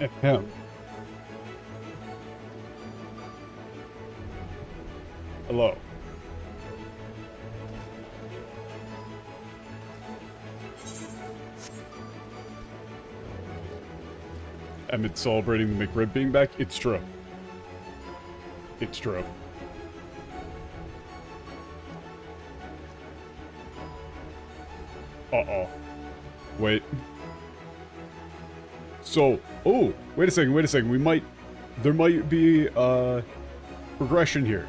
Ahem. Hello. Emmett celebrating the McRib being back? It's true. It's true. Uh-oh. Wait. So, oh, wait a second. There might be, progression here.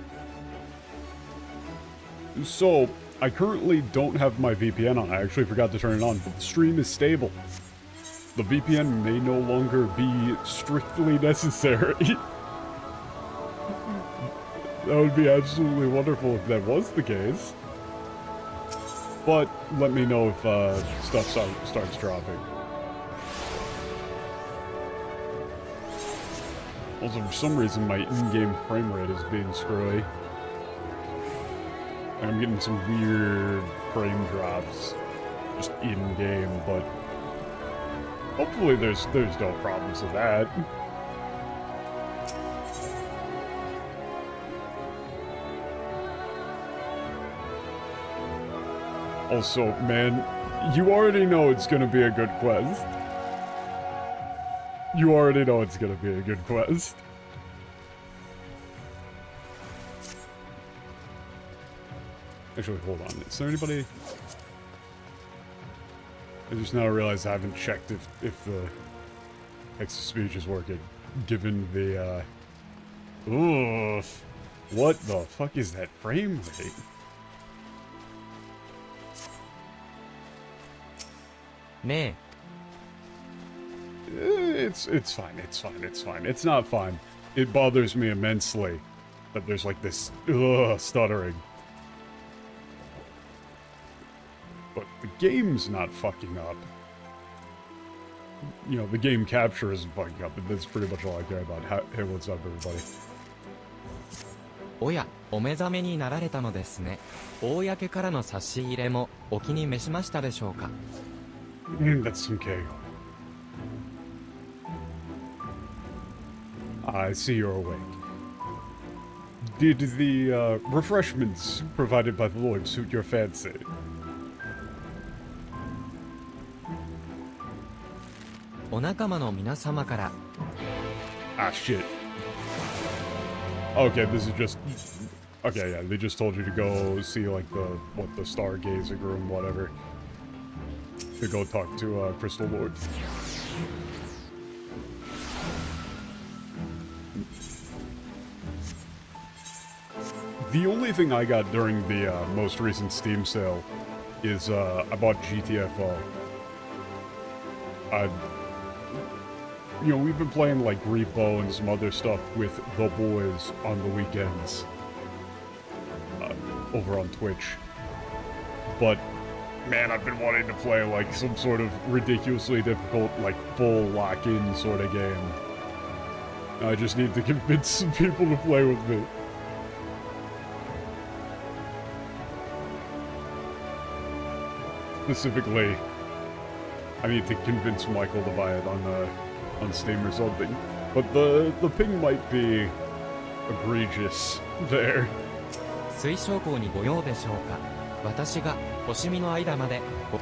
So, I currently don't have my VPN on. I actually forgot to turn it on, but the stream is stable. The VPN may no longer be strictly necessary. That would be absolutely wonderful if that was the case. But let me know if stuff starts dropping. Also, for some reason, my in-game frame rate is being screwy. I'm getting some weird frame drops just in-game, but hopefully there's no problems with that. Also, man, you already know it's gonna be a good quest. You already know it's gonna be a good quest. Actually, hold on. Is there anybody... I just now realized I haven't checked if the text-to-speech is working, given the, Ugh. What the fuck is that frame rate? Ne. It's fine. It's not fine. It bothers me immensely that there's like this stuttering. But the game's not fucking up. You know, the game capture isn't fucking up, and that's pretty much all I care about. Hey, what's up, everybody? おや、お目覚めになられたのですね。公からの差し入れもお気に召しましたでしょうか。That's some cake. I see you're awake. Did the refreshments provided by the Lord suit your fancy? Ah, shit. Okay, this is just... Okay, yeah, they just told you to go see, like, the stargazing room, whatever. To go talk to, Crystal Lord. The only thing I got during the, most recent Steam sale is, I bought GTFO. You know, we've been playing, like, Repo and some other stuff with the boys on the weekends. Over on Twitch. But, man, I've been wanting to play, like, some sort of ridiculously difficult, like, full lock-in sort of game. I just need to convince some people to play with me. Specifically, I need to convince Michael to buy it on Steam or something. But the ping might be egregious there. 水晶港にご用でしょうか。私が星見の間までご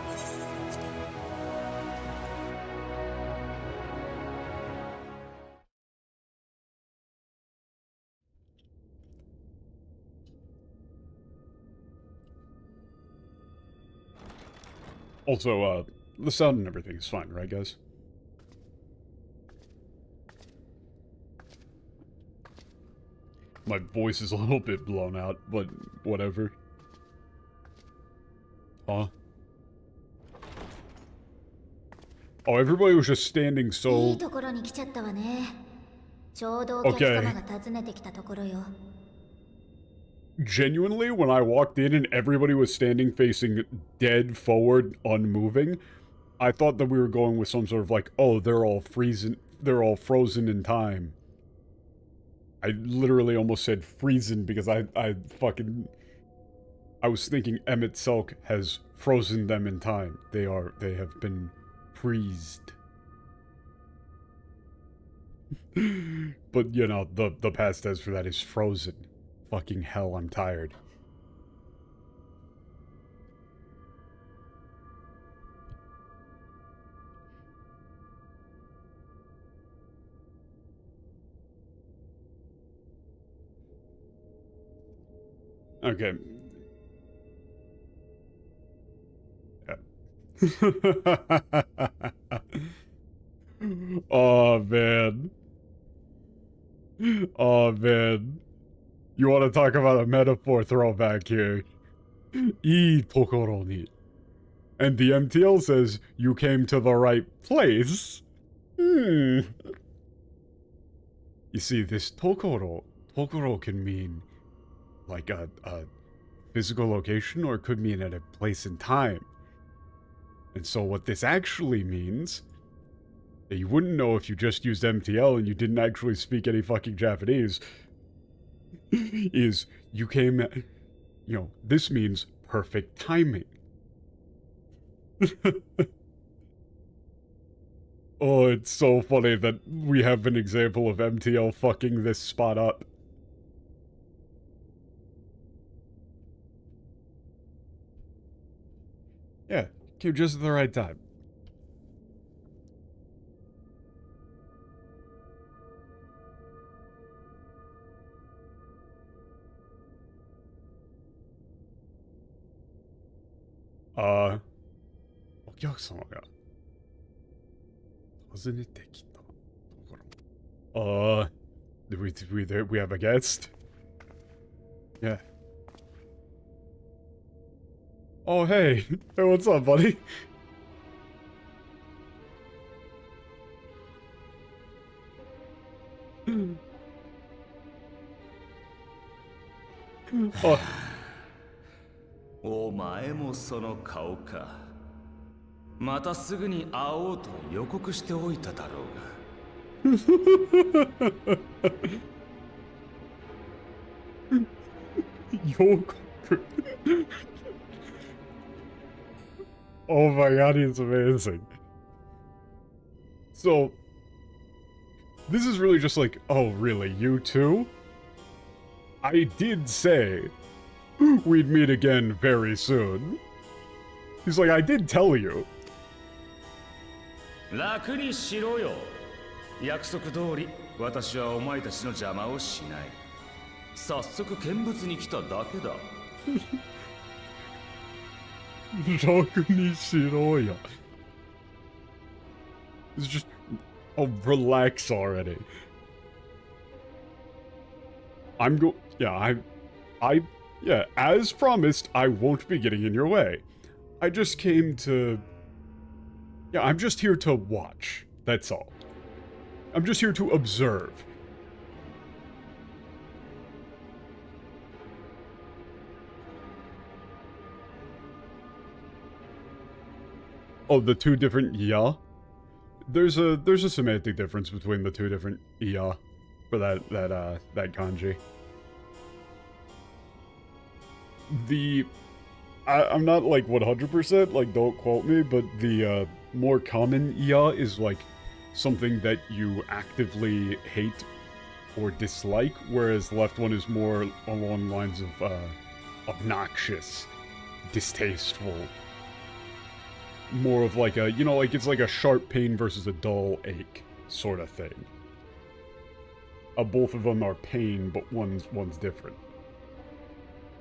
Also, the sound and everything is fine, right, guys? My voice is a little bit blown out, but whatever. Huh? Oh, everybody was just standing so... Okay. Genuinely, when I walked in and everybody was standing facing dead forward, unmoving, I thought that we were going with some sort of like, oh, they're all frozen in time. I literally almost said freezing because I was thinking Emmett Selk has frozen them in time. They have been freezed. But, you know, the past tense for that is frozen. Fucking hell, I'm tired. Okay. Oh, man. Oh, man. You want to talk about a metaphor throwback here? Ii tokoro ni. And the MTL says, you came to the right place. You see, this tokoro can mean like a physical location, or it could mean at a place in time. And so what this actually means, that you wouldn't know if you just used MTL and you didn't actually speak any fucking Japanese, is you came, you know, this means perfect timing. Oh, it's so funny that we have an example of MTL fucking this spot up. Yeah, came just at the right time. O 客様が訪ねてきたところ。We have a guest? Yeah. Oh, hey. Hey, what's up, buddy? Oh. お前もその顔か。またすぐに会おうと予告しておいただろうが。予告 Oh my god, he's amazing. So, this is really just like, oh really, you too? I did say we'd meet again very soon. He's like, I did tell you. 楽にしろよ。約束通り、私はお前たちの邪魔をしない。早速見物に来ただけだ。楽にしろよ。It's just, oh, relax already. Yeah, as promised, I won't be getting in your way. I just came to... Yeah, I'm just here to watch. That's all. I'm just here to observe. Oh, the two different ya? There's a semantic difference between the two different ya for that kanji. I'm not like 100%, like don't quote me, but the more common ya is like something that you actively hate or dislike, whereas the left one is more along the lines of obnoxious, distasteful. More of like a, you know, like it's like a sharp pain versus a dull ache sort of thing. Both of them are pain, but one's different.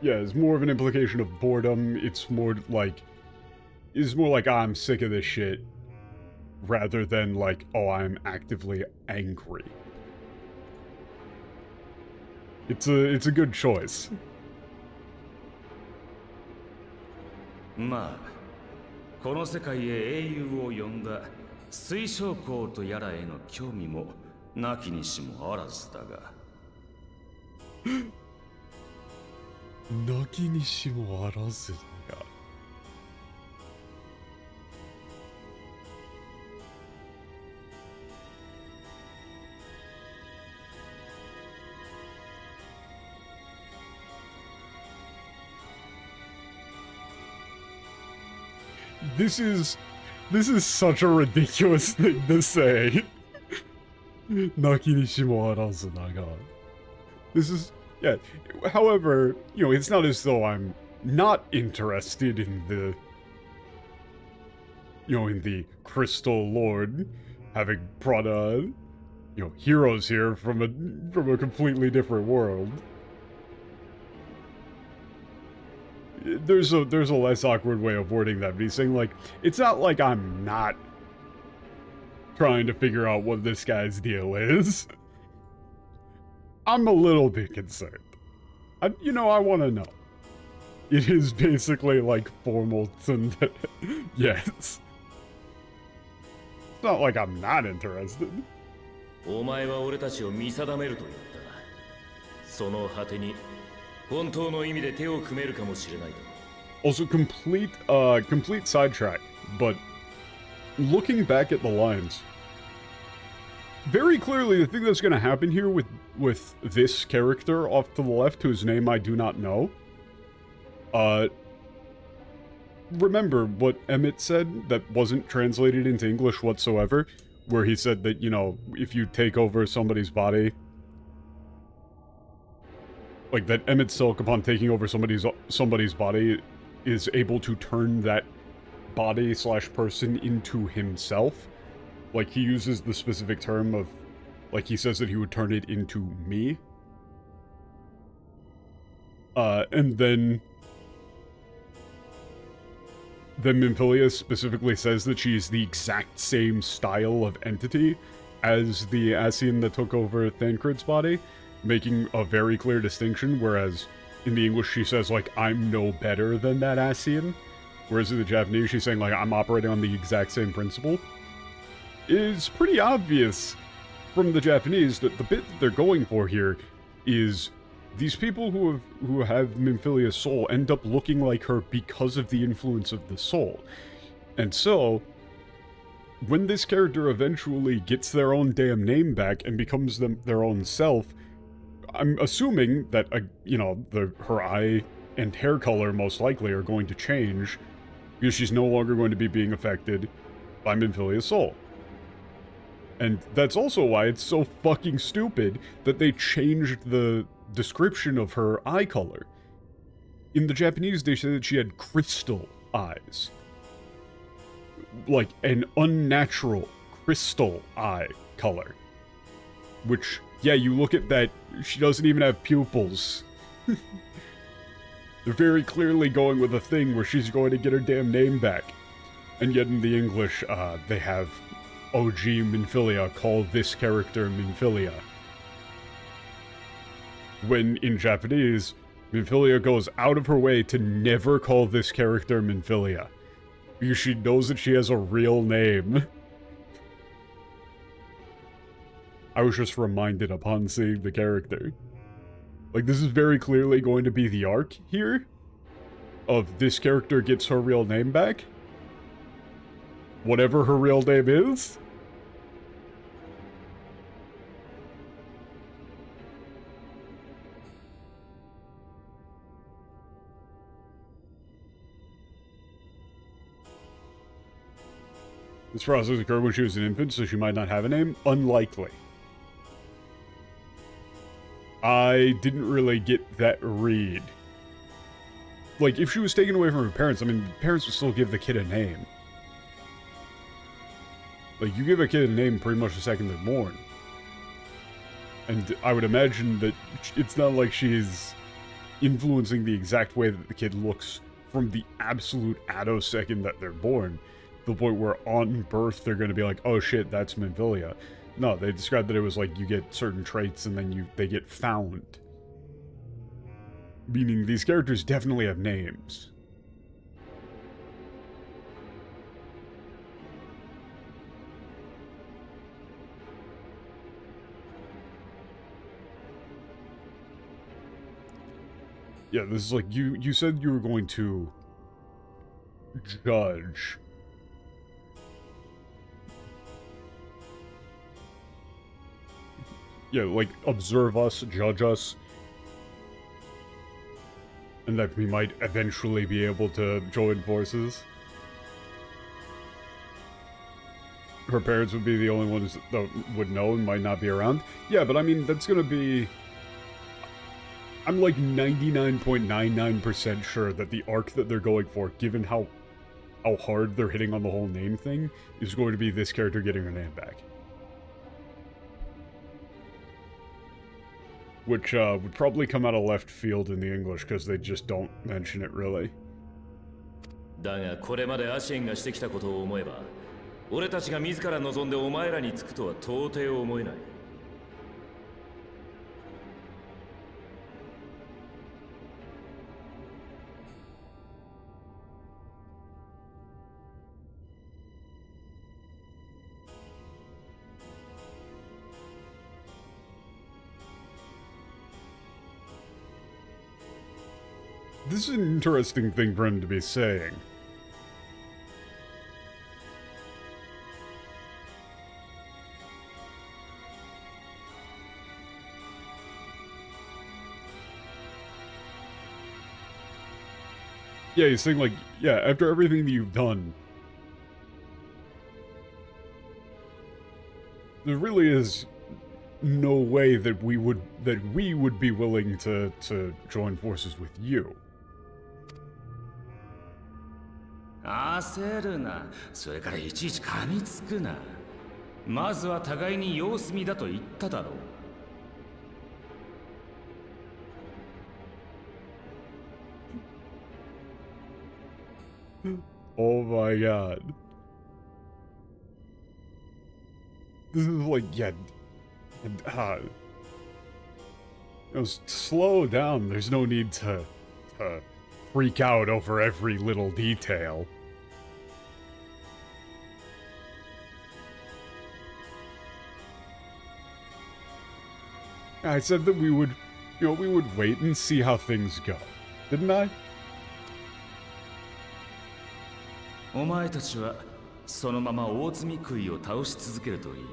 Yeah, it's more of an implication of boredom. It's more like I'm sick of this shit, rather than like, oh, I'm actively angry. It's a good choice. まあ、この世界へ英雄を呼んだ水晶校とやらへの興味もなきにしもあらずだが。なきにしもあらずだ。This is such a ridiculous thing to say. Naki ni shimo arazu naga. This is, yeah. However, you know, it's not as though I'm not interested in the, you know, in the Crystal Lord, having brought you know, heroes here from a completely different world. There's a less awkward way of wording that, but he's saying, like, it's not like I'm not trying to figure out what this guy's deal is. I'm a little bit concerned. You know, I want to know. It is basically like formal tsundere. Yes. It's not like I'm not interested. お前は俺たちを見定めると言った。その果てに本当の意味で手を組めるかもしれないと。Also, complete sidetrack, but looking back at the lines, very clearly the thing that's going to happen here with this character off to the left, whose name I do not know, remember what Emmett said that wasn't translated into English whatsoever, where he said that, you know, if you take over somebody's body, like that Emmett Silk, upon taking over somebody's body, is able to turn that body / person into himself. Like, he uses the specific term of, like, he says that he would turn it into me. And then Minfilia specifically says that she is the exact same style of entity as the Ascian that took over Thancred's body, making a very clear distinction, whereas in the English she says, like, I'm no better than that Ascian, whereas in the Japanese she's saying, like, I'm operating on the exact same principle. It is pretty obvious from the Japanese that the bit that they're going for here is these people who have Minfilia's soul end up looking like her because of the influence of the soul. And so, when this character eventually gets their own damn name back and becomes their own self, I'm assuming that, you know, her eye and hair color most likely are going to change because she's no longer going to be being affected by Minfilia's soul. And that's also why it's so fucking stupid that they changed the description of her eye color. In the Japanese, they said that she had crystal eyes. Like, an unnatural crystal eye color. Which, yeah, you look at that, she doesn't even have pupils. They're very clearly going with a thing where she's going to get her damn name back. And yet in the English, they have OG Minfilia call this character Minfilia. When in Japanese, Minfilia goes out of her way to never call this character Minfilia, because she knows that she has a real name. I was just reminded upon seeing the character. Like, this is very clearly going to be the arc here, of this character gets her real name back. Whatever her real name is. This process occurred when she was an infant, so she might not have a name? Unlikely. I didn't really get that read. Like, if she was taken away from her parents, I mean, parents would still give the kid a name. Like, you give a kid a name pretty much the second they're born. And I would imagine that it's not like she's influencing the exact way that the kid looks from the absolute attosecond that they're born. The point where on birth they're going to be like, oh shit, that's Minfilia. No, they described that it was like you get certain traits and then they get found. Meaning these characters definitely have names. Yeah, this is like, you said you were going to judge. Yeah, like, observe us, judge us. And that we might eventually be able to join forces. her parents would be the only ones that would know and might not be around. Yeah, but I mean, that's gonna be... I'm like 99.99% sure that the arc that they're going for, given how hard they're hitting on the whole name thing, is going to be this character getting her name back. Which would probably come out of left field in the English, because they just don't mention it really. だがこれまでアシェンがしてきたことを思えば、俺たちが自ら望んでお前らにつくとは到底思えない。This is an interesting thing for him to be saying. Yeah, he's saying like, yeah, after everything that you've done, there really is no way that we would be willing to join forces with you. 焦るな。それからいちいち噛みつくな。まずは互いに様子見だと言っただろう。Oh my god. This is like, yeah, slow down. There's no need to freak out over every little detail. I said that we would, we would wait and see how things go, didn't I? お前たちはそのまま大積み食いを倒し続けるといい。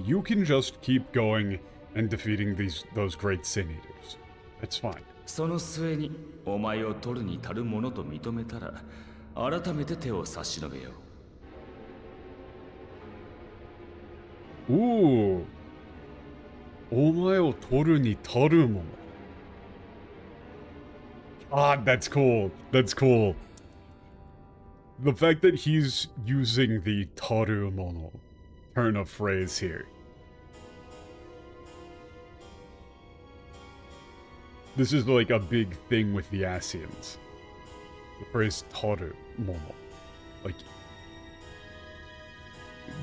You can just keep going and defeating those great sin eaters. That's fine. その末にお前を取るに足るものと認めたら、改めて手を差し伸べよう。Ooh. お前を取るに足るもの。Ah, that's cool. That's cool. The fact that he's using the tarumono turn of phrase here. This is like a big thing with the Asians. The phrase tarumono. Like,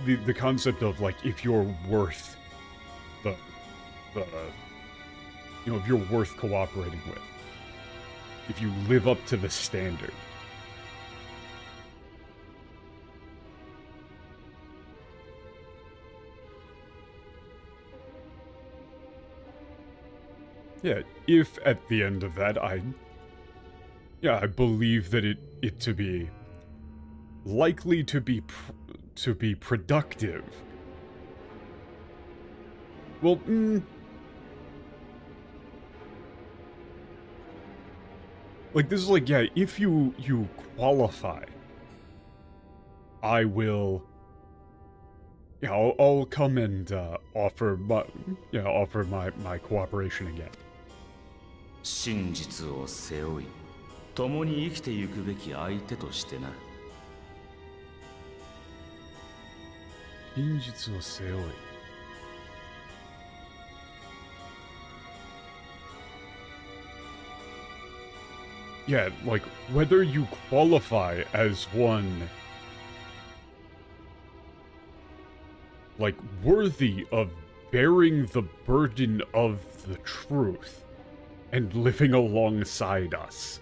the concept of like, if you're worth if you're worth cooperating with. If you live up to the standard. Yeah, if at the end of that I believe that it to be likely to be productive. Well, like, this is like, yeah, if you qualify, I will, I'll come and offer my cooperation again. 真実を背負い、共に生きてゆくべき相手としてな。真実を背負い。Yeah, like, whether you qualify as one, like, worthy of bearing the burden of the truth and living alongside us.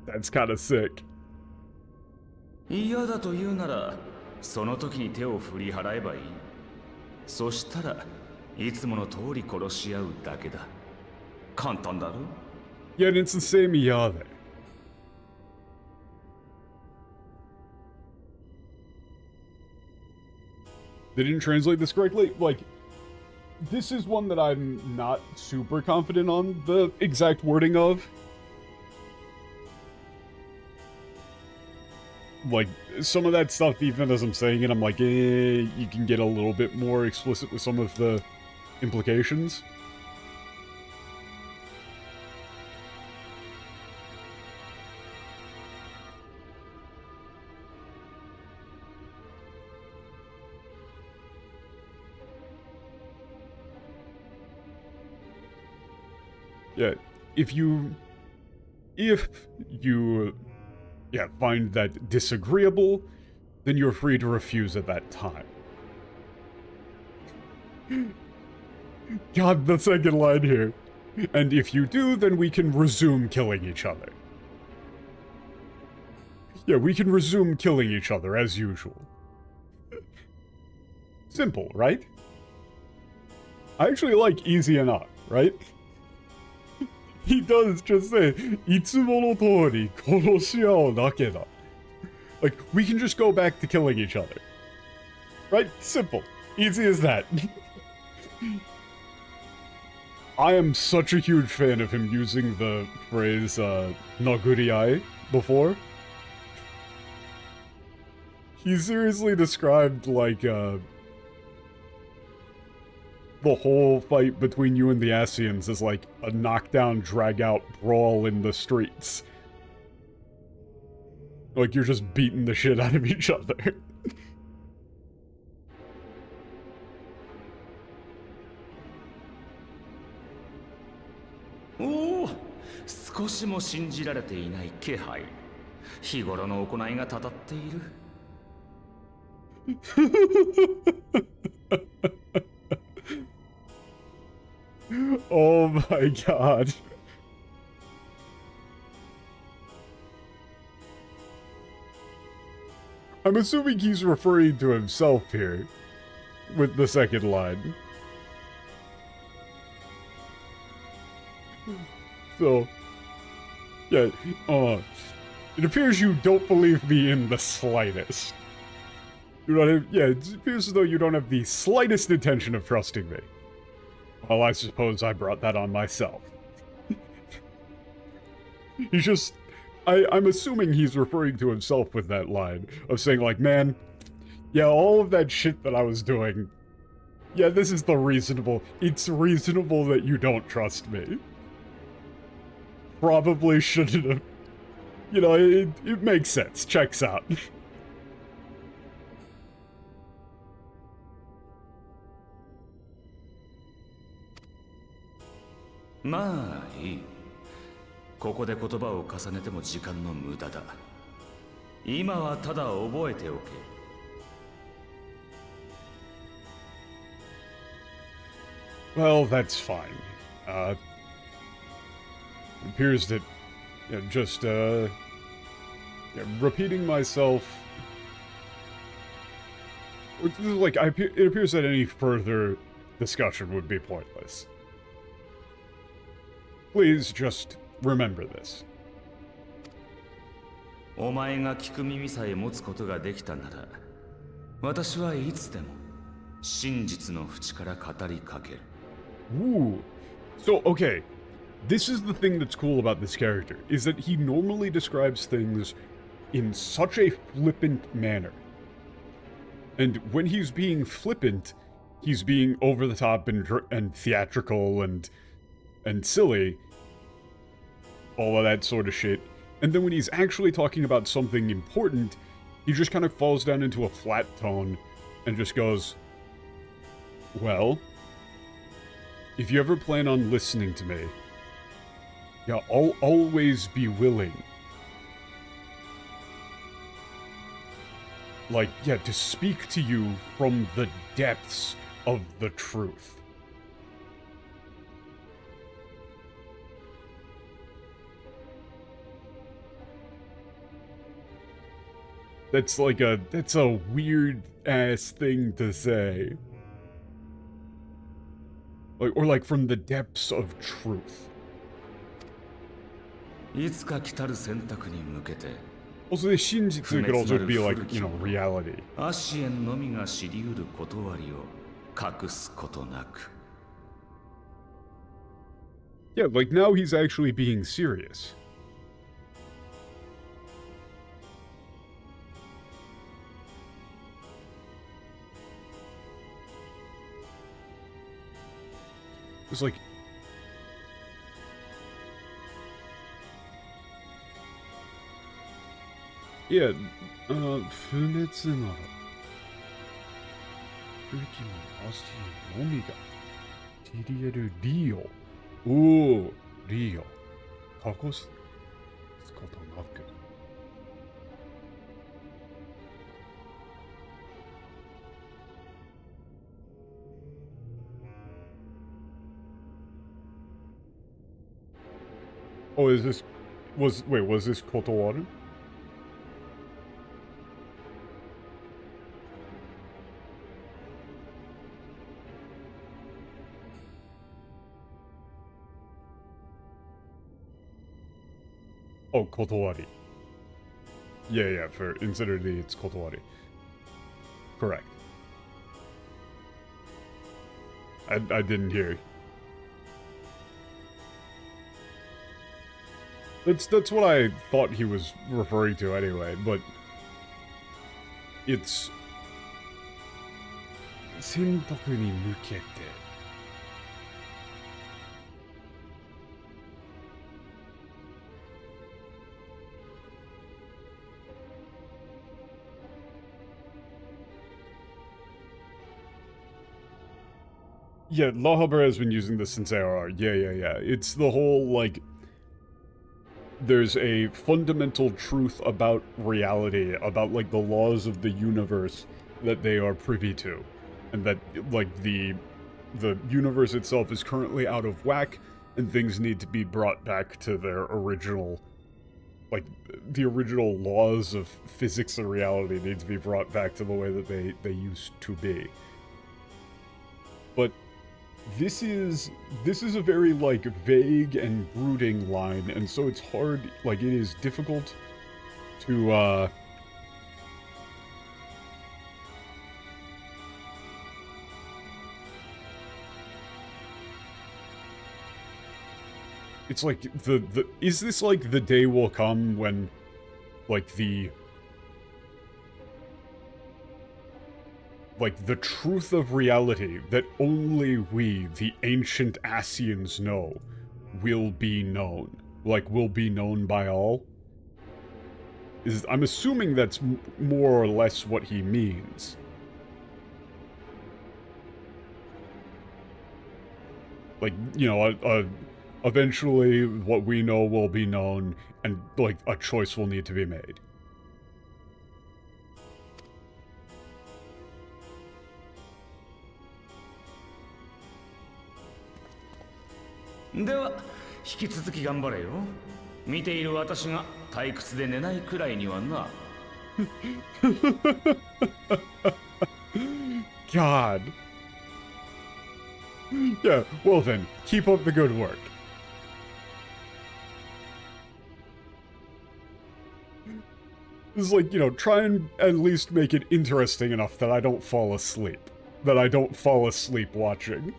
That's kind of sick. 嫌だと言うなら、その時に手を振り払えばいい。そしたら、いつもの通り殺し合うだけだ。簡単だろ? Yeah, and it's the same Yade. They didn't translate this correctly. Like, this is one that I'm not super confident on the exact wording of. like, some of that stuff, even as I'm saying it, I'm like, you can get a little bit more explicit with some of the implications. Yeah, if you find that disagreeable, then you're free to refuse at that time. God, the second line here. And if you do, then we can resume killing each other. Yeah, we can resume killing each other as usual. Simple, right? I actually like easy enough, right? He does just say, いつもの通り殺し合うだけだ. Like, we can just go back to killing each other. Right? Simple. Easy as that. I am such a huge fan of him using the phrase, naguriai before. He seriously described, like, the whole fight between you and the Asians is like a knockdown, drag-out brawl in the streets. Like, you're just beating the shit out of each other.おお、少しも信じられていない気配。日頃の行いがたたっている。Oh my god. I'm assuming he's referring to himself here with the second line. So, yeah, it appears you don't believe me in the slightest. You don't have, yeah, it appears as though you don't have the slightest intention of trusting me. Well, I suppose I brought that on myself. He's just... I'm assuming he's referring to himself with that line of saying, like, man, yeah, all of that shit that I was doing, yeah, this is the reasonable... It's reasonable that you don't trust me. Probably shouldn't have... You know, it makes sense. Checks out.まあいい。ここで言葉を重ねても時間の無駄だ。今はただ覚えておけ。Well, that's fine. It appears that just repeating myself. Like, it appears that any further discussion would be pointless. Please just remember this. お前が聞く耳さえ持つことができたなら、私はいつでも真実の淵から語りかける。Ooh. So, okay. This is the thing that's cool about this character, is that he normally describes things in such a flippant manner. And when he's being flippant, he's being over the top and theatrical and silly. All of that sort of shit. And then when he's actually talking about something important, he just kind of falls down into a flat tone and just goes, well, if you ever plan on listening to me, yeah, I'll always be willing. Like, yeah, to speak to you from the depths of the truth. That's like that's a weird ass thing to say. Like, or like from the depths of truth. いつか来たる選択に向けて。Also, the shinjitsu could also be like, you know, reality. アシエンのみが知り得る断りを隠すことなく。Yeah, like now he's actually being serious. It's like... Yeah, 不熱なら空気の足のみが照り得るリオ。おお、リオ。隠すことなく。Oh, is this... Wait, was this Kotowaru? Oh, Kotowari. Yeah, for Insiderly, it's Kotowari. Correct. I didn't hear. That's what I thought he was referring to anyway, but... It's... 選択に向けて Yeah, Lahabra has been using this since ARR. Yeah. It's the whole, like... There's a fundamental truth about reality, about, like, the laws of the universe that they are privy to. And that, like, the universe itself is currently out of whack, and things need to be brought back to their original... Like, the original laws of physics and reality need to be brought back to the way that they used to be. But... This is a very, like, vague and brooding line, and so it's hard, like, it is difficult to, It's like, is this, like, the day will come when, like, the truth of reality that only we, the ancient Asians, know, will be known. Like, will be known by all? I'm assuming that's more or less what he means. Like, you know, eventually what we know will be known, and, like, a choice will need to be made. Deは引き続き頑張れよ。見ている私が退屈で寝ないくらいにはな。God. Yeah, well then, keep up the good work. It's like, you know, try and at least make it interesting enough that I don't fall asleep. That I don't fall asleep watching.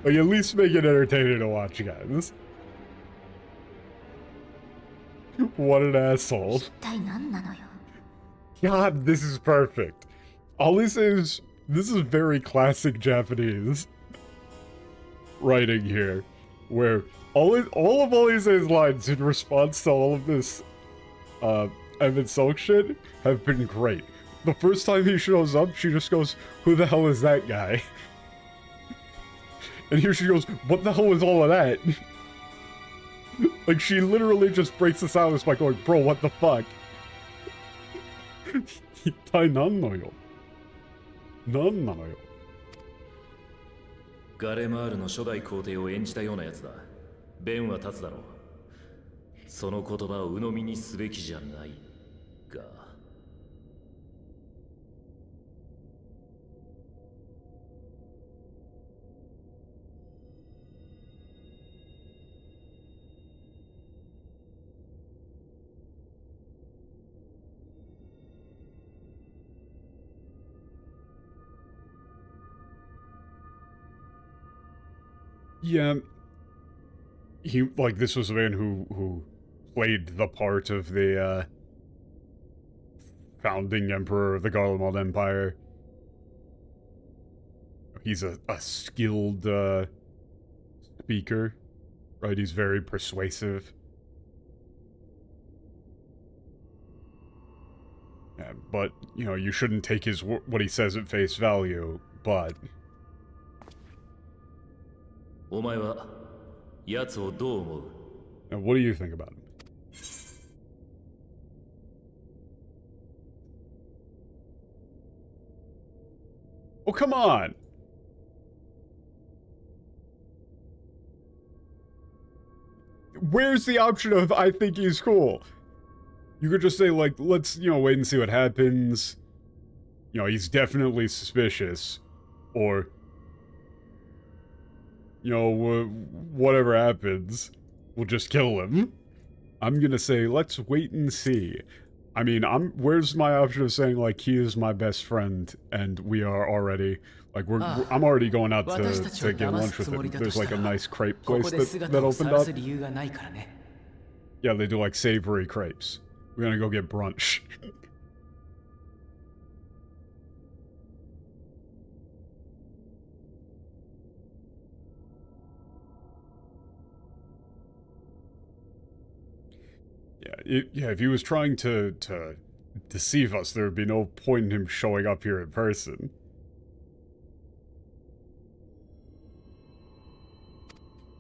Like, at least make it entertaining to watch, guys. What an asshole. God, this is perfect. Ollie says, this is very classic Japanese writing here, where all of Ollie's lines in response to all of this Evan Silk shit have been great. The first time he shows up, she just goes, "Who the hell is that guy?" And here she goes, "What the hell was all of that?" Like, she literally just breaks the silence by going, "Bro, what the fuck?" 一体何のよ。何なのよ。ガレマールの初代皇帝を演じたようなやつだ。弁は立つだろう。その言葉を鵜呑みにすべきじゃないが。Yeah. this was a man who played the part of the founding emperor of the Garlemald Empire. He's a skilled speaker, right? He's very persuasive. Yeah, but, you know, you shouldn't take what he says at face value, but... Now, what do you think about him? Oh, come on! Where's the option of I think he's cool? You could just say, like, let's, you know, wait and see what happens. You know, he's definitely suspicious. Or, you know, whatever happens, we'll just kill him. I'm gonna say, let's wait and see. I mean, where's my option of saying, like, he is my best friend, and we are already, like, I'm already going out to get lunch with him. There's, like, a nice crepe place that opened up. Yeah, they do, like, savory crepes. We're gonna go get brunch. If he was trying to deceive us, there would be no point in him showing up here in person.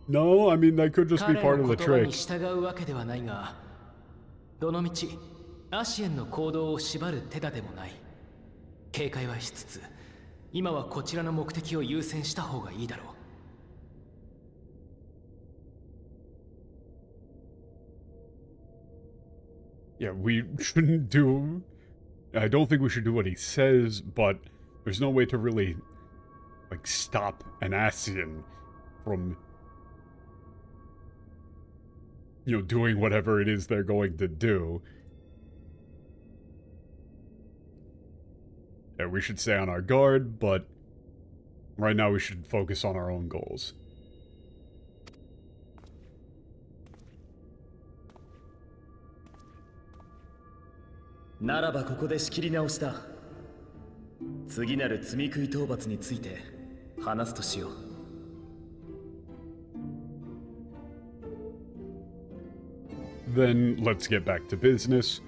No, I mean, that could just be part of the trick. どのみちアシエンの行動を縛る手立てもない。警戒はしつつ、今はこちらの目的を優先した方がいいだろう。Yeah, we shouldn't do... I don't think we should do what he says, but there's no way to really, like, stop an Ascian from, you know, doing whatever it is they're going to do. Yeah, we should stay on our guard, but right now we should focus on our own goals. Then let's get back to business.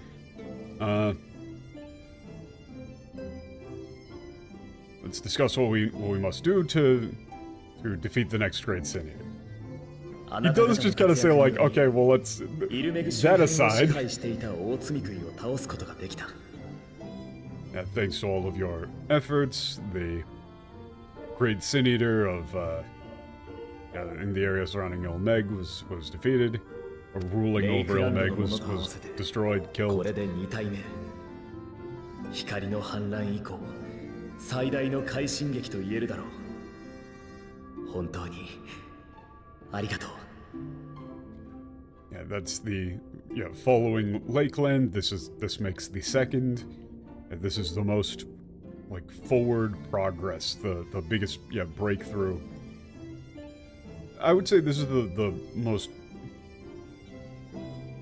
Let's discuss what we must do to defeat the next great sin. He does just kind of say, like, okay, well, let's... That aside... Yeah, thanks to all of your efforts, the Great Sin Eater of, in the area surrounding Ilmeg was defeated. Or ruling over Ilmeg was destroyed, killed. Yeah, that's the following Lakeland. This makes the second. And this is the most like forward progress, the biggest breakthrough. I would say this is the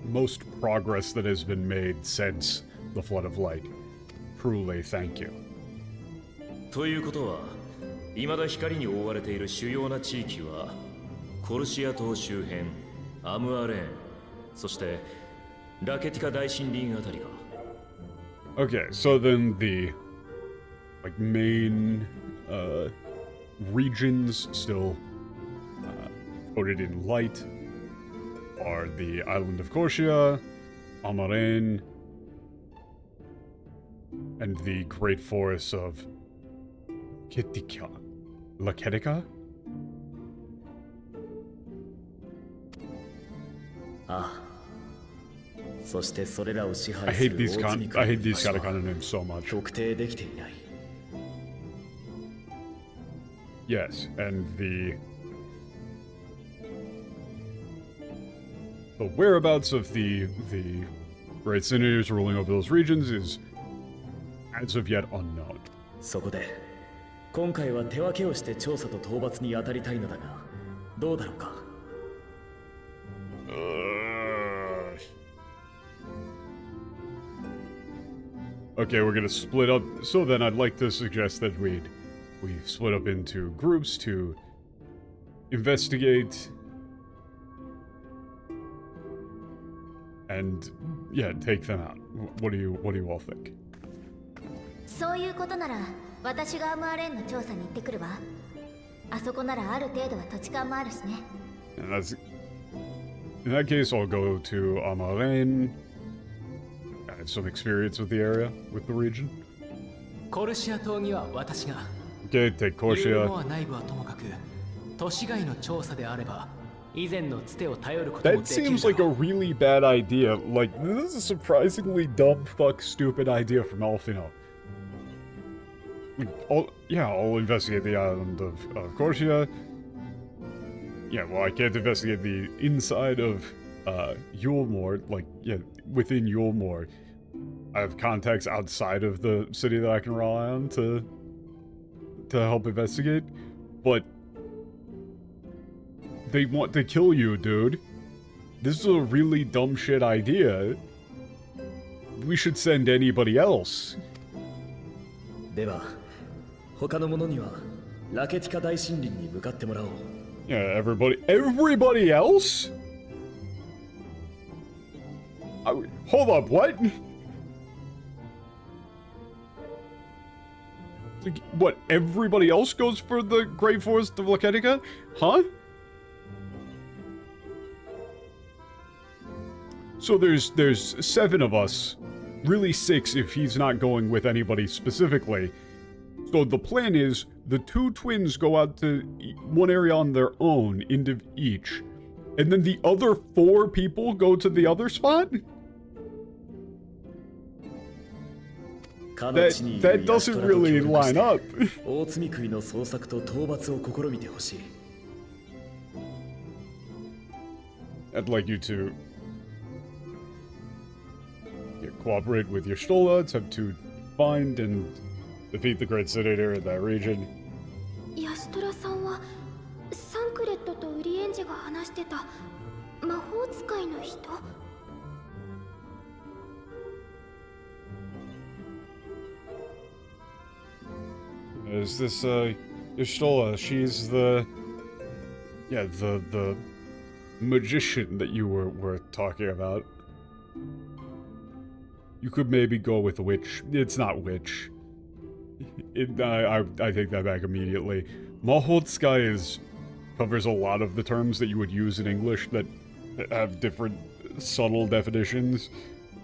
most progress that has been made since the Flood of Light. Truly, thank you. ということは、未だ光に覆われている主要な地域はコルシア島周辺、アムアレーン、そしてラケティカ大森林あたりが。Okay, so then the main regions still coated in light are the island of Corsia, Amaren, and the great forests of Kitika. Laketika? Ah. I hate these katakana names so much. Yes, and the whereabouts of the Great Sin Eaters ruling over those regions is as of yet unknown. そこで今回は手分けをして調査と討伐に当たりたいのだがどうだろうか。Okay, we're gonna split up. So then I'd like to suggest that we split up into groups to investigate and yeah, take them out. What do you all think? そういうことなら私がアムアレーンの調査に行ってくるわ。あそこならある程度は土地勘もあるしね。And in that case, I'll go to Amaren. I have some experience with the area, with the region. コルシア島には私が。Okay, take ユー Corsia. モア内部はともかく、都市外の調査であれば、以前のつてを頼ることも That できる seems like だ a ろう。 really bad idea. Like, this is a surprisingly dumb, fuck, stupid idea from Alfino. I'll investigate the island of Corsia. Yeah, well, I can't investigate the inside of Yulemore. Like, yeah, within Yulemore. I have contacts outside of the city that I can rely on to help investigate. But they want to kill you, dude. This is a really dumb shit idea. We should send anybody else. では他の者にはラケティカ大森林に向かってもらおう。 Yeah, everybody else? Hold up, what? What, everybody else goes for the Great Forest of Laketica? Huh? So there's 7 of us. Really 6 if he's not going with anybody specifically. So the plan is, the 2 twins go out to one area on their own, into each. And then the other 4 people go to the other spot? That doesn't really line up. 大積食いの捜索と討伐を試みてほしい。 I'd like you to cooperate with your Stola, attempt to find and defeat the Great Sedator in that region. ヤシトラさんはサンクレットとウリエンジェが話してた魔法使いの人。 Is this, Ishtola? She's the magician that you were talking about. You could maybe go with witch. It's not witch. I take that back immediately. Mahotskaya covers a lot of the terms that you would use in English that have different subtle definitions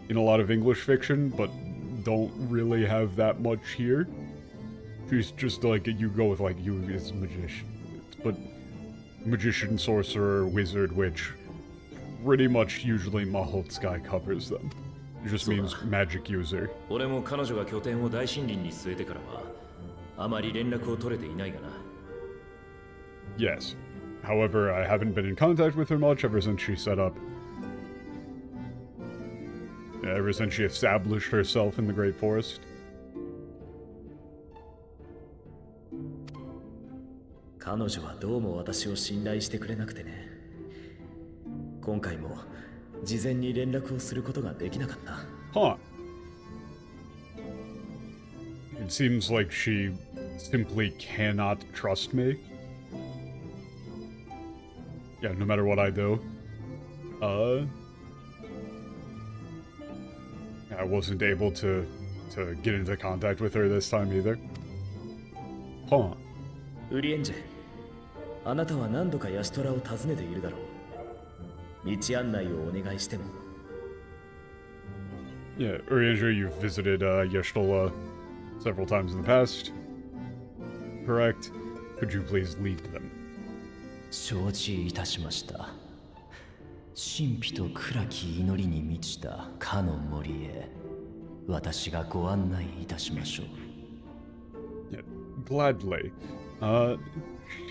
in a lot of English fiction, but don't really have that much here. She's just like, you go with like, you as magician. But magician, sorcerer, wizard, witch, pretty much usually Mahotskaya covers them. It just means magic user. 俺も彼女が拠点を大森林に据えてからはあまり連絡を取れていないがな。 Yes. However, I haven't been in contact with her much ever since she set up. Ever since she established herself in the Great Forest. 彼女はどうも私を信頼してくれなくてね。今回も事前に連絡をすることができなかった。 Huh. It seems like she simply cannot trust me. Yeah, no matter what I do. I wasn't able to get into contact with her this time either. Huh. ウリエンジェ、あなたは何度かヤシトラを訪ねているだろう。道案内をお願いしても。 Yeah, Urianger, you've visited Yeshtola several times in the past. Correct. Could you please lead them? 承知いたしました。神秘と暗き祈りに満ちたかの森へ、私がご案内いたしましょう。Yeah, gladly.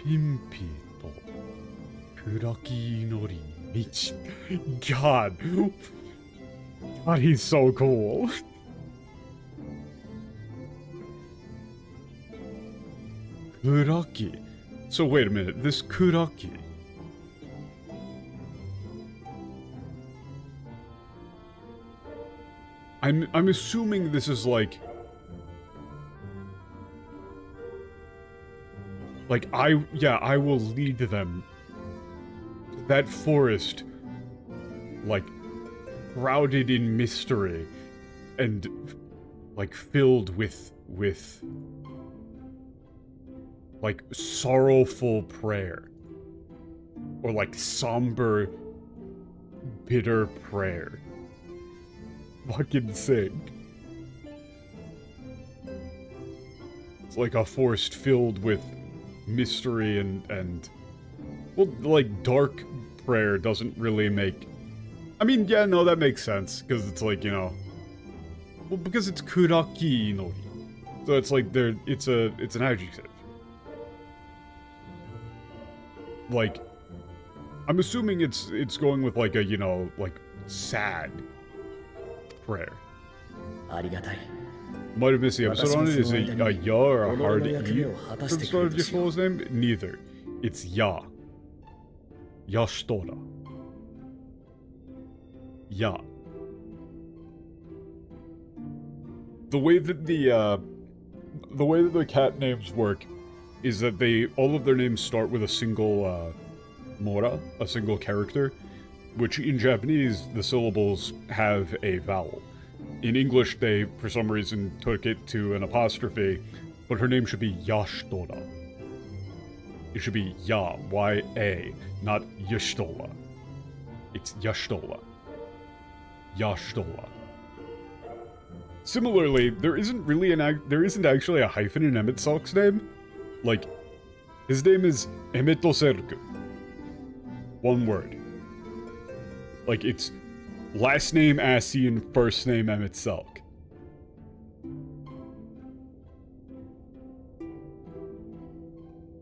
神秘と暗き祈りに満ちた。God. God, he's so cool. Kuraki. So wait a minute, this Kuraki. I'm assuming this is like I will lead them to that forest, like shrouded in mystery and like filled with like sorrowful prayer, or like somber, bitter prayer. Fucking sick. It's like a forest filled with mystery and well, like dark prayer doesn't really make. I mean, yeah, no, that makes sense because it's like, you know, well, because it's kuraki inori, so it's like it's an adjective. Like, I'm assuming it's going with like a, you know, like sad prayer. Might have missed the episode on it. Is it a ya or a hard e for the start of your fool's name? Neither. It's ya. Yashtora. Ya. The way that the cat names work is that all of their names start with a single mora, a single character, which in Japanese the syllables have a vowel. In English, they, for some reason, took it to an apostrophe, but her name should be Yashtora. It should be Ya, Y-A, not Yashtola. It's Yashtola. Yashtola. Similarly, there isn't actually a hyphen in Emmett Salk's name. Like, his name is Emetoserku. One word. Like, it's last name Asian, first name Emmett Salk.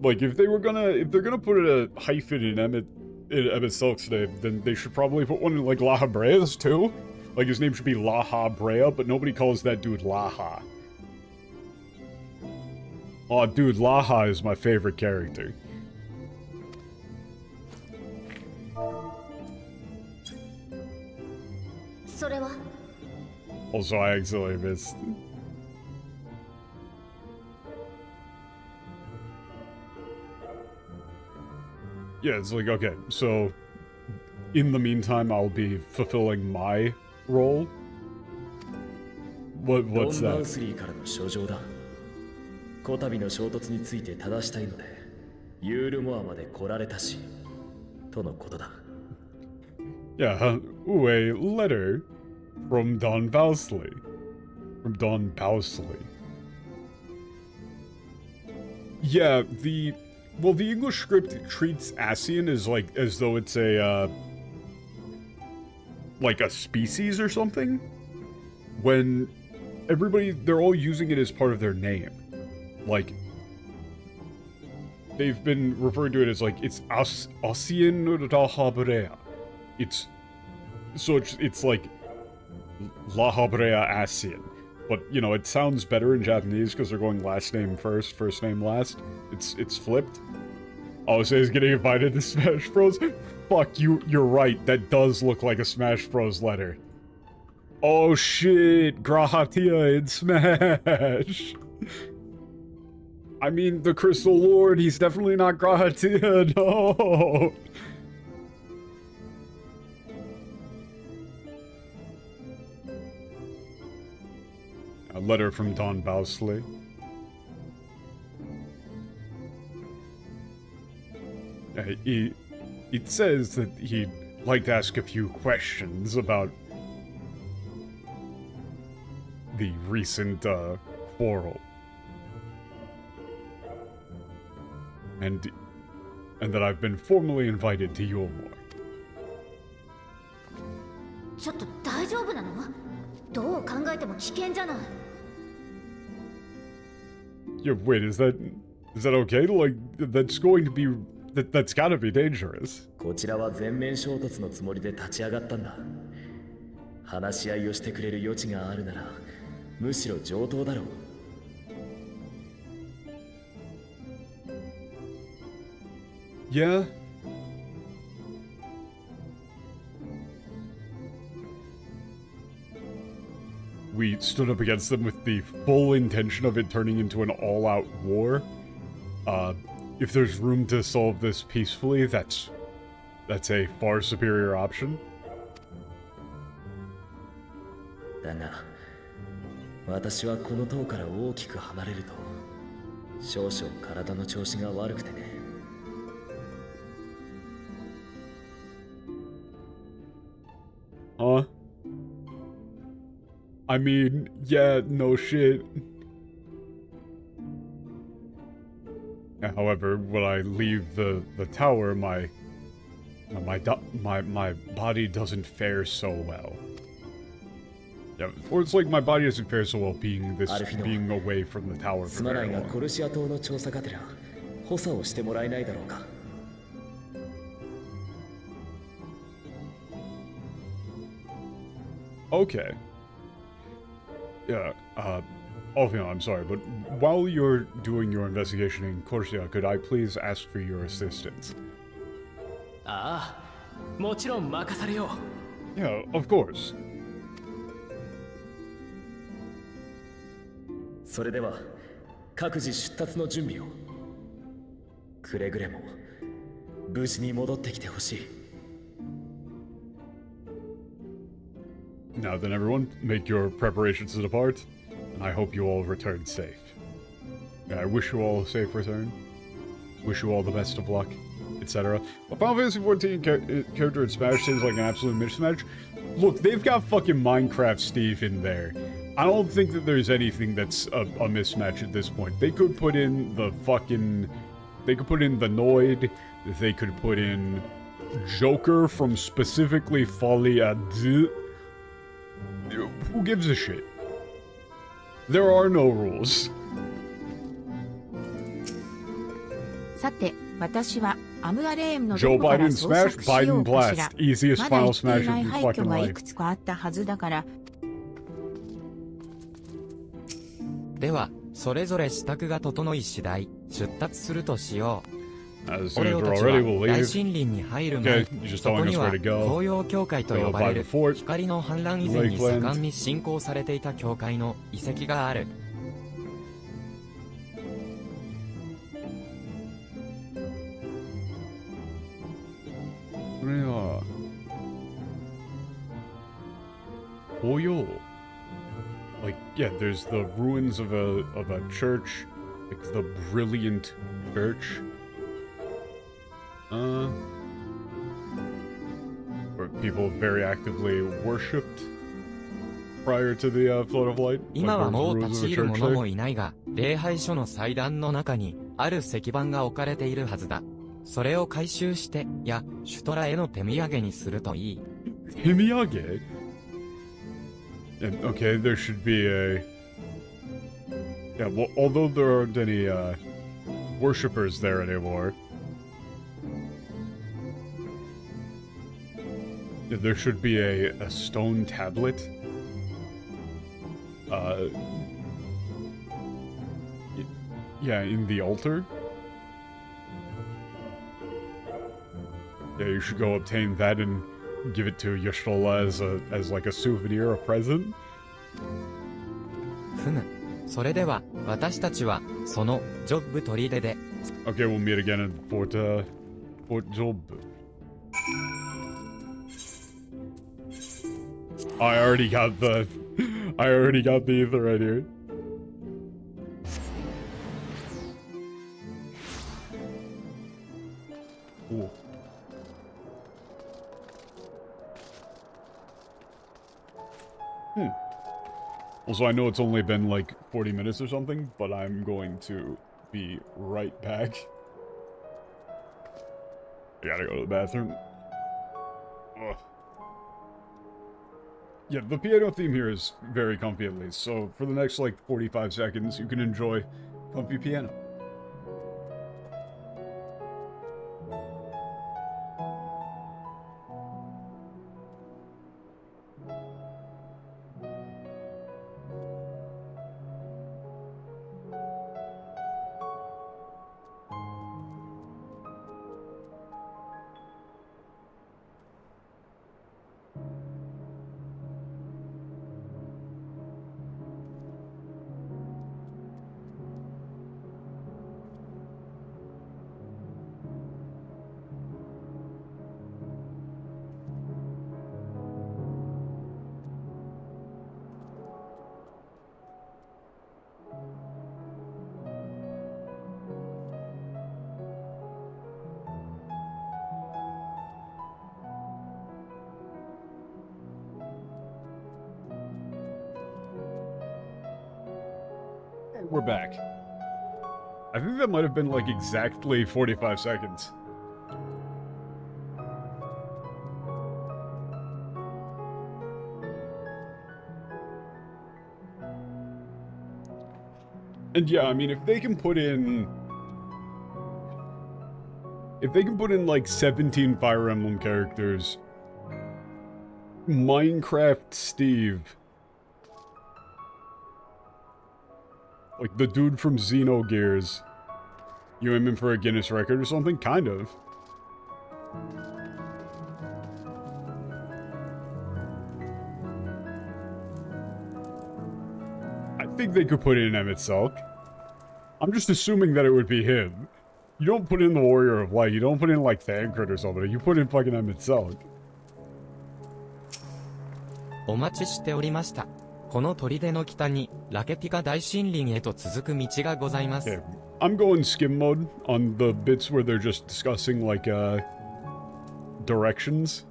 Like, if they're gonna put a hyphen in Emmett Salk's name, then they should probably put one in, like, Laha Brea's, too. Like, his name should be Laha Brea, but nobody calls that dude Laha. Oh, dude, Laha is my favorite character. Also, I accidentally missed. Yeah, it's like, okay, so in the meantime, I'll be fulfilling my role. What's that? こたびの衝突について正したいので、ユールモアまで来られたし、とのことだ。Yeah, ooh, a letter from Don Bowsley. From Don Bowsley. Yeah, the English script treats Asian as though it's a like a species or something, when they're all using it as part of their name. Like, they've been referring to it as like, it's Asian Rahabrea. It's like Lahabrea Asian. But, you know, it sounds better in Japanese because they're going last name first, first name last. It's flipped. Oh, so he's getting invited to Smash Bros? Fuck, you're right. That does look like a Smash Bros letter. Oh shit, Grahatia in Smash. I mean, the Crystal Lord, he's definitely not Grahatia, no! A letter from Don Bowsley. It says that he'd like to ask a few questions about the recent, quarrel. And that I've been formally invited to Yulmore. ちょっと大丈夫なの？どう考えても危険じゃない。Yeah, wait, is that okay? Like, that's going to be that's gotta be dangerous. こちらは全面衝突のつもりで立ち上がったんだ。話し合いをしてくれる余地があるなら、むしろ上等だろう。Yeah. we stood up against them with the full intention of it turning into an all-out war. If there's room to solve this peacefully, that's a far superior option. だが、私はこの塔から大きく離れると、少々体の調子が悪くてね。Huh? I mean, yeah, no shit. However, when I leave the tower, my body doesn't fare so well. Yeah, or it's like my body doesn't fare so well being away from the tower for very long. コルシア島の調査がてら補佐をしてもらえないだろうか。Okay. Yeah, Alfion, I'm sorry, but while you're doing your investigation in Corsia, could I please ask for your assistance? ああ、もちろん任されよう。 Yeah, of course. それでは各自出立の準備を。くれぐれも無事に戻ってきてほしい。 Now then, everyone, make your preparations to depart, and I hope you all return safe. I wish you all a safe return. Wish you all the best of luck, etc. A Final Fantasy XIV character in Smash seems like an absolute mismatch. Look, they've got fucking Minecraft Steve in there. I don't think that there's anything that's a mismatch at this point. They could put in the fucking... They could put in the Noid. They could put in Joker from specifically Folie à Deux. Who gives a shit? There are no rules. さて、私はアムアレームの Joe どこから Biden 捜 smash, 索しよ Biden うかしら。 blast. Easiest まだ final 言ってい smash な of い your 廃 fucking 墟がい life. くつかあったはずだから。では、それぞれ支度が整い次第、出立するとしよう。 As soon 俺 as を we're たちは ready, we'll 大 leave. 森林に入る前、 Okay, you're just そこ telling に us は where to go. 紅葉教会と呼ばれる Go by the fort. 光の反乱以前に盛んに信仰されていた教会の遺跡がある。これは紅葉 Like, yeah, there's the ruins of a church, like the brilliant church. Where people very actively worshipped prior to the flood of light. 今は Like, もう there's 立 ruins ち of 入 a る church 者も there. いないが、礼拝所の祭壇の中に、ある石板が置かれているはずだ。それを回収して、シュトラへの手土産にするといい。Himiyage? And, okay, there should be a... Yeah, well, although there aren't any, worshippers there anymore, yeah, there should be a stone tablet. Yeah, in the altar. Yeah, you should go obtain that and give it to Yoshitola as like a souvenir, a present. ふむ。それでは、私たちは、その、ジョブ砦で。 Okay, we'll meet again at Fort Job. I already got the ether right here. Ooh. Also, I know it's only been like 40 minutes or something, but I'm going to be right back. I gotta go to the bathroom. Ugh. Yeah, the piano theme here is very comfy at least, so for the next like 45 seconds, you can enjoy comfy piano. We're back. I think that might have been like exactly 45 seconds. And yeah, I mean, if they can put in like 17 Fire Emblem characters, Minecraft Steve, like the dude from Xenogears, you aim him for a Guinness record or something? Kind of. I think they could put in Emmett Selk. I'm just assuming that it would be him. You don't put in the Warrior of Light. You don't put in, like, Thancred or something. You put in fucking Emmett Selk. お待ちしておりました。この砦の北にラケティカ大森林へと続く道がございます。Okay. I'm going skim mode on the bits where they're just discussing, like, directions.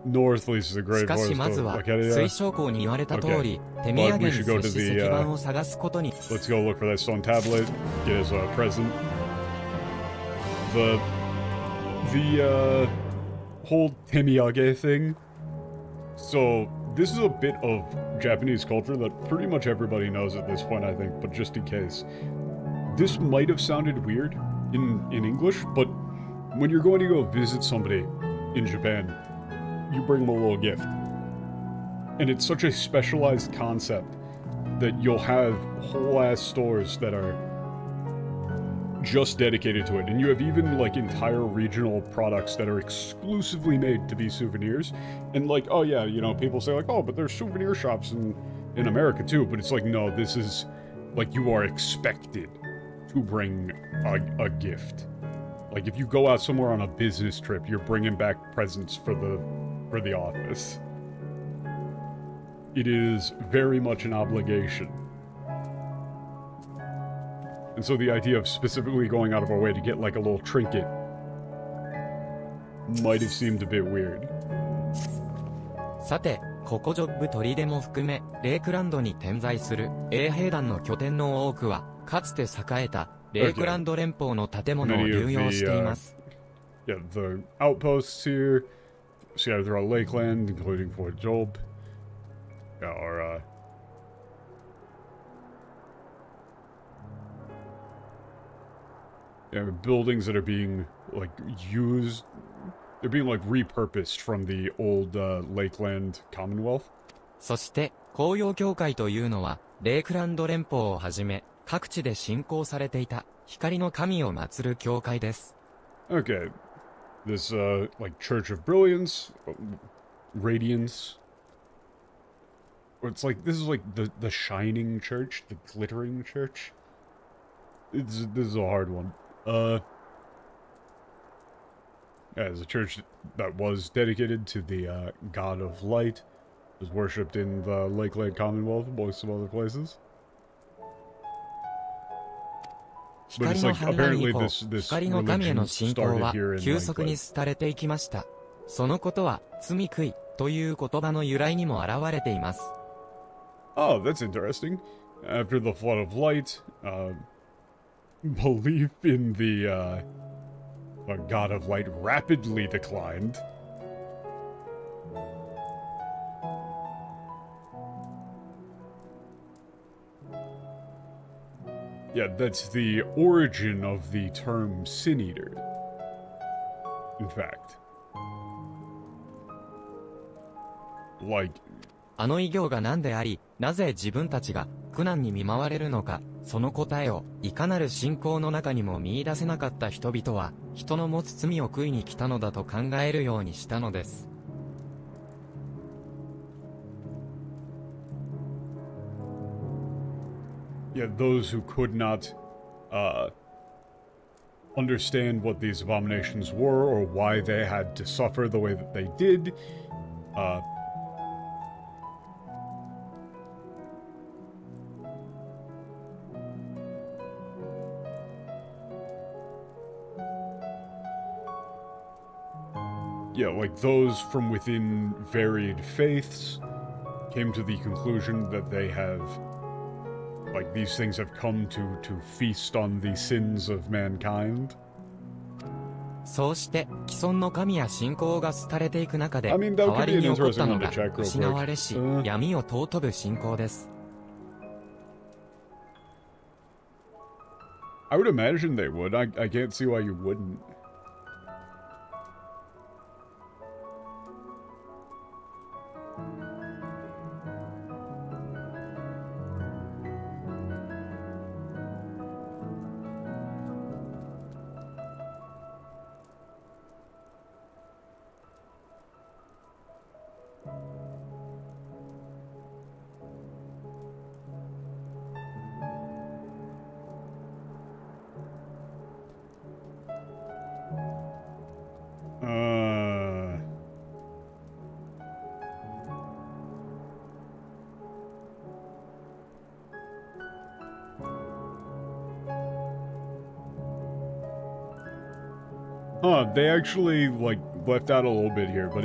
North leads to the Great しかしまず Forest. は Okay, 水晶校に言われた通り、手土産に接し石板を探すことに。Let's go look for that stone tablet. Get us a present. The whole Temiyage thing. So this is a bit of Japanese culture that pretty much everybody knows at this point, I think. But just in case, this might have sounded weird in English, but when you're going to go visit somebody in Japan, you bring them a little gift. And it's such a specialized concept that you'll have whole-ass stores that are just dedicated to it. And you have even, like, entire regional products that are exclusively made to be souvenirs. And, like, oh yeah, you know, people say, like, oh, but there's souvenir shops in America, too. But it's like, no, this is, like, you are expected to bring a gift. Like, if you go out somewhere on a business trip, you're bringing back presents for the office. It is very much an obligation. And so the idea of specifically going out of our way to get like a little trinket might have seemed a bit weird. さて、ココジョッブ砦も含め、レイクランドに点在する衛兵団の拠点の多くは、かつて栄えたレイクランド連邦の建物を流用しています。Yeah, the outposts here, scattered throughout Lakeland, including Fort Job, are buildings that are being, like, used, they're being, like, repurposed from the old, Lakeland Commonwealth. そして、紅葉教会というのは、レイクランド連邦をはじめ、各地で信仰されていた、光の神を祀る教会です。Okay. This, like, Church of Brilliance, Radiance. Or it's like, this is like the shining church, the glittering church. This is a hard one. Yeah, it's a church that was dedicated to the god of light. It was worshipped in the Lakeland Commonwealth, amongst some other places. But 光 it's の like 反乱以 apparently 降、 this 光の神へ religion の信仰 started は here in 急速に like 廃れていきました。そのことは、罪悔いという言葉の由来にも現れています。Oh, that's interesting. After the flood of light, belief in the god of light rapidly declined. Yeah, that's the origin of the term Sin Eater. In fact. Like, あの異形が何であり、なぜ自分たちが苦難に見舞われるのか、その答えをいかなる信仰の中にも見出せなかった人々は、人の持つ罪を悔いに来たのだと考えるようにしたのです。yeah, those who could not understand what these abominations were or why they had to suffer the way that they did, yeah, like those from within varied faiths came to the conclusion that they have like these things have come to feast on the sins of mankind. そうして既存の神や信仰が廃れていく中で I mean, that 代 could わ be り an に起こった interesting の one to が check real 失わ quick. れし Uh, 闇を尊ぶ信仰です。 I would imagine they would. I can't see why you wouldn't. Huh, they actually, like, left out a little bit here, but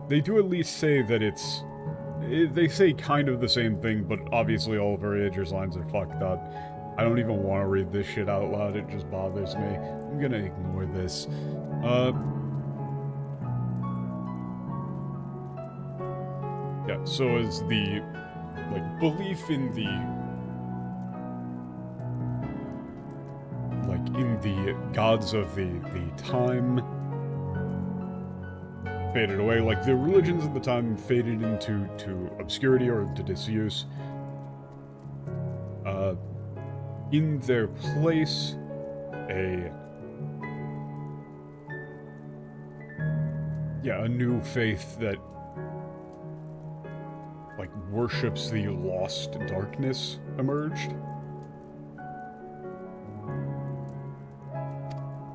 they do at least say that they say kind of the same thing, but obviously all of Voyager's lines are fucked up. I don't even want to read this shit out loud, it just bothers me. I'm gonna ignore this. Yeah, so is the, like, belief in the, like, in the gods of the time faded away. Like, the religions of the time faded into obscurity or into disuse. In their place, a new faith that, like, worships the lost darkness emerged.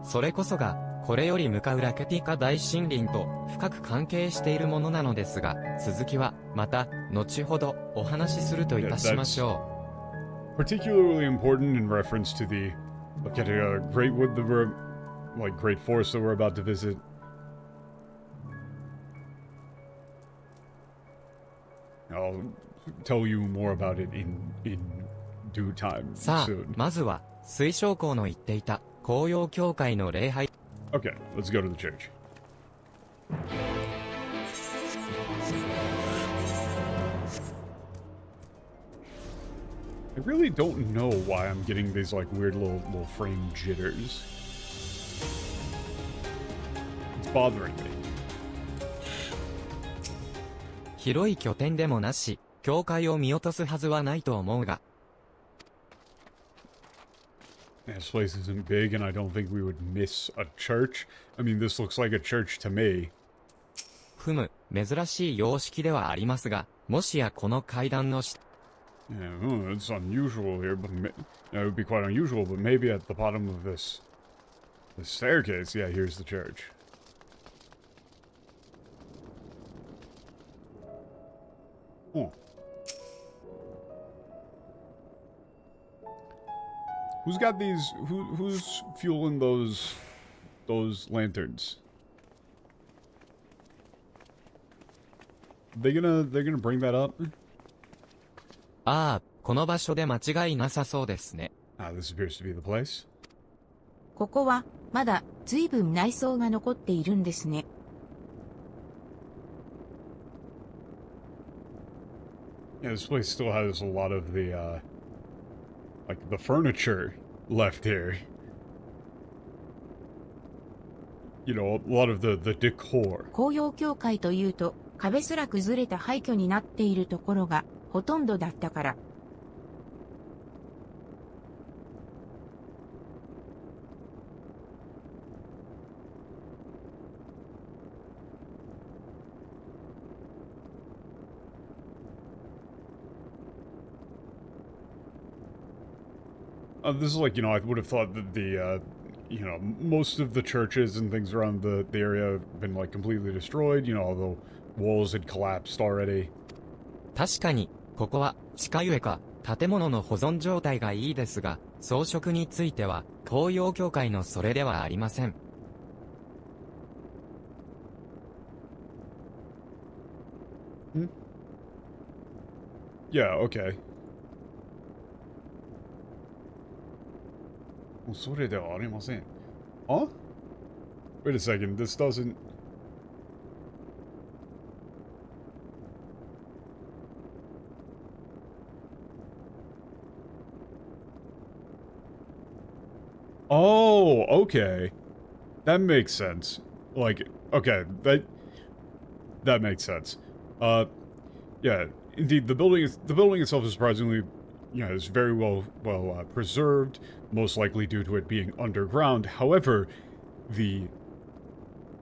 それこそがこれより向かうラケティカ大森林と深く関係しているものなのですが、続きはまた後ほどお話しするといたしましょう。Particularly important in reference to the, look at a great wood that we're, like, great forest that we're about to visit. I'll tell you more about it in due time さあ、 soon. まずは水晶校の言っていた紅葉教会の礼拝。 Okay, let's go to the church. I really don't know why I'm getting these, like, weird little frame jitters. It's bothering me. 広い拠点でもなし、教会を見落とすはずはないと思うが。Yeah, this place isn't big, and I don't think we would miss a church. I mean, this looks like a church to me. ふむ、珍しい様式ではありますが、もしやこの階段の下。 Yeah, it's unusual here, but it would be quite unusual, but maybe at the bottom of this staircase, yeah, here's the church. Oh. Who's got these? Who's fueling those lanterns? They're gonna bring that up? ああ、この場所で間違いなさそうですね。This appears to be the place. ここはまだ随分内装が残っているんですね。Yeah, this place still has a lot of the, like, the furniture left here. You know, a lot of the decor. 紅葉教会というと壁すら崩れた廃墟になっているところがほとんどだったから。This is like, I would have thought that the, most of the churches and things around the area have been, like, completely destroyed, all the walls had collapsed already. 確かに、ここは地下ゆえか、建物の保存状態がいいですが、装飾については、紅葉教会のそれではありません。Yeah, okay. それではありません. Huh? Wait a second, this doesn't... Oh, okay. That makes sense. Like, okay, that makes sense. Yeah, indeed, the building itself is surprisingly, is very well preserved, most likely due to it being underground. However, the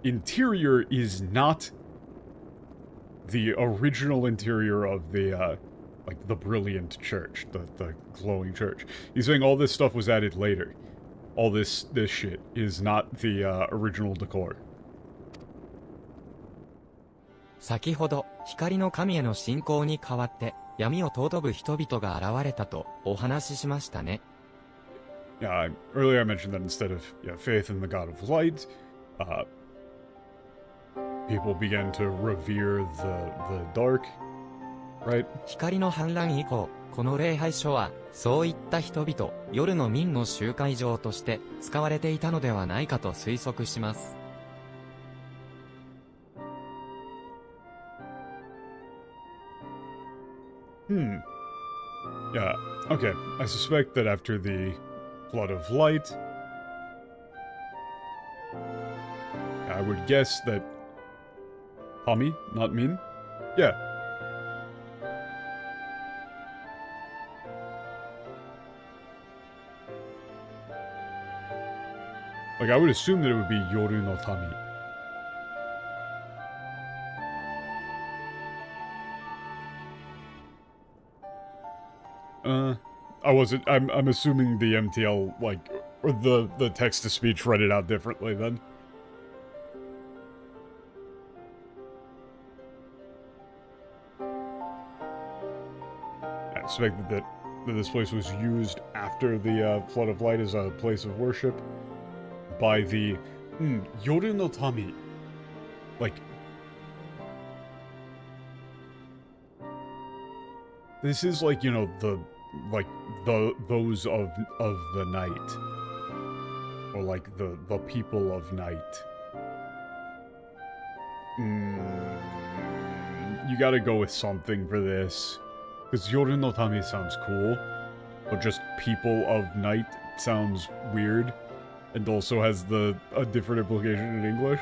interior is not the original interior of the like the brilliant church, the glowing church. He's saying all this stuff was added later. All this shit is not the original decor. 先ほど、光の神への信仰に代わって、闇を尊ぶ人々が現れたとお話ししましたね。Yeah, earlier I mentioned that instead of faith in the god of light, people began to revere the dark, right? 光の反乱以降、この礼拝所は、そういった人々、夜の民の集会場として使われていたのではないかと推測します。Yeah, okay. I suspect that after the flood of light, I would guess that Tommy, not Min? Yeah. Like, I would assume that it would be Yoru no Tami. I'm assuming the MTL, like, or the text-to-speech read it out differently then. I suspect that this place was used after the Flood of Light as a place of worship by the Yoru no Tami. Like, this is like, those of the night, or like the people of night. You gotta go with something for this, because Yoru no Tami sounds cool, but just people of night sounds weird, and also has a different implication in English.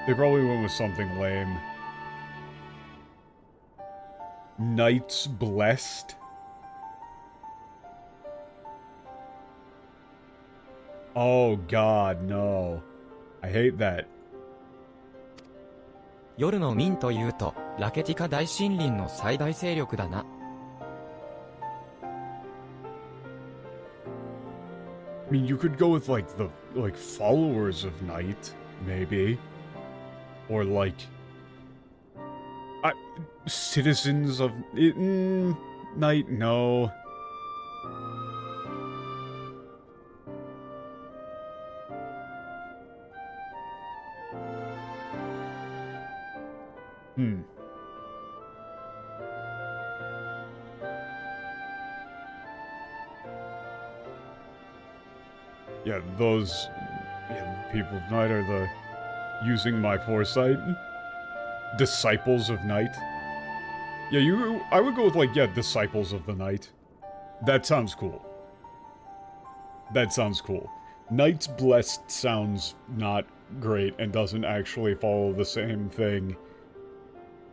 They probably went with something lame. Knights Blessed? Oh god, no. I hate that. 夜の民というと、ラケティカ大森林の最大勢力だな。I mean, you could go with like the followers of night, maybe. Or like citizens of night, no. Yeah, those people of night are the using my foresight. Disciples of night. Yeah, I would go with like, disciples of the night. That sounds cool. That sounds cool. Knights Blessed sounds not great and doesn't actually follow the same thing.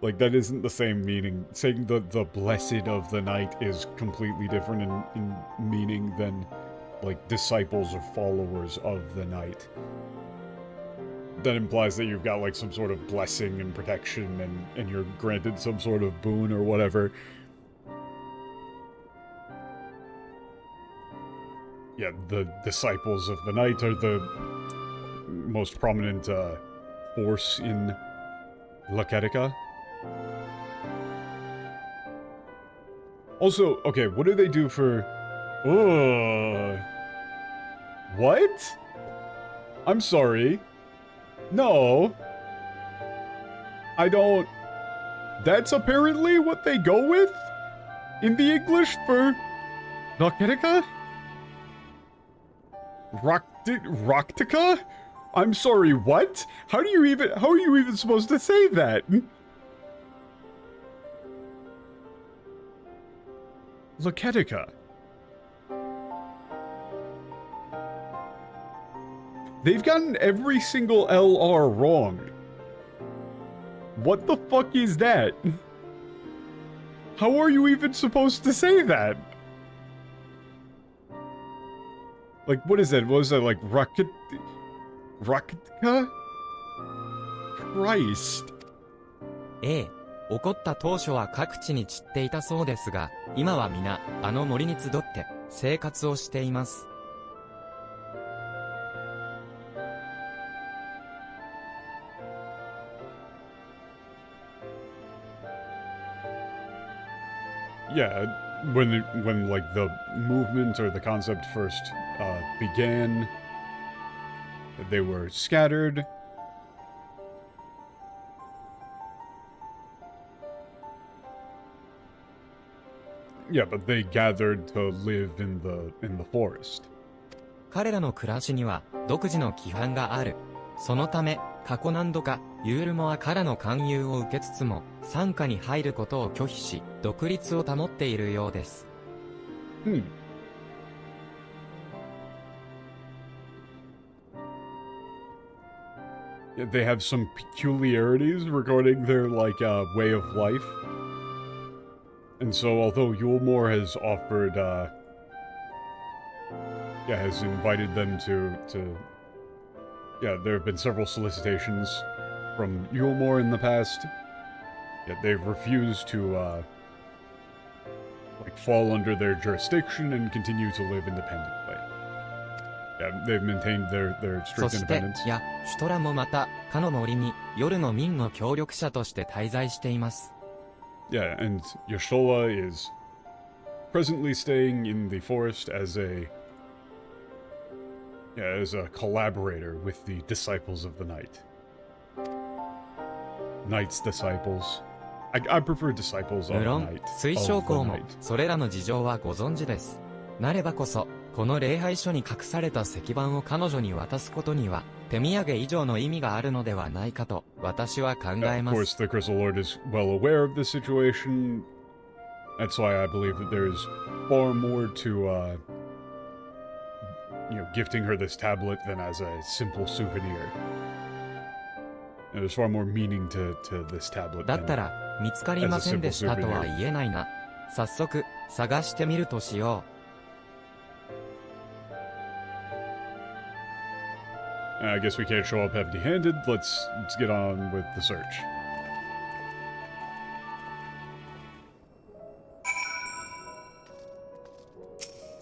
Like, that isn't the same meaning. Saying the blessed of the night is completely different in meaning than, like, disciples or followers of the night. That implies that you've got, like, some sort of blessing and protection and you're granted some sort of boon or whatever. Yeah, the disciples of the night are the most prominent force in Laketica. Also, okay, what do they do for... What? I'm sorry. No. I don't... That's apparently what they go with? in the English for Narcotica? Roctica? I'm sorry, what? How are you even supposed to say that? Loketica. They've gotten every single LR wrong. What the fuck is that? How are you even supposed to say that? Like, what is that? What is that, like, Rocketica? Christ. ええ、起こった当初は各地に散っていたそうですが、今は皆、あの森に集って生活をしています。Yeah, when like the movement or the concept first began, they were scattered. Yeah, but they gathered to live in the forest. 彼らの暮らしには独自の規範がある。そのため、過去何度か、ユールモは彼の勧誘を受けつつも、傘下に入ることを拒否し、独立を保っているようです。Hmm. Yeah, they have some peculiarities regarding their, like, way of life. And so, although Yulmore has offered, has invited them to yeah, there have been several solicitations from Yulmore in the past, yet they've refused to, like, fall under their jurisdiction and continue to live independently. Yeah, they've maintained their そ strict して、 independence. シュトラもまた、かの森に、夜の民の協力者として滞在しています。Yeah, and Yashola is presently staying in the forest as a collaborator with the Disciples of the Night. Knight's Disciples. I prefer Disciples of 無 the 論、 Night. 水晶 Of the 校も Night. それらの事情はご存知です。なればこそ、この礼拝書に隠された石板を彼女に渡すことには、手土産以上の意味があるのではないかと、私は考え Of ま course, す。 the Crystal Lord is well aware of this situation. That's why I believe that there's far more to, gifting her this tablet than as a simple souvenir. And there's far more meaning to this tablet だ than ったら、見つかりませんでしたとは言えないな。早速、探してみるとしよう。I guess we can't show up empty-handed. Let's get on with the search.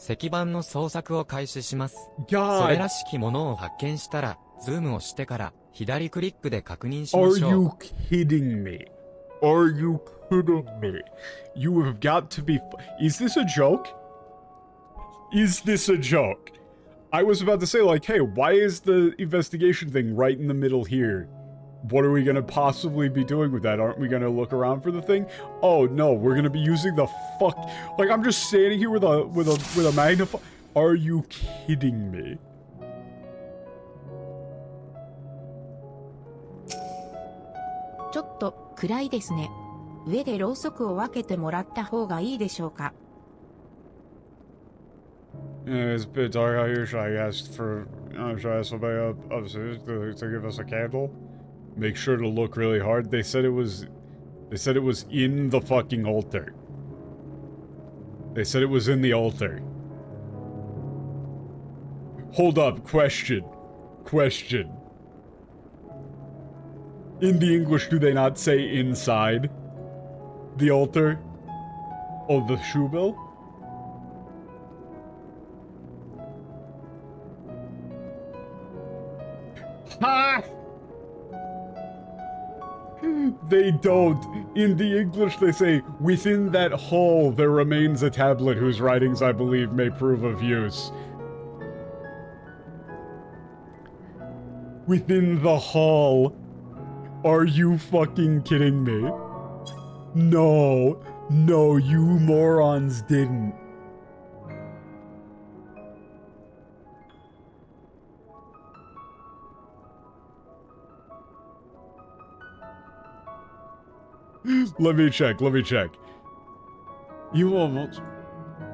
石板の捜索を開始します。 God! それらしきものを発見したら、ズームをしてから、左クリックで確認しま Are しょう。 you kidding me? Are you kidding me? You have got to be... Is this a joke? Is this a joke? I was about to say, like, hey, why is the investigation thing right in the middle here? What are we gonna possibly be doing with that? Aren't we gonna look around for the thing? Oh no, we're gonna be using the fuck... Like, I'm just standing here with a magnify... Are you kidding me? ちょっと暗いですね。上でろうそくを分けてもらった方がいいでしょうか。Yeah, it's a bit dark out here. Should I ask somebody upstairs to give us a candle? Make sure to look really hard. They said it was in the fucking altar. They said it was in the altar. Hold up, question. In the English, do they not say inside the altar of the shoe bill? Ha! They don't. In the English, they say, within that hall there remains a tablet whose writings I believe may prove of use. Within the hall. Are you fucking kidding me? No. No, you morons didn't. Let me check. 今も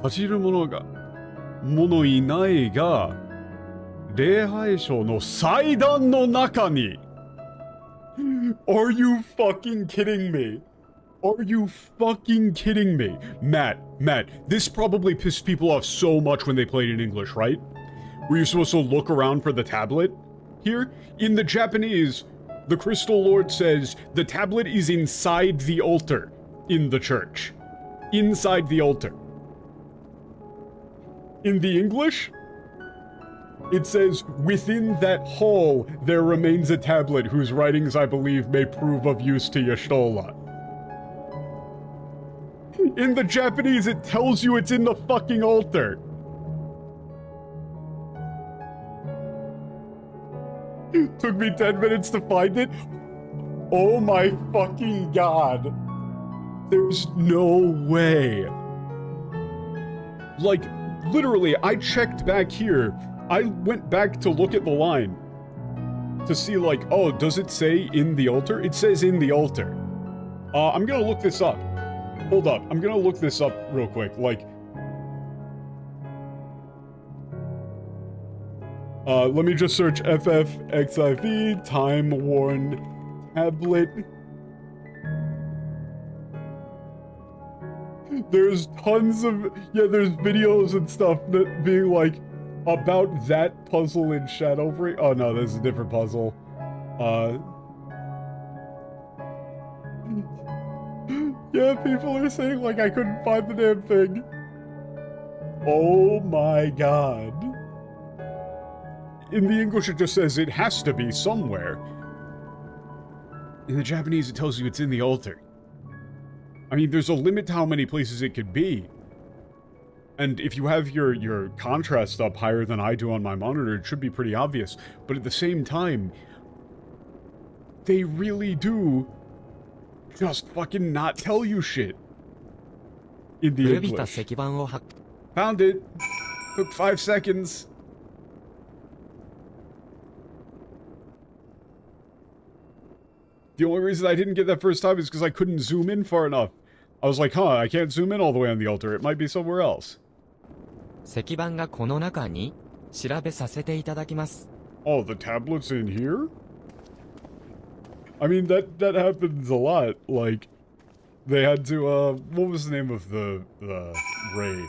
走る者いないが、礼拝所の祭壇の中に。Are you fucking kidding me? Are you fucking kidding me? Matt, this probably pissed people off so much when they played in English, right? Were you supposed to look around for the tablet? Here, in the Japanese, the Crystal Lord says the tablet is inside the altar in the church. Inside the altar. In the English, it says, within that hall, there remains a tablet whose writings I believe may prove of use to Y'shtola. In the Japanese, it tells you it's in the fucking altar. Took me 10 minutes to find it. Oh my fucking god. There's no way. Like, literally, I checked back here. I went back to look at the line to see, like, oh, does it say in the altar? It says in the altar. I'm gonna look this up. Hold up. I'm gonna look this up real quick. Like, let me just search FFXIV, time-worn tablet. There's tons of, there's videos and stuff that being like, about that puzzle in Shadowbring. Oh no, there's a different puzzle. Yeah, people are saying like I couldn't find the damn thing. Oh my god. In the English it just says it has to be somewhere. In the Japanese it tells you it's in the altar. I mean, there's a limit to how many places it could be. And if you have your contrast up higher than I do on my monitor, it should be pretty obvious. But at the same time, they really do just fucking not tell you shit. In the English. Found it. Took 5 seconds. The only reason I didn't get that first time is because I couldn't zoom in far enough. I was like, I can't zoom in all the way on the altar. It might be somewhere else. 石板がこの中に調べさせていただきます。 Oh, the tablet's in here? I mean, that happens a lot. Like, they had to, what was the name of the raid?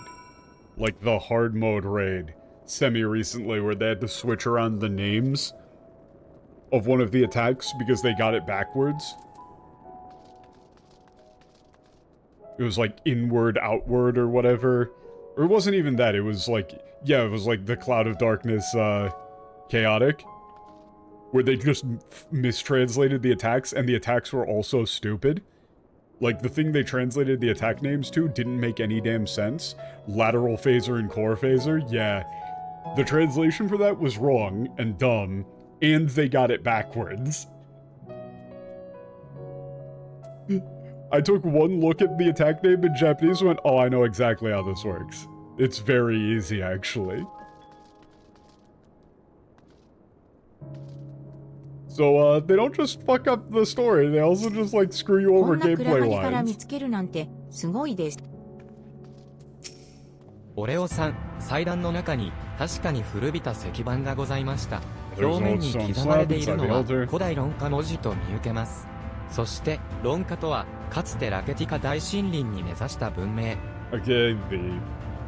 Like, the hard mode raid. Semi-recently, where they had to switch around the names of one of the attacks because they got it backwards. It was like inward, outward, or whatever. Or it wasn't even that, it was like, it was like the Cloud of Darkness, chaotic. Where they just mistranslated the attacks, and the attacks were also stupid. Like, the thing they translated the attack names to didn't make any damn sense. Lateral phaser and core phaser, yeah. The translation for that was wrong and dumb, and they got it backwards. I took one look at the attack name in Japanese and went, oh, I know exactly how this works. It's very easy, actually. So, they don't just fuck up the story, they also just, like, screw you over gameplay-wise. オレオさん、祭壇の中に確かに古びた石板がございました。表面に刻まれているのは古代論家文字と見受けます。そして、論家とは、かつてラケティカ大森林に目指した文明。Okay, the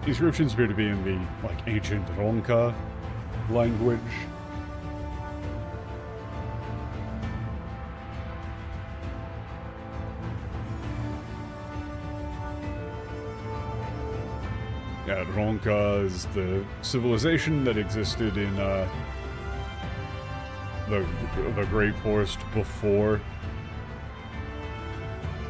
inscriptions appear to be in the, like, ancient Ronka language. Yeah, Ronka is the civilization that existed in, the Great Forest before.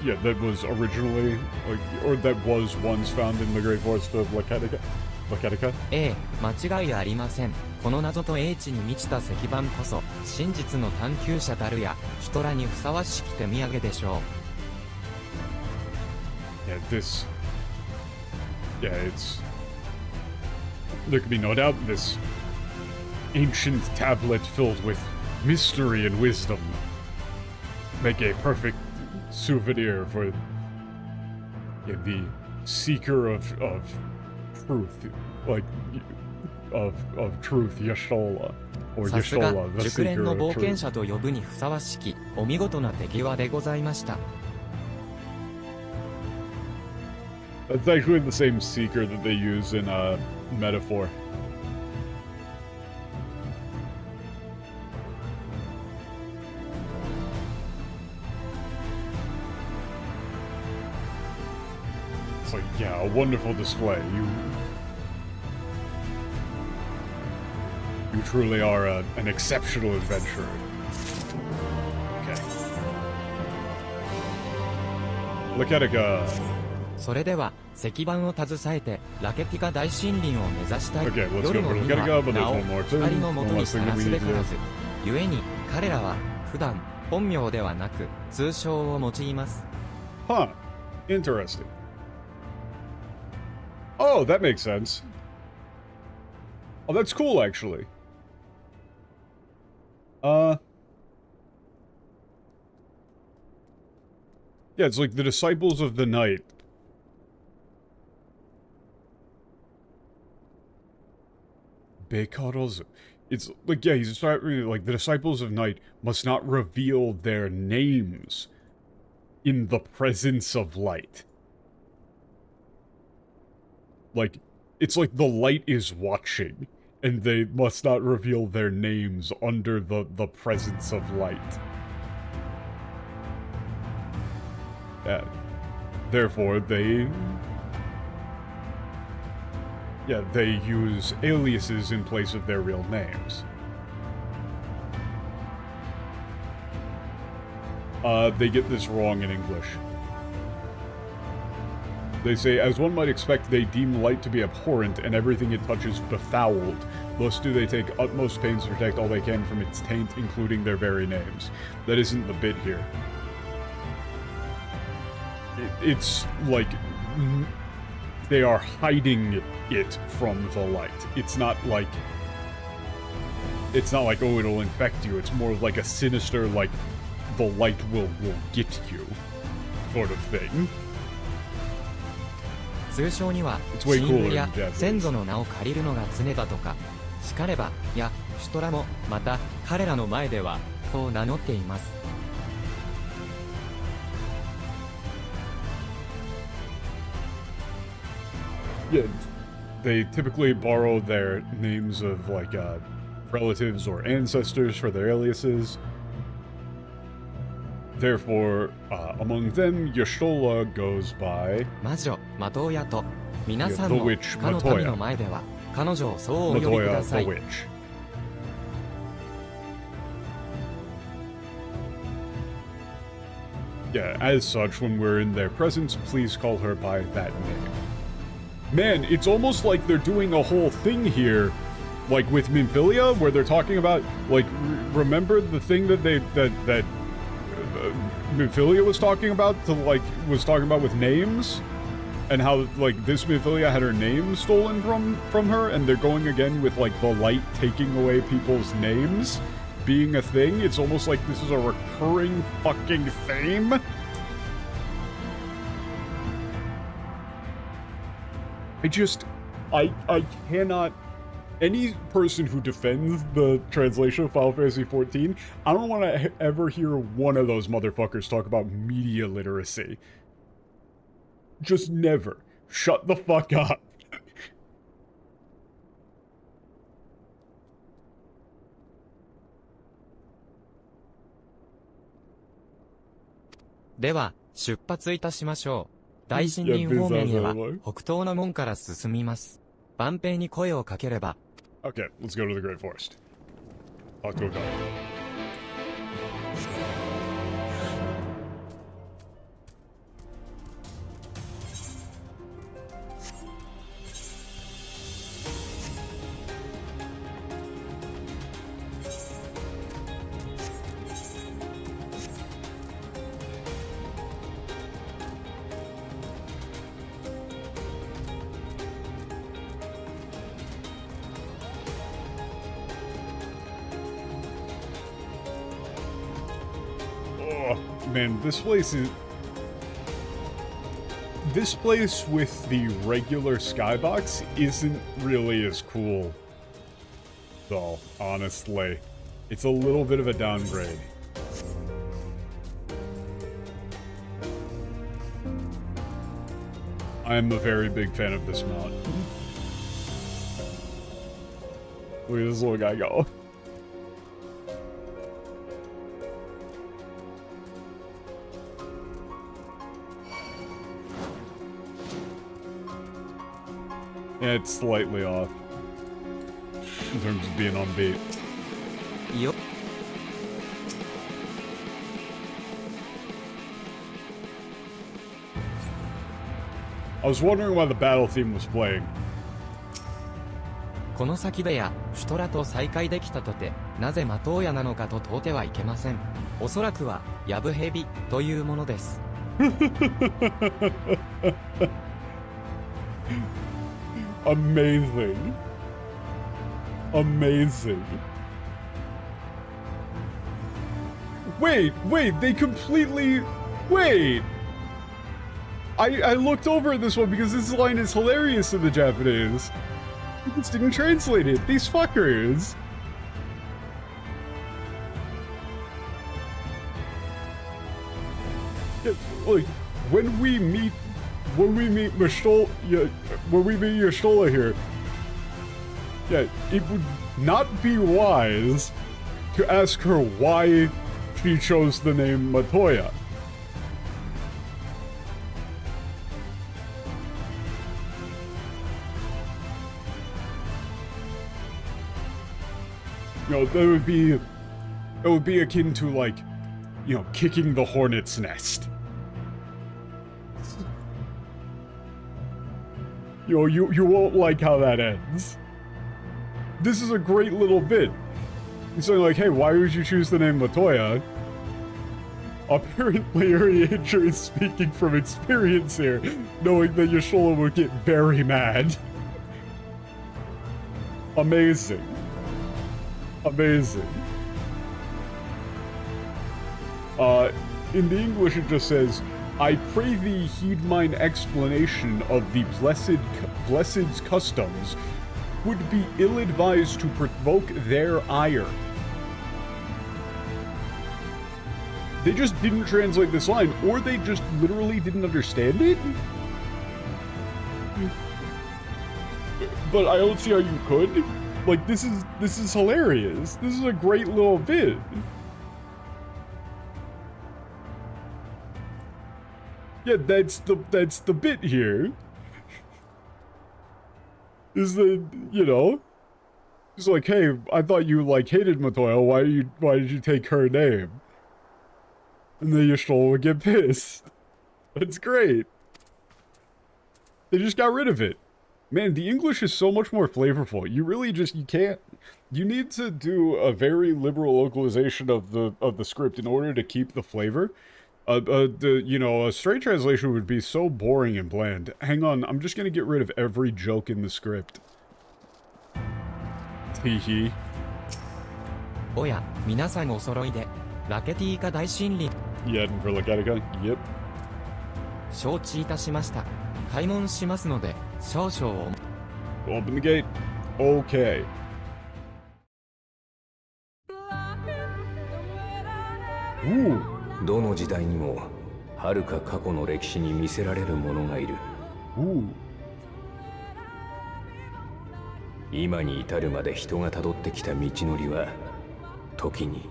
Yeah, that was originally, like, or that was once found in the Great Forest of Laketica? ええ、間違いありません。この謎と英知に満ちた石板こそ、真実の探求者たるや、人らにふさわしき手土産でしょう。Yeah, this... Yeah, it's... There can be no doubt this ancient tablet filled with mystery and wisdom make a perfect souvenir for the seeker of truth, like of truth, Y'shtola, or さすが Y'shtola, the 熟練 seeker の of 冒険 truth. 者と呼ぶにふさわしきお見事な手際でございました。 That's actually the same seeker that they use in Metaphor. So yeah, a wonderful display. You truly are an exceptional adventurer. Okay. Look at it go. それでは石板を携えてラケティカ大森林を目指したい。 Okay, let's 夜 go. の We 海 gotta は go, but な there's お one more thing. 光のもと One に last さ thing ら that we すべ need か to ら do. ず。故に彼らは普段本名ではなく通称を用います。 Huh. Interesting. Oh, that makes sense. Oh, that's cool, actually. Yeah, it's like the Disciples of the Night. Because it's like, yeah, he's starting like the Disciples of Night must not reveal their names in the presence of light. Like, it's like the light is watching, and they must not reveal their names under the presence of light. Yeah. Therefore, they use aliases in place of their real names. They get this wrong in English. They say, as one might expect, they deem light to be abhorrent and everything it touches befouled. Thus do they take utmost pains to protect all they can from its taint, including their very names. That isn't the bit here. It's like they are hiding it from the light. It's not like oh, it'll infect you. It's more like a sinister, like the light will get you sort of thing. 通称には It's way 親 cooler 友や in Japanese. 先祖の名を借りるのが常だとか、しかればやシュトラもまた彼らの前ではこう名乗っています。 Yeah, they typically borrow their names of like relatives or ancestors for their aliases. Therefore, among them, Y'shtola goes by 魔女マトーヤと皆さん The も Witch かの民の前では彼女をそうお呼びく Matoya ださ the い。 Witch. Yeah, as such, when we're in their presence, please call her by that name. Man, it's almost like they're doing a whole thing here, like with Minfilia, where they're talking about, like, remember the thing that Minfilia was talking about, with names? And how, like, this Minfilia had her name stolen from her, and they're going again with, like, the light taking away people's names being a thing? It's almost like this is a recurring fucking theme? I cannot... Any person who defends the translation of Final Fantasy XIV, I don't want to ever hear one of those motherfuckers talk about media literacy. Just never. Shut the fuck up. では出発いたしましょう。大森林方面へは北東の門から進みます。万平に声をかければ。 Okay, let's go to the Great Forest. Talk to a guard. Oh, man, this place is... This place with the regular skybox isn't really as cool, though, honestly. It's a little bit of a downgrade. I am a very big fan of this mount. Look at this little guy go. Yeah, it's slightly off in terms of being on beat. Yup. I was wondering why the battle theme was playing. この先でや、シュトラと再会できたとて、なぜ的親なのかと問うてはいけません。おそらくは、ヤブヘビというものです。Amazing. Amazing. Wait, they completely... Wait! I looked over at this one because this line is hilarious in the Japanese. I just didn't translate it. These fuckers. Yeah, like, when we meet Yashtola here, yeah, it would not be wise to ask her why she chose the name Matoya. You know, it would be akin to, like, you know, kicking the hornet's nest. You know, you won't like how that ends. This is a great little bit. He's saying like, hey, why would you choose the name Latoya? Apparently, Arianger is speaking from experience here, knowing that Yashola would get very mad. Amazing. Amazing. In the English it just says, I pray thee heed mine explanation of the blessed's customs, would be ill-advised to provoke their ire. They just didn't translate this line, or they just literally didn't understand it? But I don't see how you could. Like, this is hilarious. This is a great little bit. Yeah, that's the bit here. Is the, you know, it's like, hey, I thought you like hated Matoya. Why did you take her name? And then Yashtola would get pissed. That's great. They just got rid of it. Man, the English is so much more flavorful. You really just, you can't, you need to do a very liberal localization of the script in order to keep the flavor. You know, a straight translation would be so boring and bland. Hang on, I'm just gonna get rid of every joke in the script. Teehee. おや、皆さんお揃いで、ラケティーカ大森林。Yeah, for Laketica? Yep. 承知いたしました。開門しますので、少々お。Open the gate. Okay. Ooh. どの時代にも遥か過去の歴史に見せられる者がいる。今に至るまで人がたどってきた道のりは時に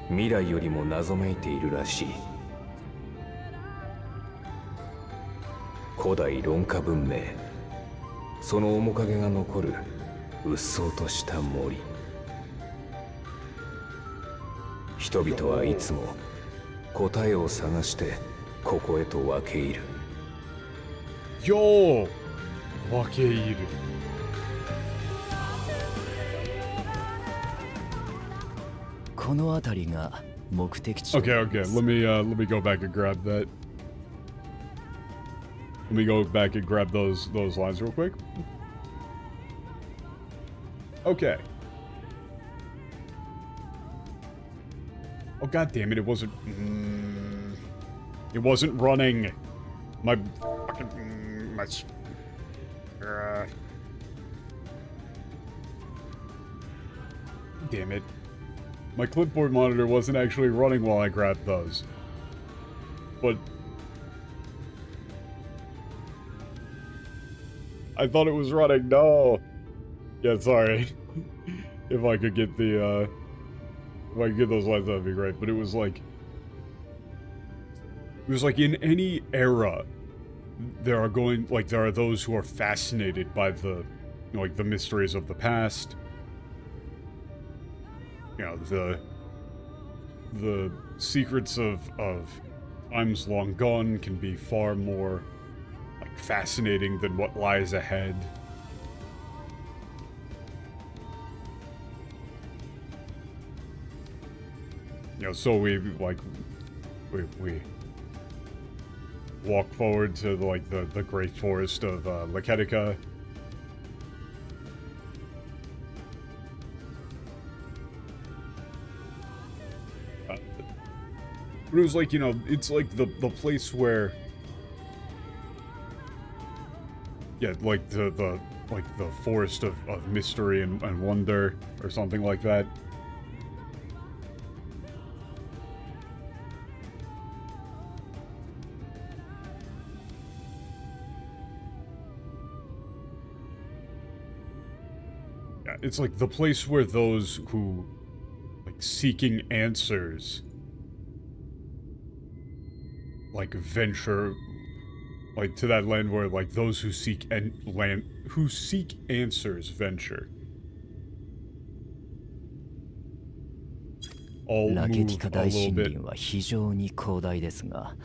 未来よりも謎めいているらしい。古代論化文明、その面影が残るうっそうとした森。人々はいつも答えを探してここへと分け入る。Yo! 分け入る。この辺りが目的地。Okay. Let me go back and grab that. Let me go back and grab those lines real quick. Okay. Oh, god damn it, it wasn't... it wasn't running. My fucking... my... damn it. My clipboard monitor wasn't actually running while I grabbed those. But... I thought it was running, no! Yeah, sorry. If I could get the, if I could get those lights, that'd be great. But it was like... It was like in any era, there are those who are fascinated by the, you know, like, the mysteries of the past. You know, the secrets of times long gone can be far more, like, fascinating than what lies ahead. You know, so we walk forward to the great forest of Laketica. But it was like, you know, it's like the place where, yeah, like the forest of mystery and wonder or something like that. Yeah, it's like the place where those who, like, seeking answers, like, venture, like, to that land where, like, those who seek answers venture. All move ラケティカ a 大 little 森 bit. 林は非常に広大ですが、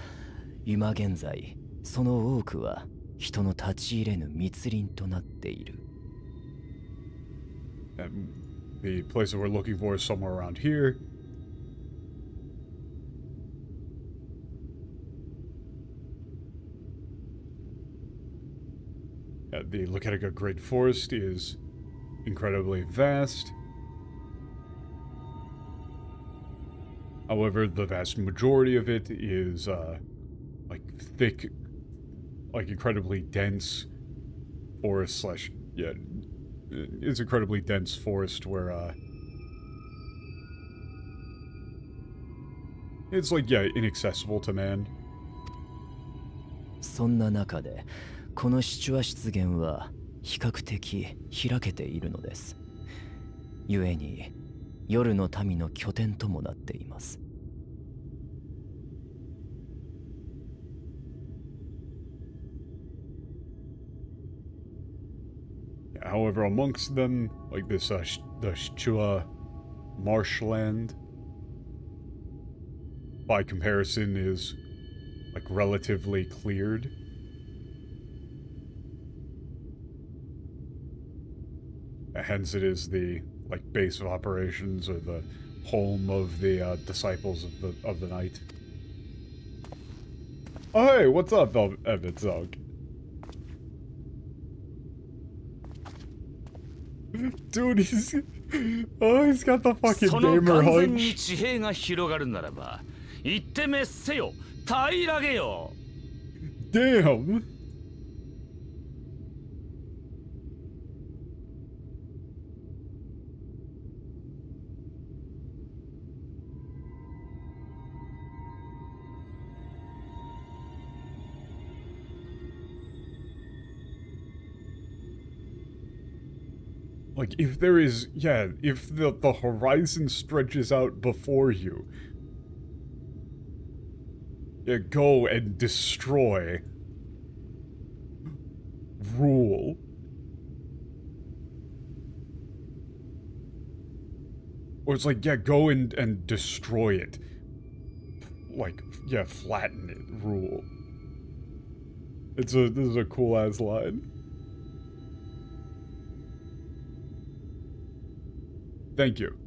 今現在その多くは人の立ち入れぬ密林となっている。And the place that we're looking for is somewhere around here. The Laketica Great Forest is incredibly vast. However, the vast majority of it is, like, thick, like, incredibly dense forest slash, yeah, it's incredibly dense forest where, it's like, yeah, inaccessible to man. そんな中で、このシチュア湿原は比較的開けているのです。故に、夜の民の拠点ともなっています。However, amongst them, like this, the Chua marshland, by comparison, is, like, relatively cleared. Hence, it is the, like, base of operations, or the home of the disciples of the night. Oh, hey, what's up, FFXIV? Dude, he's got the fucking gamer hunch. 地平が広がるならば、行ってめっせよ、平らげよ。Damn. Like, if there is, yeah, if the horizon stretches out before you, yeah, go and destroy. Rule. Or it's like, yeah, go and destroy it. Like, yeah, flatten it. Rule. This is a cool ass line. Thank you.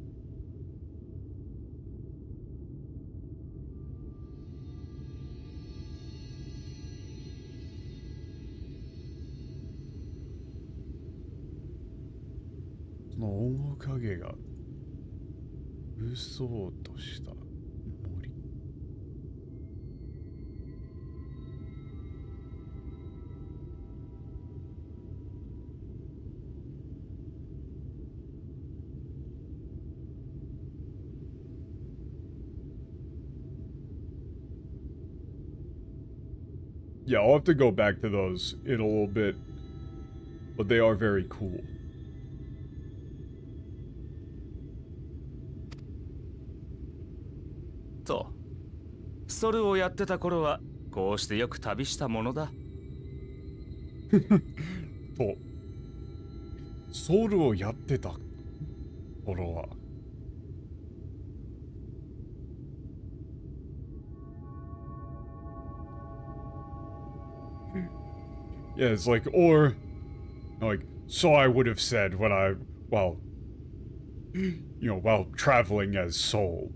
Yeah, I'll have to go back to those in a little bit. But they are very cool. So, ソルをやってた頃はこうしてよく旅したものだ。と、ソウルをやってた頃は。Yeah, it's like, or, like, so I would have said when I, well, you know, while traveling as Soul.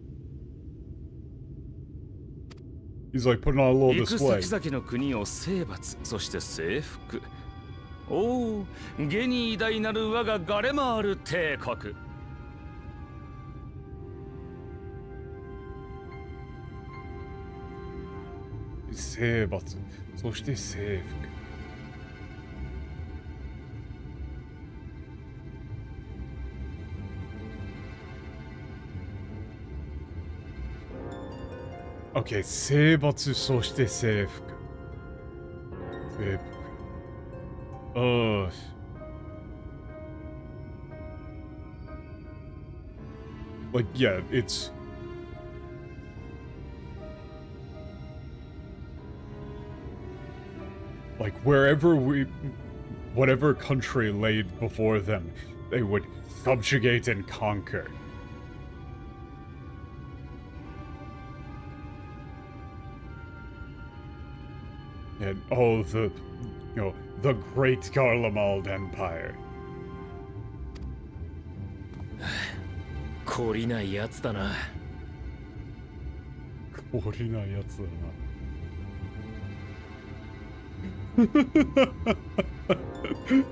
He's like putting on a little 行く display. 先々の国を征伐、そして征服。おお、ゲニ偉大なる我がガレマール帝国。征伐、そして征服。Okay, 征伐、そして征服。征服。Like, yeah, it's... Like, whatever country laid before them, they would subjugate and conquer. And oh, the Great Garlemald Empire. 懲りないやつだな。懲りないやつだな。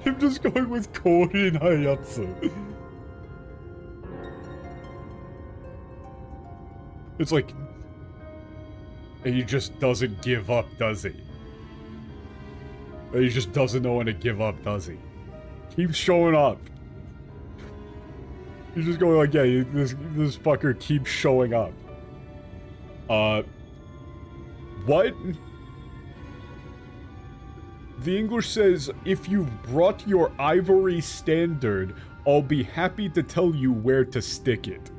I'm just going with 懲りないやつ。It's like, he just doesn't give up, does he? He just doesn't know when to give up, does he? Keeps showing up. He's just going like, yeah, this fucker keeps showing up. What? The English says, if you've brought your ivory standard, I'll be happy to tell you where to stick it.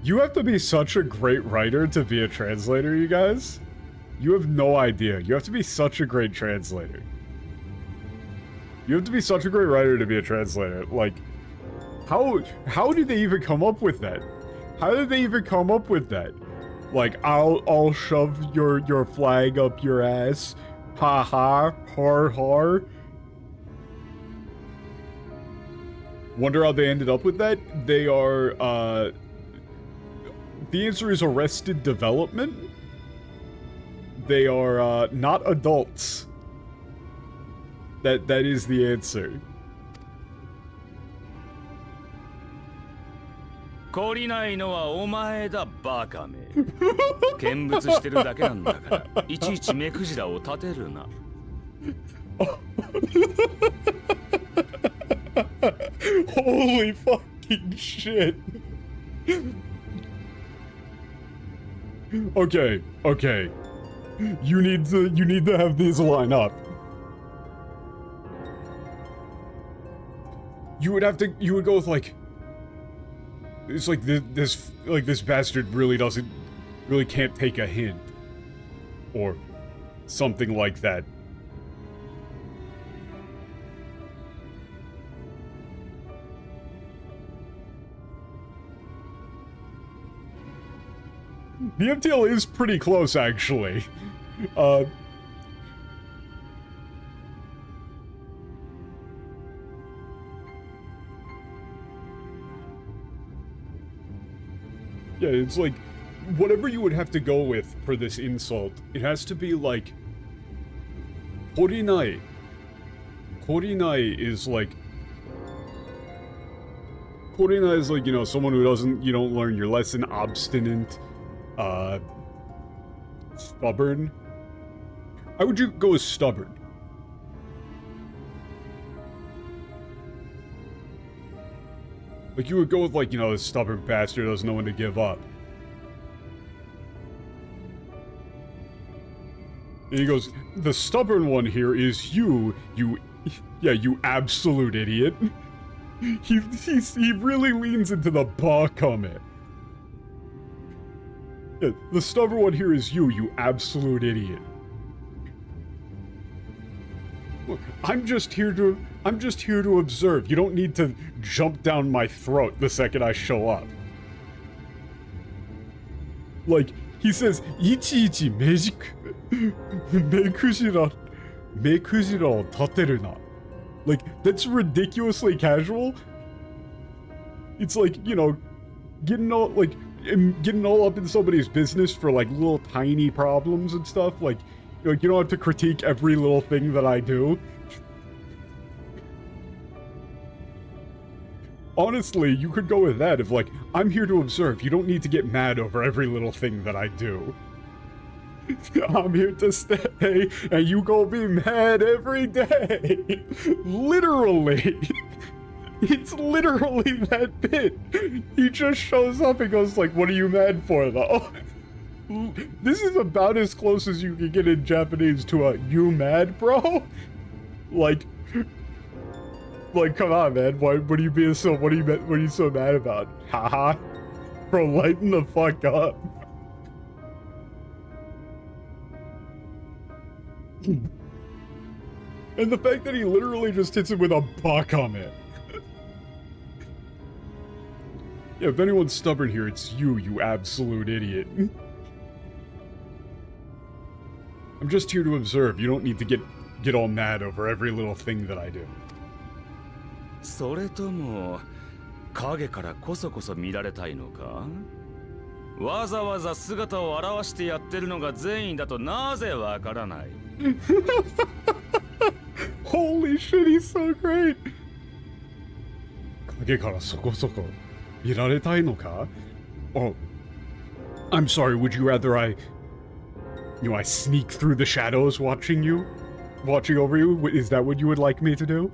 You have to be such a great writer to be a translator, you guys. You have no idea. You have to be such a great translator. You have to be such a great writer to be a translator. Like, how did they even come up with that? How did they even come up with that? Like, I'll shove your flag up your ass. Ha ha, har har. Wonder how they ended up with that? They are, the answer is Arrested Development. They are, not adults. That is the answer. 懲りないのはお前だ、バカめ。見物してるだけなんだから、いちいち目くじらを立てるな。Holy fucking shit. Okay. You need to have these line up. You would go with like, it's like this bastard really can't take a hint. Or something like that. The MTL is pretty close, actually. Yeah, it's like, whatever you would have to go with for this insult, it has to be like, Korinai. Korinai is like, you know, someone who you don't learn your lesson, obstinate, stubborn. How would you go as stubborn? Like, you would go with, like, you know, this stubborn bastard doesn't know when to give up. And he goes, the stubborn one here is you absolute idiot. He really leans into the bakame. Yeah, the stubborn one here is you absolute idiot. Look, I'm just here to observe. You don't need to jump down my throat the second I show up. Like, he says, ichi magic mekujira o tateru na. Like, that's ridiculously casual. It's like, you know, getting all up in somebody's business for like little tiny problems and stuff. Like, you don't have to critique every little thing that I do. Honestly, you could go with that if, like, I'm here to observe. You don't need to get mad over every little thing that I do. I'm here to stay, and you gonna be mad every day. Literally. It's literally that bit. He just shows up and goes like, what are you mad for, though? This is about as close as you can get in Japanese to a, you mad, bro? Like, come on, man. What are you so mad about? Haha. Bro, lighten the fuck up. And the fact that he literally just hits him with a bakame. Yeah, if anyone's stubborn here, it's you absolute idiot. I'm just here to observe. You don't need to get all mad over every little thing that I do. それとも影からこそこそ見られたいのか？わざわざ姿を現してやってるのが善意だとなぜわからない？ Holy shit, he's so great! 影からそこそこ見られたいのか? Oh, I'm sorry, would you rather I sneak through the shadows watching over you? Is that what you would like me to do?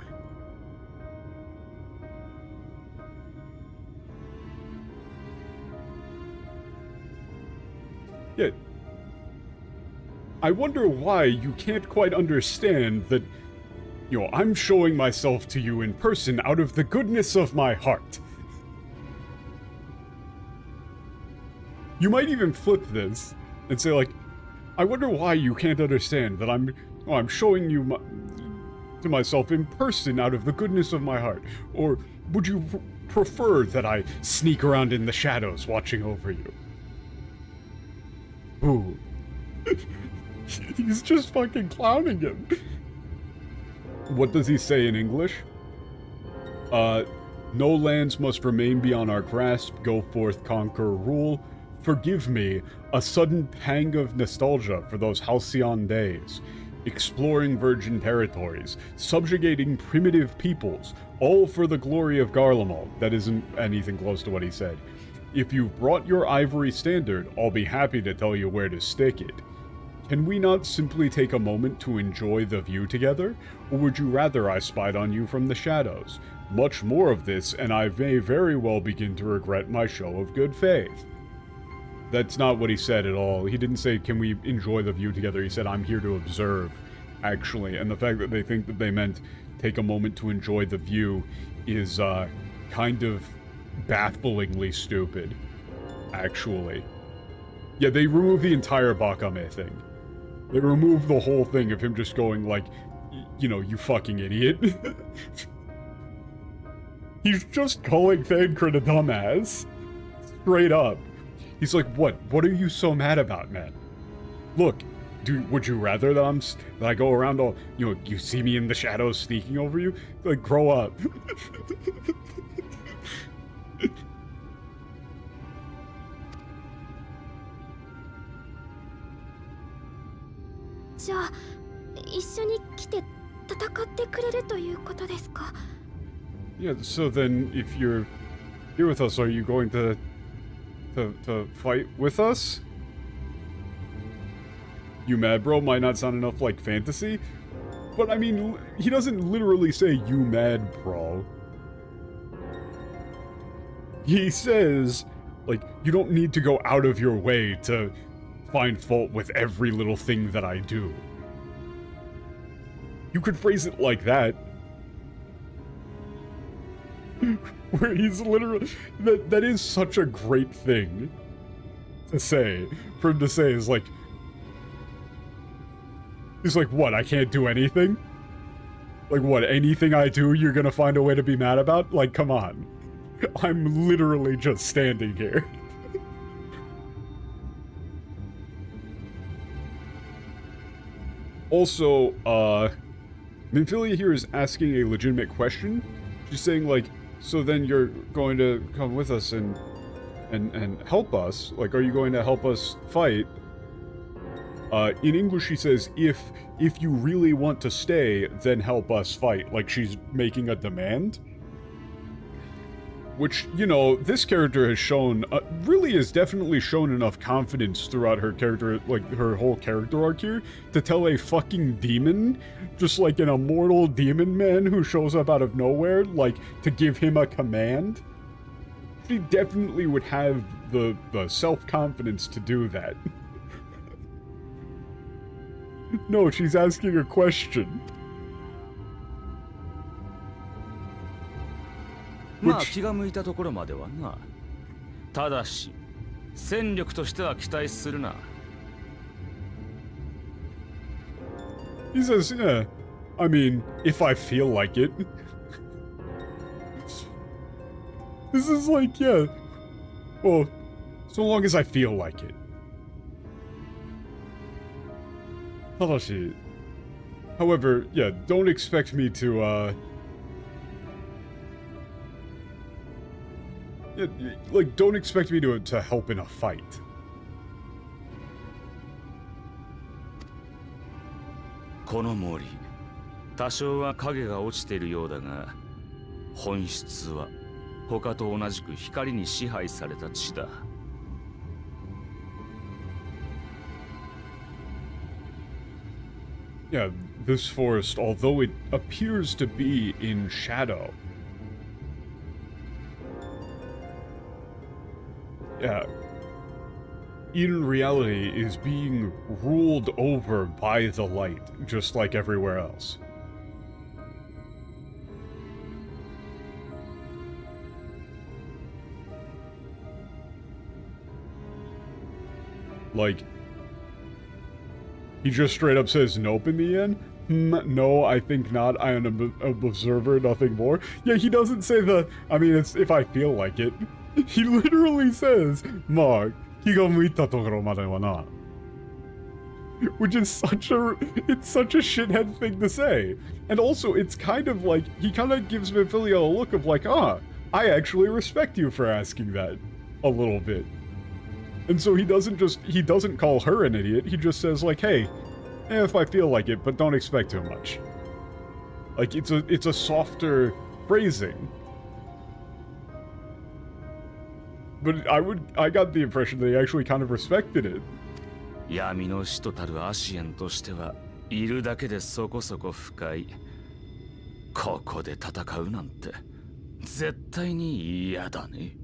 Yeah. I wonder why you can't quite understand that, I'm showing myself to you in person out of the goodness of my heart. You might even flip this and say, like, I wonder why you can't understand that I'm showing you to myself in person out of the goodness of my heart. Or would you prefer that I sneak around in the shadows watching over you? Ooh. He's just fucking clowning him. What does he say in English? No lands must remain beyond our grasp, go forth, conquer, rule. Forgive me, a sudden pang of nostalgia for those halcyon days. Exploring virgin territories, subjugating primitive peoples, all for the glory of Garlemald. That isn't anything close to what he said. If you've brought your ivory standard, I'll be happy to tell you where to stick it. Can we not simply take a moment to enjoy the view together? Or would you rather I spied on you from the shadows? Much more of this, and I may very well begin to regret my show of good faith. That's not what he said at all. He didn't say, can we enjoy the view together? He said, I'm here to observe, actually. And the fact that they think that they meant take a moment to enjoy the view is, kind of bafflingly stupid, actually. Yeah, they removed the entire bakame thing. They removed the whole thing of him just going like, you fucking idiot. He's just calling Thancred a dumbass. Straight up. He's like, what are you so mad about, man? Look, would you rather that I go around all, you see me in the shadows sneaking over you? Like, grow up. じゃあ一緒に来て戦ってくれるということですか? Yeah, so then if you're here with us, are you going to fight with us? You mad, bro? Might not sound enough like fantasy, but I mean, he doesn't literally say you mad, bro. He says, like, you don't need to go out of your way to find fault with every little thing that I do. You could phrase it like that. Where he's literally... That is such a great thing to say. For him to say is like... He's like, what, I can't do anything? Like, what, anything I do you're gonna find a way to be mad about? Like, come on. I'm literally just standing here. Also, Minfilia here is asking a legitimate question. She's saying, like, so then you're going to come with us and help us? Like, are you going to help us fight? In English she says, if you really want to stay, then help us fight. Like, she's making a demand. Which, you know, this character has shown, really has definitely shown enough confidence throughout her character, like, her whole character arc here, to tell a fucking demon, just like an immortal demon man who shows up out of nowhere, like, to give him a command. She definitely would have the self-confidence to do that. No, she's asking a question. まあ気が向いたところまではな。ただし戦力としては期待するな。He says, yeah, I mean, if I feel like it. This is like, yeah, well, so long as I feel like it. ただし, however, yeah, don't expect me to, yeah, like, don't expect me to help in a fight. この森、多少は影が落ちているようだが、本質は他と同じく光に支配された地だ。Yeah, this forest, although it appears to be in shadow, yeah, in reality is being ruled over by the light, just like everywhere else. Like, he just straight up says nope in the end? No, I think not. I am an observer, nothing more. Yeah, he doesn't say I mean, it's if I feel like it. He literally says, "Ma, kiga muita tokoro made wa na." Which is such a shithead thing to say. And also, it's kind of like, he kind of gives Minfilia a look of like, I actually respect you for asking that. A little bit. And so he doesn't call her an idiot, he just says like, hey, if I feel like it, but don't expect too much. Like, it's a softer phrasing. But I got the impression that he actually kind of respected it. 闇の使徒たるアシエンとしてはいるだけでそこそこ深い。ここで戦うなんて絶対に嫌だね。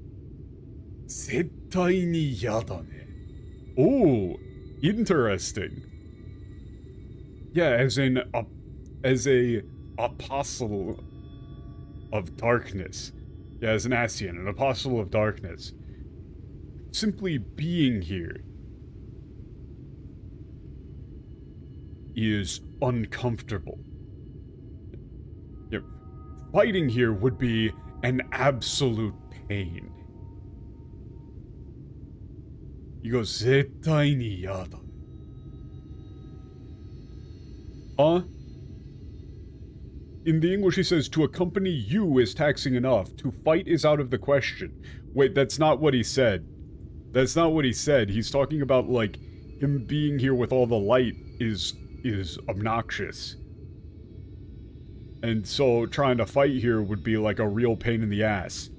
絶対に嫌だね。Oh, interesting. Yeah, as a apostle of darkness. Yeah, as an Asian, an apostle of darkness. Simply being here is uncomfortable. Yeah, fighting here would be an absolute pain. He goes, 絶対に嫌だ. In the English he says, to accompany you is taxing enough. To fight is out of the question. Wait, that's not what he said. That's not what he said. He's talking about, like, him being here with all the light is obnoxious. And so trying to fight here would be like a real pain in the ass.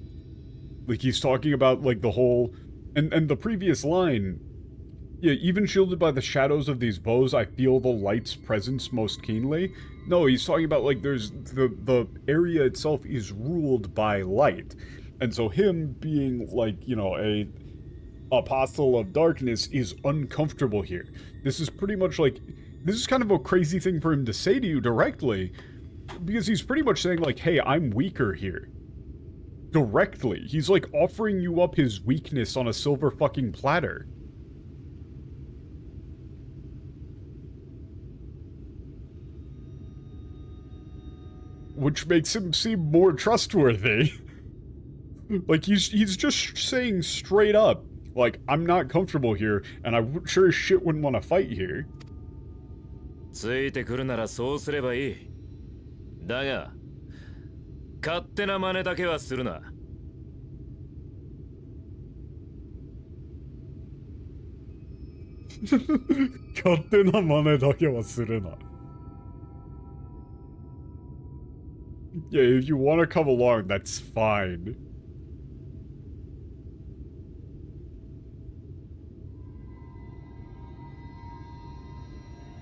Like, he's talking about, like, the whole... And the previous line, yeah, even shielded by the shadows of these bows, I feel the light's presence most keenly. No, he's talking about, like, there's the area itself is ruled by light. And so him being, like, you know, Apostle of Darkness is uncomfortable here. This is pretty much like, this is kind of a crazy thing for him to say to you directly, because he's pretty much saying like, hey, I'm weaker here. Directly. He's like offering you up his weakness on a silver fucking platter. Which makes him seem more trustworthy. Like, he's just saying straight up, like, I'm not comfortable here, and I sure as shit wouldn't want to fight here. ついてくるならそうすればいい。だが、勝手な真似だけはするな。勝手な真似だけはするな。Yeah, if you want to come along, that's fine.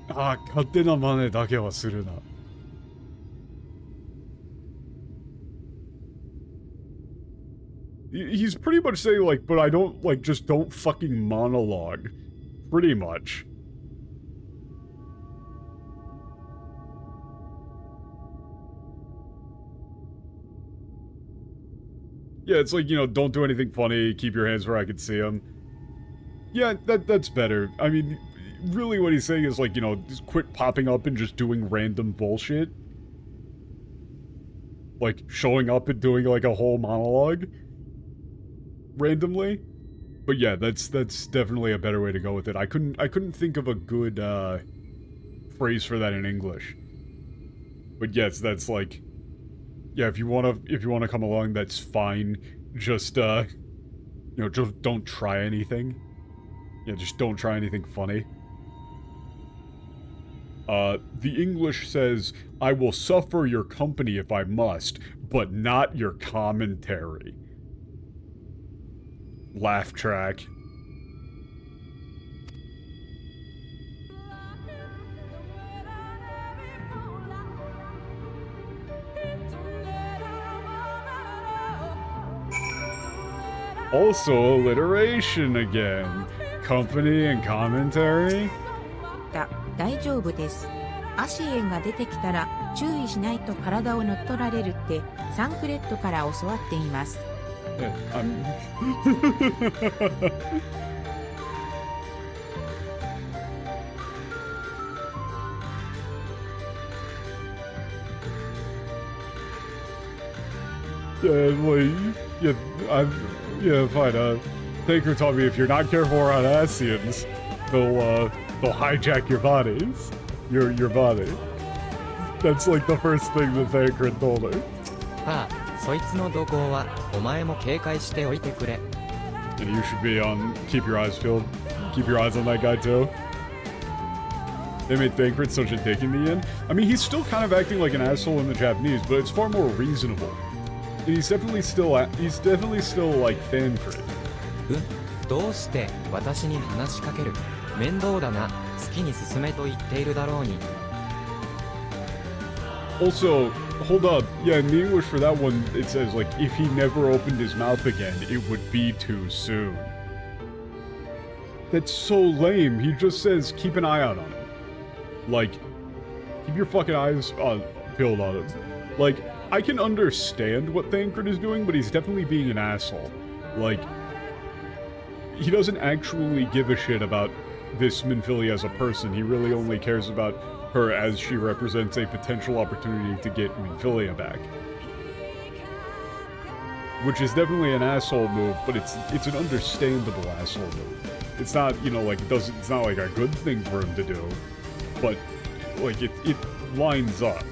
Ah, 勝手な真似だけはするな。He's pretty much saying like, but I don't, like, just don't fucking monologue. Pretty much. Yeah, it's like, you know, don't do anything funny, keep your hands where I can see them. Yeah, that's better. I mean, really what he's saying is like, you know, just quit popping up and just doing random bullshit. Like, showing up and doing like a whole monologue. Randomly. But yeah, that's definitely a better way to go with it. I couldn't think of a good, phrase for that in English. But yes, that's like... Yeah, if you wanna come along, that's fine. Just, you know, just don't try anything. Yeah, just don't try anything funny. The English says, I will suffer your company if I must, but not your commentary. Laugh track. Also alliteration again. Company and commentary? 大丈夫です。アシエンが出てきたら注意しないと体を乗っ取られるってサンクレットから教わっています。Yeah, fine. Thinker taught me if you're not careful around Asians, they'll hijack your bodies. Your body. That's like the first thing that Thinker told her. ああ、そいつの動向はお前も警戒しておいてくれ。And you should be on, keep your eyes peeled. Keep your eyes on that guy too. They made Thancred such a dick in the end. I mean, he's still kind of acting like an asshole in the Japanese, but it's far more reasonable. And he's definitely still like Thancred. どうして私に話しかける？面倒だな。好きに進めと言っているだろうに。Also, hold up. Yeah, in the English for that one, it says, like, if he never opened his mouth again, it would be too soon. That's so lame. He just says, keep an eye out on him. Like, keep your fucking eyes peeled on him. Like, I can understand what Thancred is doing, but he's definitely being an asshole. Like, he doesn't actually give a shit about this Minfilia as a person. He really only cares about her as she represents a potential opportunity to get Minfilia back. Which is definitely an asshole move, but it's an understandable asshole move. It's not, you know, like, it's not like a good thing for him to do, but, like, it lines up.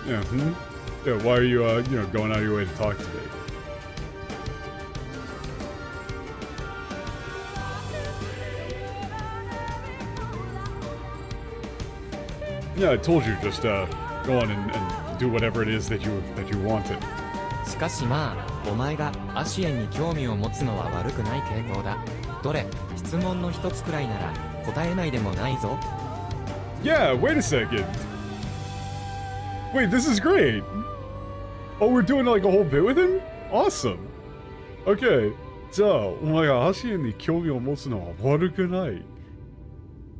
Yeah, yeah, why are you, you know, going out of your way to talk to me? Yeah, I told you, just, go on and do whatever it is that you wanted. しかしまあ、お前がアシエンに興味を持つのは悪くない傾向だ。どれ、質問の一つくらいなら答えないでもないぞ。Yeah, wait a second. Wait, this is great. Oh, we're doing like a whole bit with him? Awesome. Okay. じゃあ、お前がアシエンに興味を持つのは悪くない。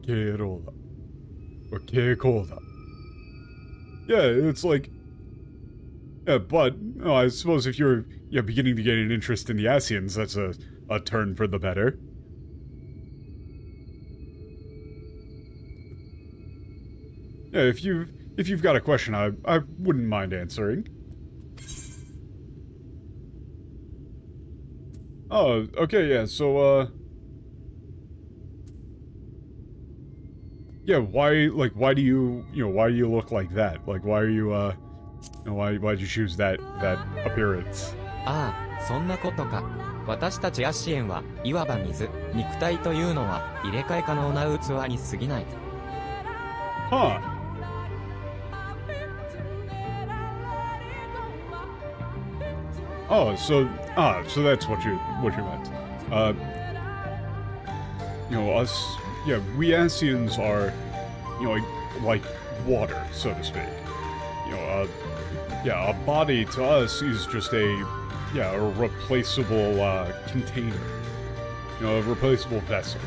傾向だ。傾向だ。Yeah, it's like... Yeah, but I suppose if you're beginning to get an interest in the Asians, that's a turn for the better. Yeah, if you've got a question, I wouldn't mind answering. Oh, okay, yeah, so, yeah, why do you look like that? Like, why are you, why'd you choose that appearance? ああ、そんなことか。私たちアシエンはいわば水、肉体というのは入れ替え可能な器に過ぎない。Huh. Oh, so that's what you meant. Us, yeah, we Asians are, like water, so to speak. Yeah, a body to us is just a replaceable container. A replaceable vessel.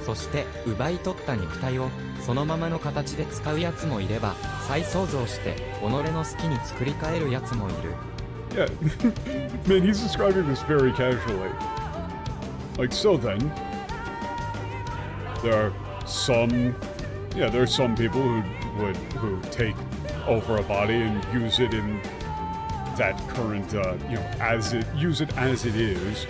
そして奪い取った肉体をそのままの形で使うやつもいれば、再創造して己の好きに作り変えるやつもいる。Yeah, man, he's describing this very casually. Like, so then, there are some people who take over a body and use it in that current, use it as it is.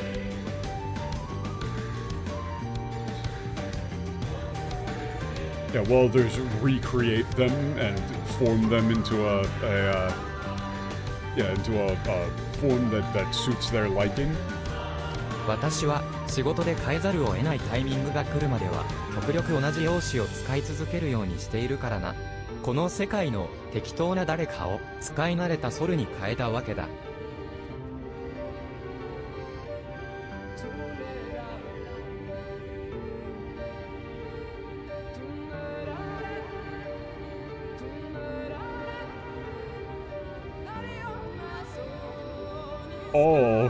Yeah, well, there's recreate them and form them into a form that suits their liking. 私は仕事で変えざるを得ないタイミングが来るまでは極力同じ容姿を使い続けるようにしているからな。この世界の適当な誰かを使い慣れたソルに変えたわけだ。Oh,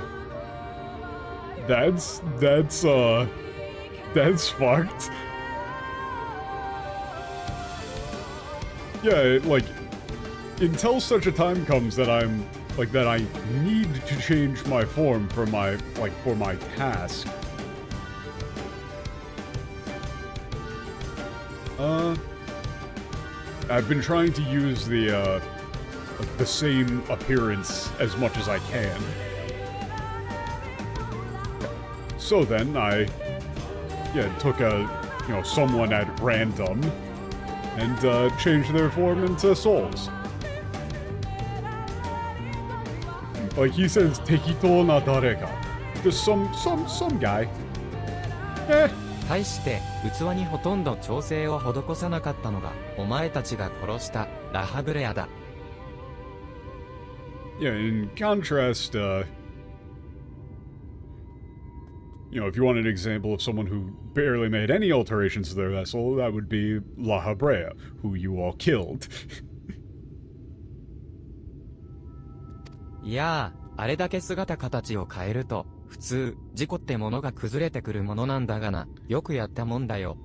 that's fucked. Yeah, like, until such a time comes that I need to change my form for my task. I've been trying to use the same appearance as much as I can. So then I took someone at random and changed their form into souls. Like he says, tekito na dareka. Just some guy. 対して器にほとんど調整を施さなかったのがお前たちが殺したラハブレアだ。Yeah, in contrast, if you want an example of someone who barely made any alterations to their vessel, that would be La Habrea, who you all killed. いやあ、あれだけ姿形を変えると、普通、事故ってものが崩れてくるものなんだがな。よくやったもんだよ、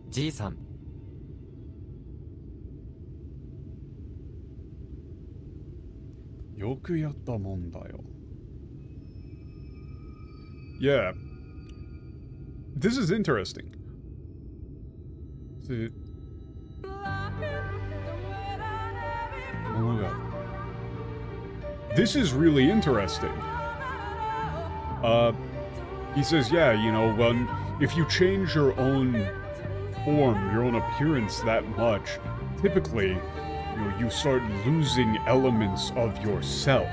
じいさん。よくやったもんだよ。Yeah. This is interesting. This is really interesting. He says, yeah, if you change your own form, your own appearance that much, typically, you start losing elements of yourself.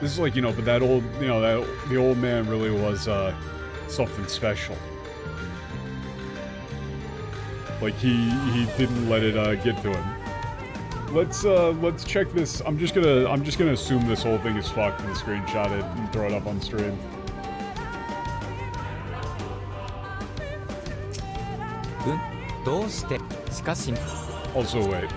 This is like, but that old, the old man really was, something special. Like, he didn't let it, get to him. let's check this. I'm just gonna assume this whole thing is fucked and screenshot it and throw it up on stream. Also wait.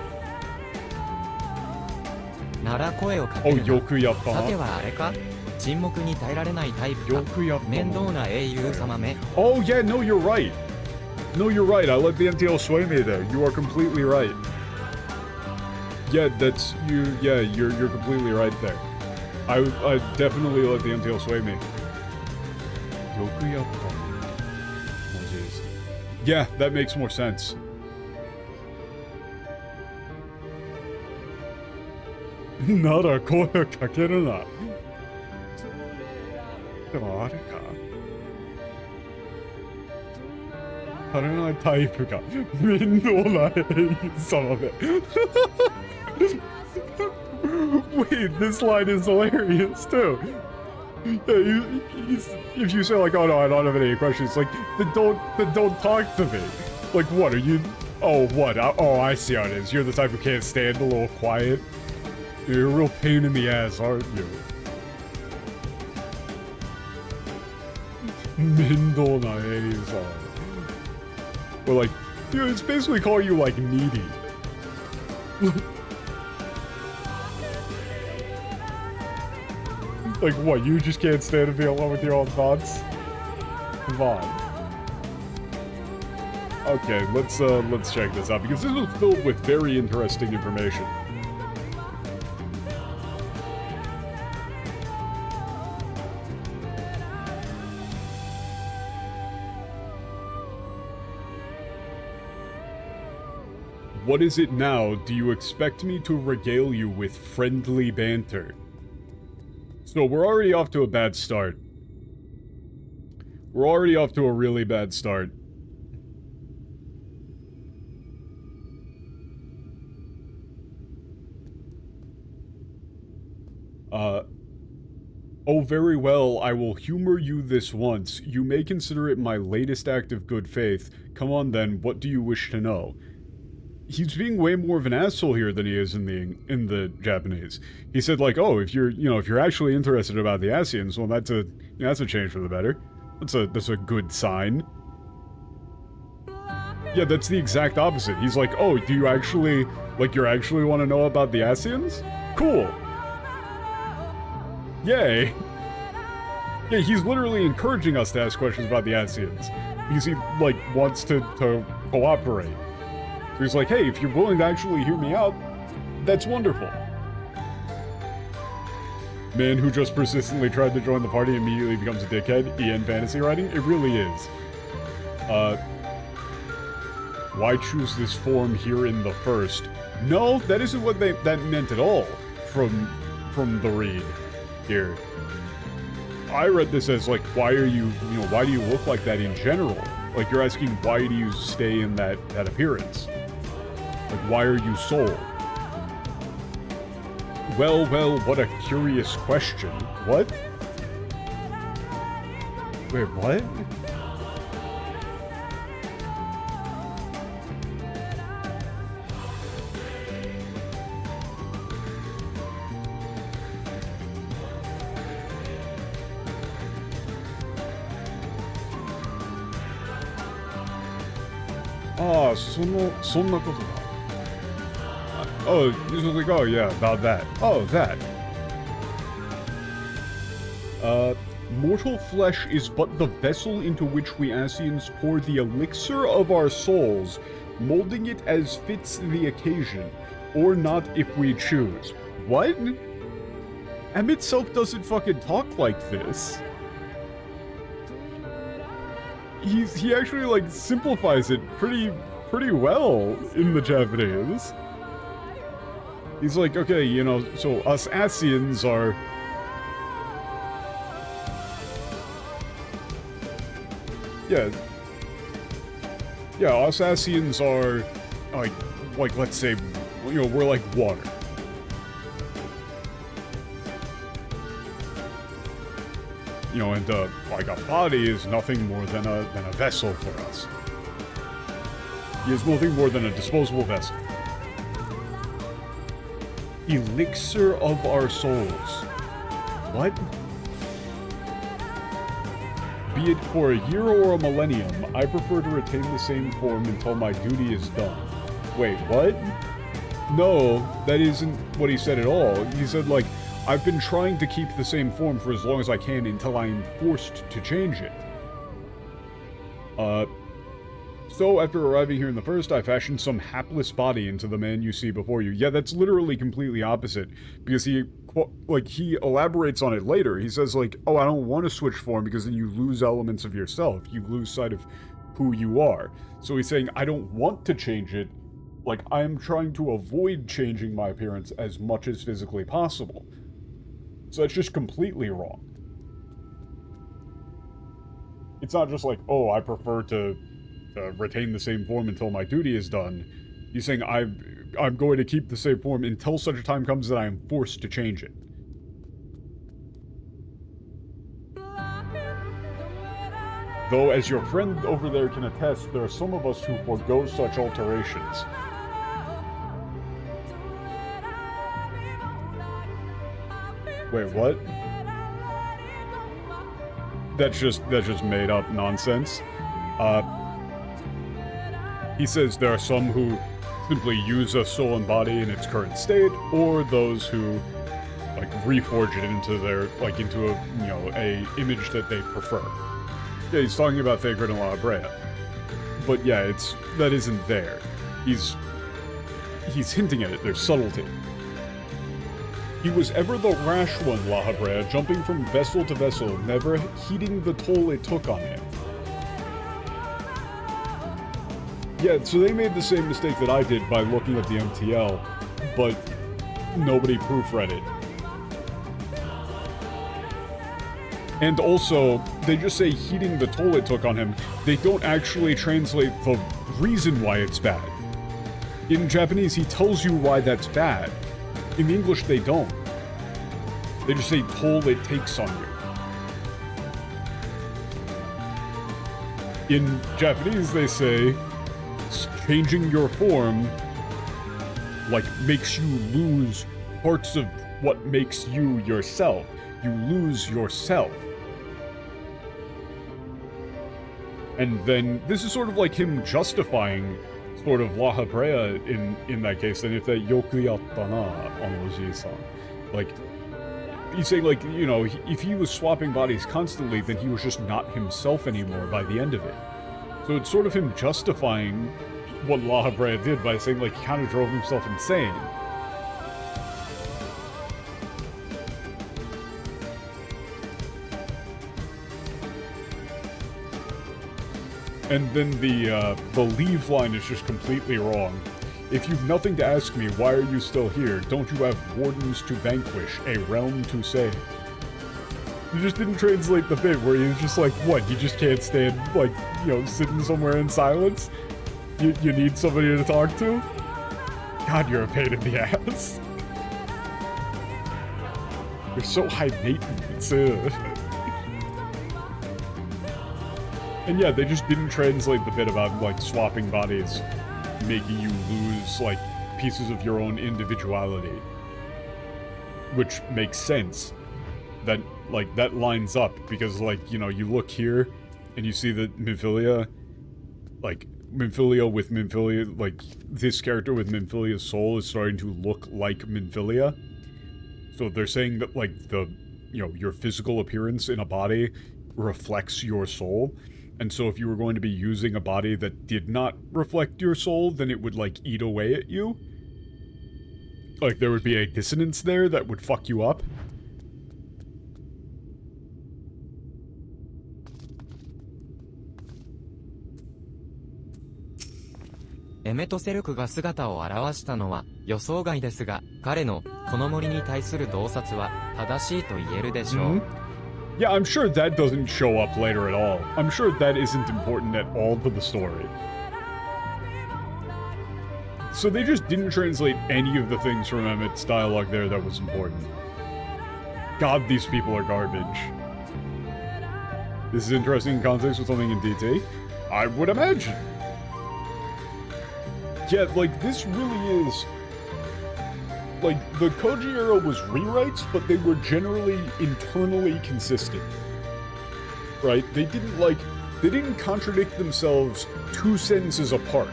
なら声をかけるな。よくやったな。さてはあれか、沈黙に耐えられないタイプか。よくやったな。面倒な英雄様め。Oh yeah, no, you're right. No, you're right. I let the NTL sway me there. You are completely right. Yeah, that's you. Yeah, you're completely right there. I definitely let the NTL sway me. Yeah, that makes more sense. Nara koe kakeru na. でもあれか。足りないタイプが面倒な英雄様で。Wait, this line is hilarious too. Yeah, if you say like, "Oh no, I don't have any questions," like, then don't talk to me. Like, what are you? Oh, what? Oh, I see how it is. You're the type who can't stand a little quiet. You're a real pain in the ass, aren't you? Mendou na eizan. Or like, dude, it's basically calling you like needy. Like what? You just can't stand to be alone with your own thoughts? Come on. Okay, let's check this out because this was filled with very interesting information. What is it now? Do you expect me to regale you with friendly banter? So we're already off to a bad start. We're already off to a really bad start. Oh, very well, I will humor you this once. You may consider it my latest act of good faith. Come on then, what do you wish to know? He's being way more of an asshole here than he is in the Japanese. He said like, oh, if you're actually interested about the Asians, well, that's a change for the better. That's a good sign. Yeah, that's the exact opposite. He's like, oh, do you actually want to know about the Asians? Cool. Yay. Yeah, he's literally encouraging us to ask questions about the Asians because he like wants to cooperate. So he's like, hey, if you're willing to actually hear me out, that's wonderful. Man who just persistently tried to join the party immediately becomes a dickhead. EN fantasy writing? It really is. Why choose this form here in the first? No, that isn't what that meant at all from the read here. I read this as like, why do you look like that in general? Like you're asking, why do you stay in that appearance? Like, why are you sold? Well, what a curious question. What? Wait, what? Ah, そんなことだ。Oh, he's like, oh yeah, about that. Oh, that. Mortal flesh is but the vessel into which we Asians pour the elixir of our souls, molding it as fits the occasion, or not if we choose. What? Emmett Silk doesn't fucking talk like this. He actually like simplifies it pretty well in the Japanese. He's like, okay, so us Asians are... Yeah, us Asians are, like let's say, we're like water. And like a body is nothing more than a vessel for us. He is nothing more than a disposable vessel. Elixir of our souls. What? Be it for a year or a millennium, I prefer to retain the same form until my duty is done. Wait, what? No, that isn't what he said at all. He said, like, I've been trying to keep the same form for as long as I can until I'm forced to change it. So after arriving here in the first, I fashioned some hapless body into the man you see before you. Yeah, that's literally completely opposite, because he elaborates on it later. He says, like, oh, I don't want to switch form because then you lose elements of yourself. You lose sight of who you are. So he's saying, I don't want to change it. Like, I am trying to avoid changing my appearance as much as physically possible. So that's just completely wrong. It's not just like, oh, I prefer to retain the same form until my duty is done. He's saying, I'm going to keep the same form until such a time comes that I am forced to change it. Though, as your friend over there can attest, there are some of us who forego such alterations. Wait, what? That's just made up nonsense. He says there are some who simply use a soul and body in its current state, or those who, like, reforge it into their, like, into a, you know, a image that they prefer. Yeah, he's talking about Thinkin and La Brea. But yeah, that isn't there. He's hinting at it, there's subtlety. He was ever the rash one, La Brea, jumping from vessel to vessel, never heeding the toll it took on him. Yeah, so they made the same mistake that I did by looking at the MTL, but nobody proofread it. And also, they just say heeding the toll it took on him. They don't actually translate the reason why it's bad. In Japanese, he tells you why that's bad. In English, they don't. They just say toll it takes on you. In Japanese, they say changing your form, like, makes you lose parts of what makes you yourself. You lose yourself. And then, this is sort of like him justifying sort of La Brea in that case, and if that yoku yatta na on Oji-san. Like, he's saying, like, you know, if he was swapping bodies constantly, then he was just not himself anymore by the end of it. So it's sort of him justifying what La Brea did by saying, like, he kind of drove himself insane. And then the leave line is just completely wrong. If you've nothing to ask me, why are you still here? Don't you have wardens to vanquish, a realm to save? You just didn't translate the bit where he was just like, what, you just can't stand, like, you know, sitting somewhere in silence? You need somebody to talk to? God, you're a pain in the ass. You're so high maintenance. And yeah, they just didn't translate the bit about, like, swapping bodies, making you lose, like, pieces of your own individuality. Which makes sense. That, like, that lines up, because, like, you know, you look here, and you see that Minfilia, like, Minfilia with Minfilia, like, this character with Minfilia's soul is starting to look like Minfilia. So they're saying that, like, the, you know, your physical appearance in a body reflects your soul. And so if you were going to be using a body that did not reflect your soul, then it would, like, eat away at you. Like, there would be a dissonance there that would fuck you up.エメトセルクが姿を現したのは予想外ですが、彼のこの森に対する洞察は正しいと言えるでしょう。Yeah, I'm sure that doesn't show up later at all. I'm sure that isn't important at all to the story. So they just didn't translate any of the things from Emmett's dialogue there that was important. God, these people are garbage. This is interesting in context with something in DT? I would imagine. Yeah, like, this really is like, the Koji era was rewrites, but they were generally internally consistent. Right? They didn't contradict themselves 2 sentences apart.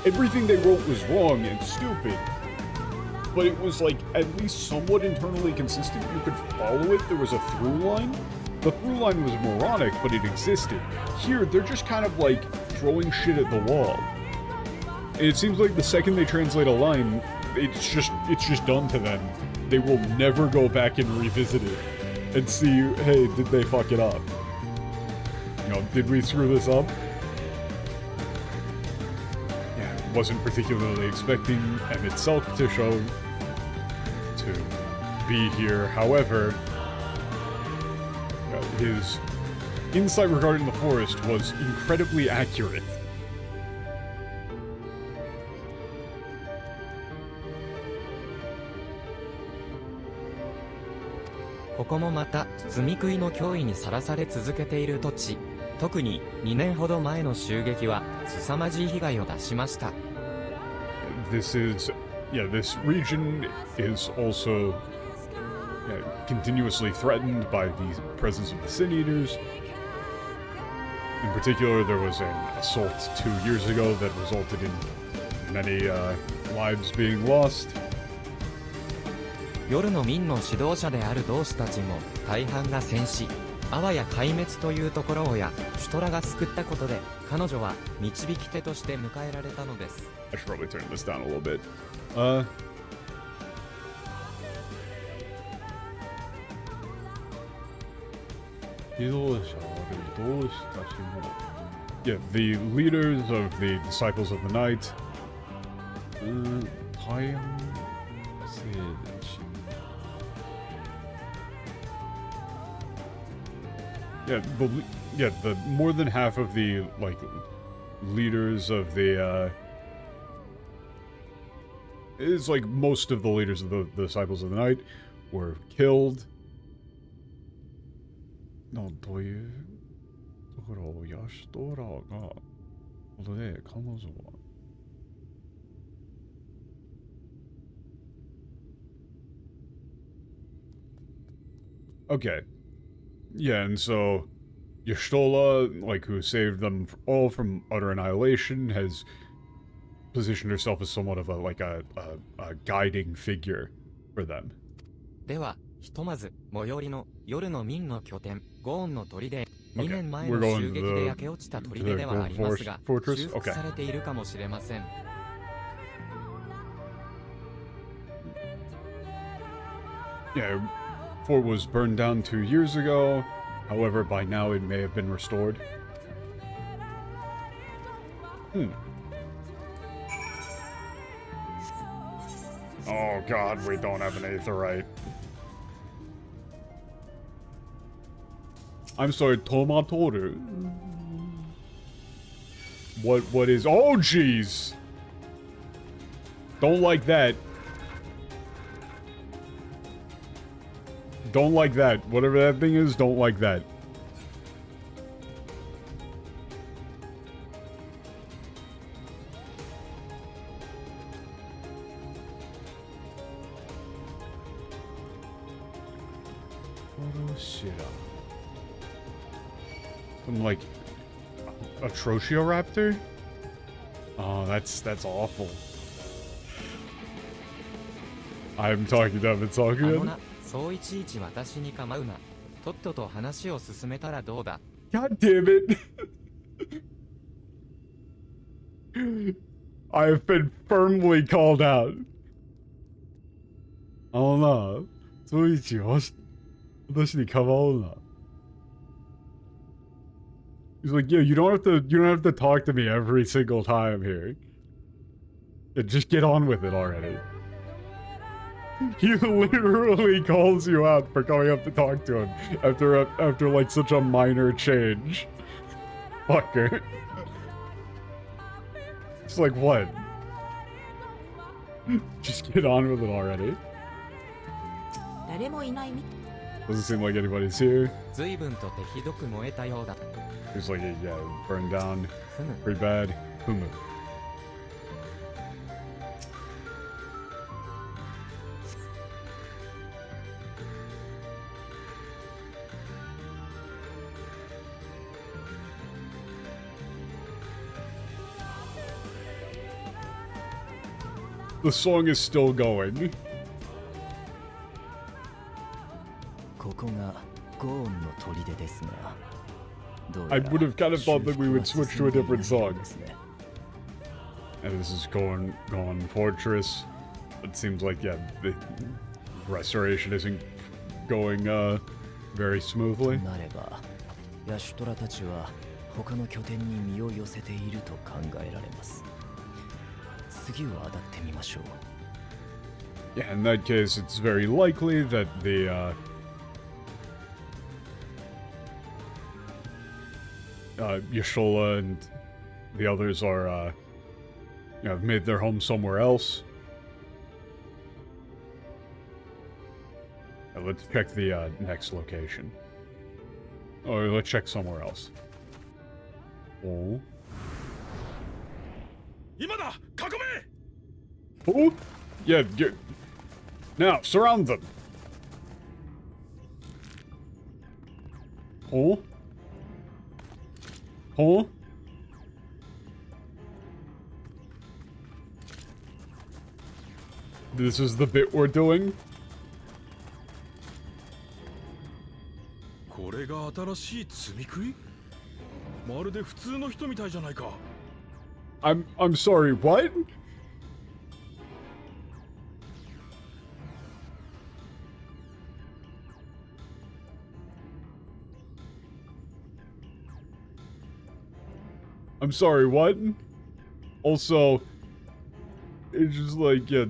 Everything they wrote was wrong and stupid, but it was, like, at least somewhat internally consistent. You could follow it. There was a through line. The through line was moronic, but it existed. Here, they're just kind of, like, throwing shit at the wall. And it seems like the second they translate a line, it's just done to them. They will never go back and revisit it and see, hey, did they fuck it up? You know, did we screw this up? Yeah, wasn't particularly expecting M itself to be here. However, his insight regarding the forest was incredibly accurate.ここもまた積み食いの脅威にさらされ続けている土地。特に2年ほど前の襲撃は凄まじい被害を出しました。This region is also continuously threatened by the presence of the Sin Eaters. In particular, there was an assault 2 years ago that resulted in many lives being lost. 夜の民の指導者である同志たちも大半が戦死、あわや壊滅というところをシュトラが救ったことで、彼女は導き手として迎えられたのです。I should probably turn this down a little bit. 指導者で同志たちも Yeah, the leaders of the disciples of the night. 大半生死 the more than half of the, like, leaders of the, it's like most of the leaders of the disciples of the night were killed. No, というところをヤシトラがことで彼女は Okay. Yeah, and so Y'shtola, like, who saved them all from utter annihilation, has positioned herself as somewhat of a guiding figure for them. では、ひとまず最寄りの夜の民の拠点ゴーンの砦、2年前の襲撃で焼け落ちた砦ではありますが、修復されているかもしれません。Yeah, fort was burned down 2 years ago. However, by now it may have been restored. Oh god, we don't have an aetherite. I'm sorry, Tomatoru. What is... Oh, jeez! Don't like that. Don't like that. Whatever that thing is, don't like that. Some, like, a Trocheoraptor? Oh, that's awful. I'm talking dumb, it's all good. そういちいち私に構うな。とっとと話を進めたらどうだ。God damn it! I have been firmly called out. あのな、そういち私に構うな。He's like, yeah, you don't have to talk to me every single time here. Yeah, just get on with it already. He literally calls you out for coming up to talk to him after like such a minor change. Fucker. It's like, what? Just get on with it already. 誰もいないみ Doesn't seem like anybody's here. 随分と手ひどく燃えたようだ。 He's like, yeah, burned down pretty bad. Humu. The song is still going. ここがゴーンの砦ですが、どう I やら would have kind of thought that we would switch to a different 修復 song. が進んでいるようですね。 And this is going Fortress. It seems like, yeah, the restoration isn't going, very smoothly. となれば、ヤシュトラたちは他の拠点に身を寄せていると考えられます。次を当たってみましょう。 Yeah, in that case, it's very likely that the, Yashola and the others are, you know, have made their home somewhere else. Let's check the, next location. Or let's check somewhere else. Oh. 今だ、囲め。 Oh? Yeah, get... Now, surround them! Oh? Oh? This is the bit we're doing? これが新しい積み食い？まるで普通の人みたいじゃないか。 I'm sorry, what? I'm sorry, what? Also, it's just like, yeah,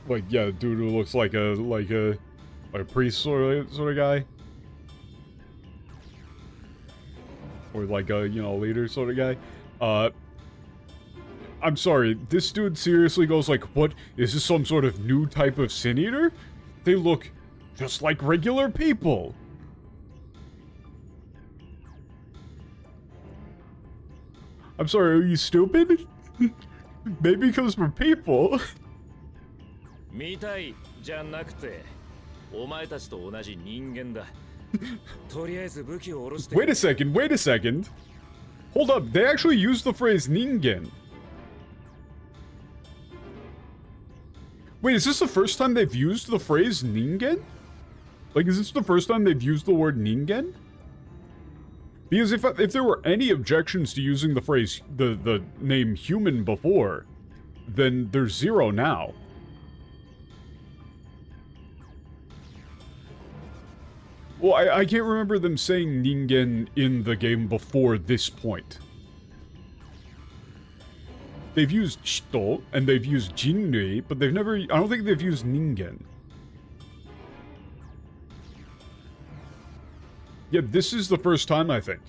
like, yeah, dude who looks like a priest sort of guy. Or like a, you know, leader sort of guy. I'm sorry, this dude seriously goes like, what? Is this some sort of new type of Sin Eater? They look just like regular people. I'm sorry, are you stupid? Maybe because we're people. 見たいじゃなくて、お前たちと同じ人間だ。とりあえず武器を下ろして。 Wait a second, wait a second. Hold up, they actually use the phrase ningen. Wait, is this the first time they've used the phrase ningen? Like, is this the first time they've used the word ningen? Because if there were any objections to using the phrase, the name human before, then there's zero now. Well, I can't remember them saying ningen in the game before this point. They've used shito, and they've used jinnui, but they've never... I don't think they've used ningen. Yeah, this is the first time, I think.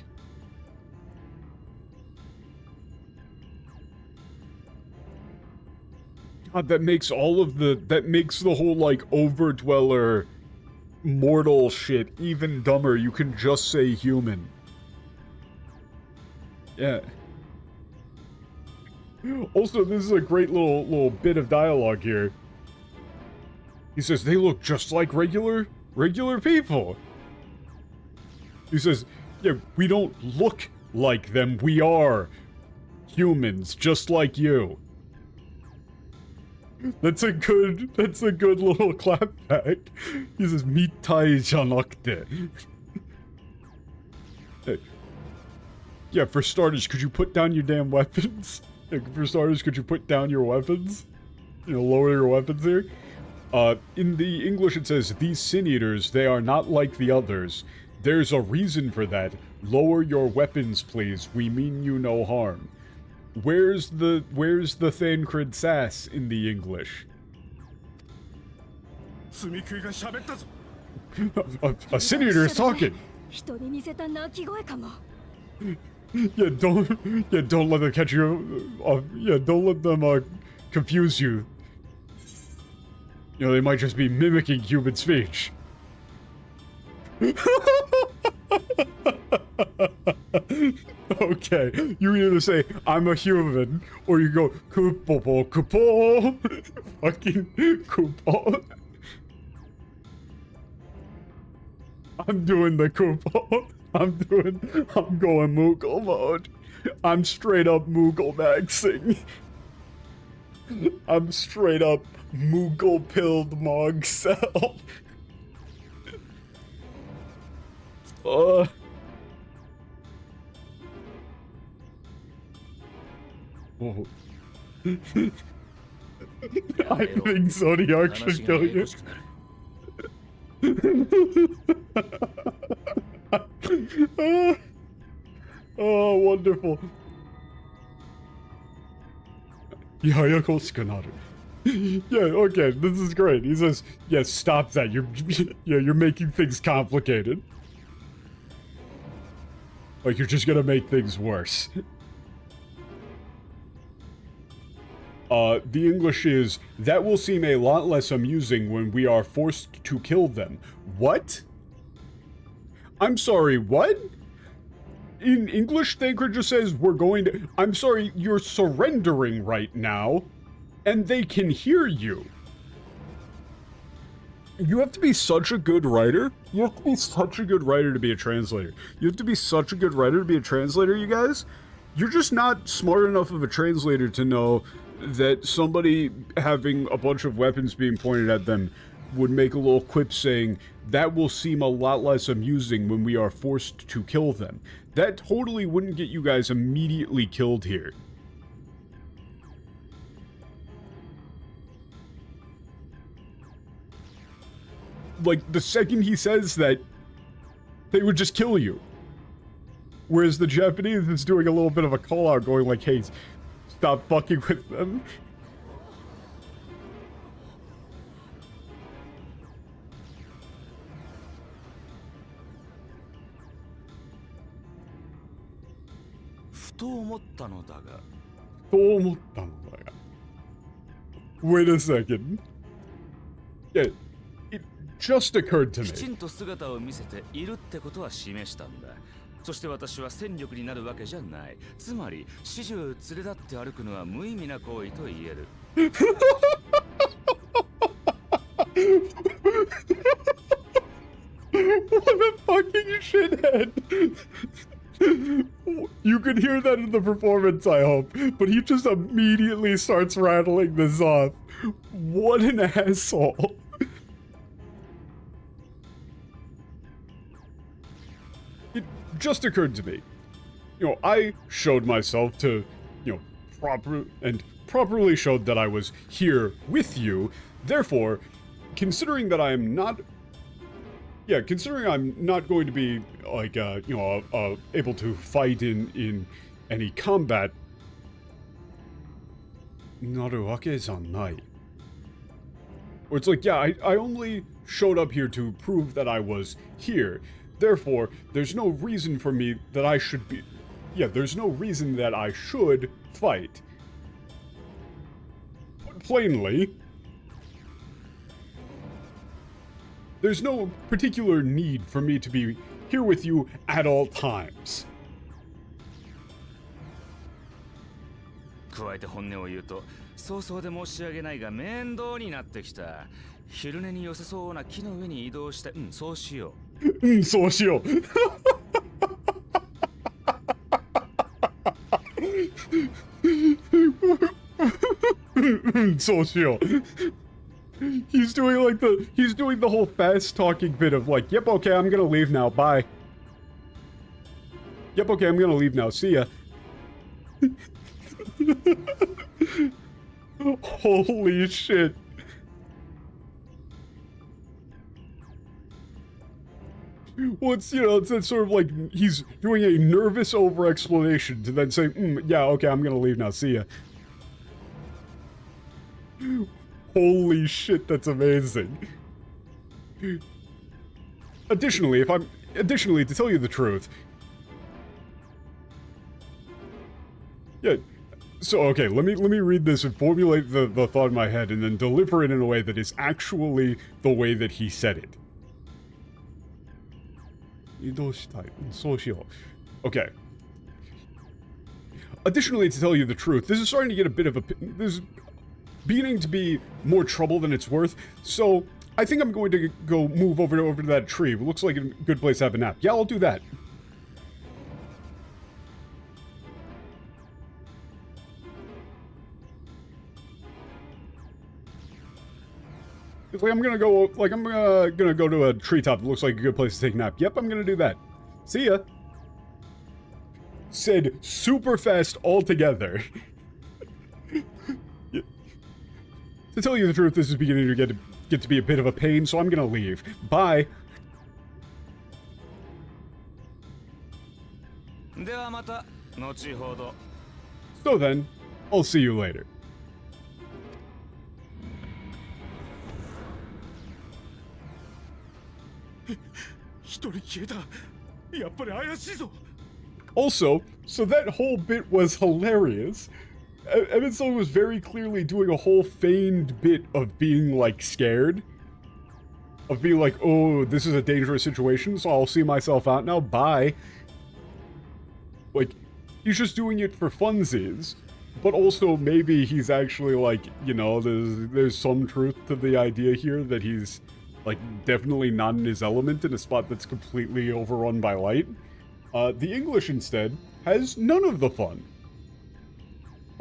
God, that makes all of the... That makes the whole, like, Overdweller... mortal shit even dumber. You can just say human. Yeah. Also, this is a great little bit of dialogue here. He says, they look just like regular people. He says, yeah, we don't look like them. We are humans, just like you. That's a good little clapback. He says, "Mitai janakute." Yeah, for starters, could you put down your damn weapons? For starters, could you put down your weapons? You know, lower your weapons here. In the English it says, "These Sin Eaters, they are not like the others. There's a reason for that. Lower your weapons, please. We mean you no harm." Where's the Thancred sass in the English? A Sin Eater is talking. Yeah, don't let them catch you. Yeah, don't let them confuse you. You know, they might just be mimicking human speech. Okay, you either say, "I'm a human," or you go, "Kupo, kupo." Fucking kupo. I'm doing the kupo. I'm going Moogle mode. I'm straight up Moogle maxing. I'm straight up Moogle pilled Mog Cell. Oh. I think Zodiac should kill you. Oh, wonderful. Yeah, okay, this is great. He says, yes, stop that. You're making things complicated. Like, you're just gonna make things worse. The English is, that will seem a lot less amusing when we are forced to kill them. What? I'm sorry, what? In English, Thinker just says, we're going to... I'm sorry, you're surrendering right now, and they can hear you. You have to be such a good writer. You have to be such a good writer to be a translator. You have to be such a good writer to be a translator, you guys. You're just not smart enough of a translator to know that somebody having a bunch of weapons being pointed at them would make a little quip saying, that will seem a lot less amusing when we are forced to kill them. That totally wouldn't get you guys immediately killed here. Like, the second he says that, they would just kill you. Whereas the Japanese is doing a little bit of a call out going like, hey, stop fucking with them. Wait a second. Yeah, it just occurred to me. きちんと姿を見せているってことは示したんだ。そして私は戦力になるわけじゃない。つまり始終連れ立って歩くのは無意味な行為と言える。What a fucking shithead! You could hear that in the performance, I hope, but he just immediately starts rattling this off. What an asshole. It just occurred to me. You know, I showed myself to, you know, properly showed that I was here with you. Therefore, considering that I am not... Yeah, considering I'm not going to be, like, you know, able to fight in any combat... Naruwake-zanai. Or it's like, yeah, I only showed up here to prove that I was here. Therefore, there's no reason for me that I should be... Yeah, there's no reason that I should fight. Put plainly... There's no particular need for me to be here with you at all times. 加えて本音を言うと、早々で申し上げないが面倒になってきた。昼寝に良さそうな木の上に移動して、そうしよう。そうしよう。そうしよう。He's doing the whole fast talking bit of like, yep, okay, I'm gonna leave now, bye. Yep, okay, I'm gonna leave now, see ya. Holy shit. Well, it's, you know, it's sort of like he's doing a nervous over-explanation to then say, yeah, okay, I'm gonna leave now, see ya. Holy shit, that's amazing. Additionally, to tell you the truth... Yeah, so, okay, let me read this and formulate the thought in my head and then deliver it in a way that is actually the way that he said it. Okay. Additionally, to tell you the truth, this is starting to get a bit of a... This is beginning to be more trouble than it's worth, so I think I'm going to go move over to that tree. It looks like a good place to have a nap. Yeah, I'll do that. It's like, I'm gonna go to a treetop that looks like a good place to take a nap. Yep, I'm gonna do that. See ya. Said super fast altogether. Yeah. To tell you the truth, this is beginning to get to be a bit of a pain, so I'm gonna leave. Bye. ではまた後ほど。 So then, I'll see you later. Also, so that whole bit was hilarious. Evanson was very clearly doing a whole feigned bit of being, like, scared. Of being like, oh, this is a dangerous situation, so I'll see myself out now, bye. Like, he's just doing it for funsies. But also, maybe he's actually, like, you know, there's some truth to the idea here that he's, like, definitely not in his element in a spot that's completely overrun by light. The English, instead, has none of the fun.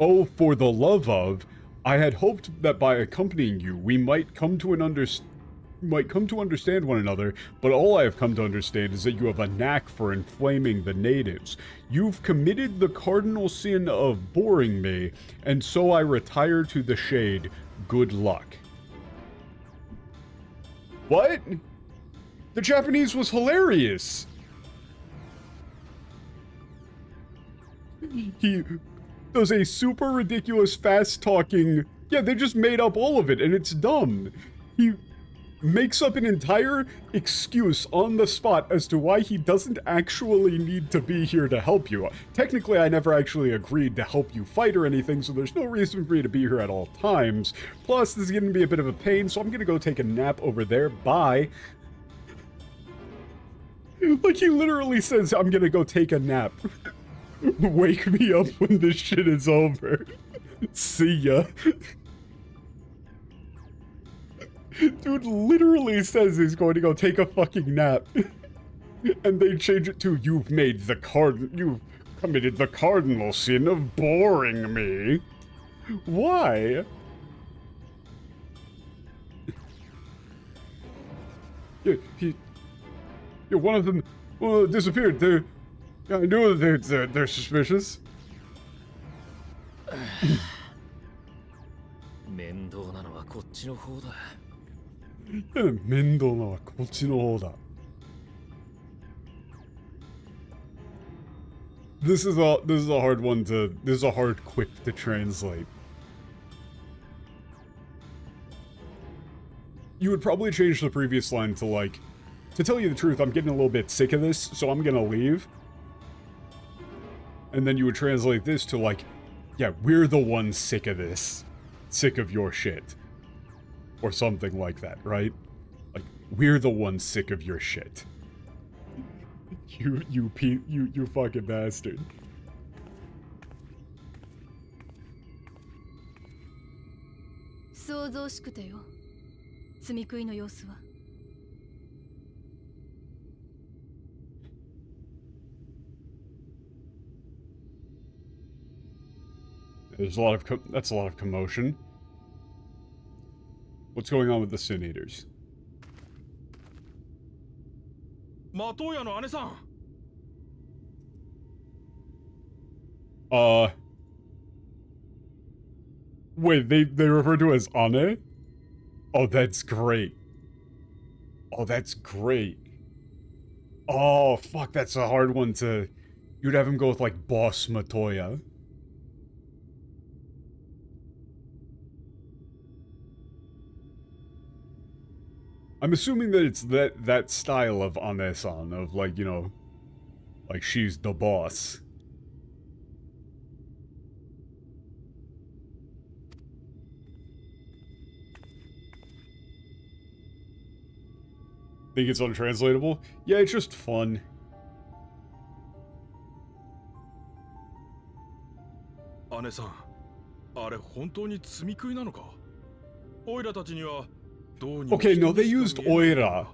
Oh, for the love of, I had hoped that by accompanying you, we might come to understand one another, but all I have come to understand is that you have a knack for inflaming the natives. You've committed the cardinal sin of boring me, and so I retire to the shade. Good luck. What? The Japanese was hilarious! He does a super ridiculous fast-talking... Yeah, they just made up all of it, and it's dumb. He makes up an entire excuse on the spot as to why he doesn't actually need to be here to help you. Technically, I never actually agreed to help you fight or anything, so there's no reason for me to be here at all times. Plus, this is going to be a bit of a pain, so I'm going to go take a nap over there. Bye. Like, he literally says, I'm going to go take a nap. Wake me up when this shit is over. See ya. Dude literally says he's going to go take a fucking nap. And they change it to, you've committed the cardinal sin of boring me. Why? Yeah, one of them disappeared. I knew they're suspicious. 面倒なのはこっちの方だ。面倒なのはこっちの方だ。This is a hard quip to translate. You would probably change the previous line to like, to tell you the truth, I'm getting a little bit sick of this, so I'm gonna leave. And then you would translate this to like, yeah, we're the ones sick of this. Sick of your shit. Or something like that, right? Like, we're the ones sick of your shit. You fucking bastard. 想像しくてよ。積み食いの様子は。There's a lot of that's a lot of commotion. What's going on with the Sin Eaters? Wait, they refer to as Ane? Oh, that's great. Oh, that's great. Oh, fuck, that's a hard one to... You'd have him go with, like, Boss Matoya. I'm assuming that it's that style of Ane-san, of, like, you know, like, she's the boss. Think it's untranslatable? Yeah, it's just fun. Ane-san, あれ本当に積み食いなのか? オイラたちには Okay, no, they used Oira.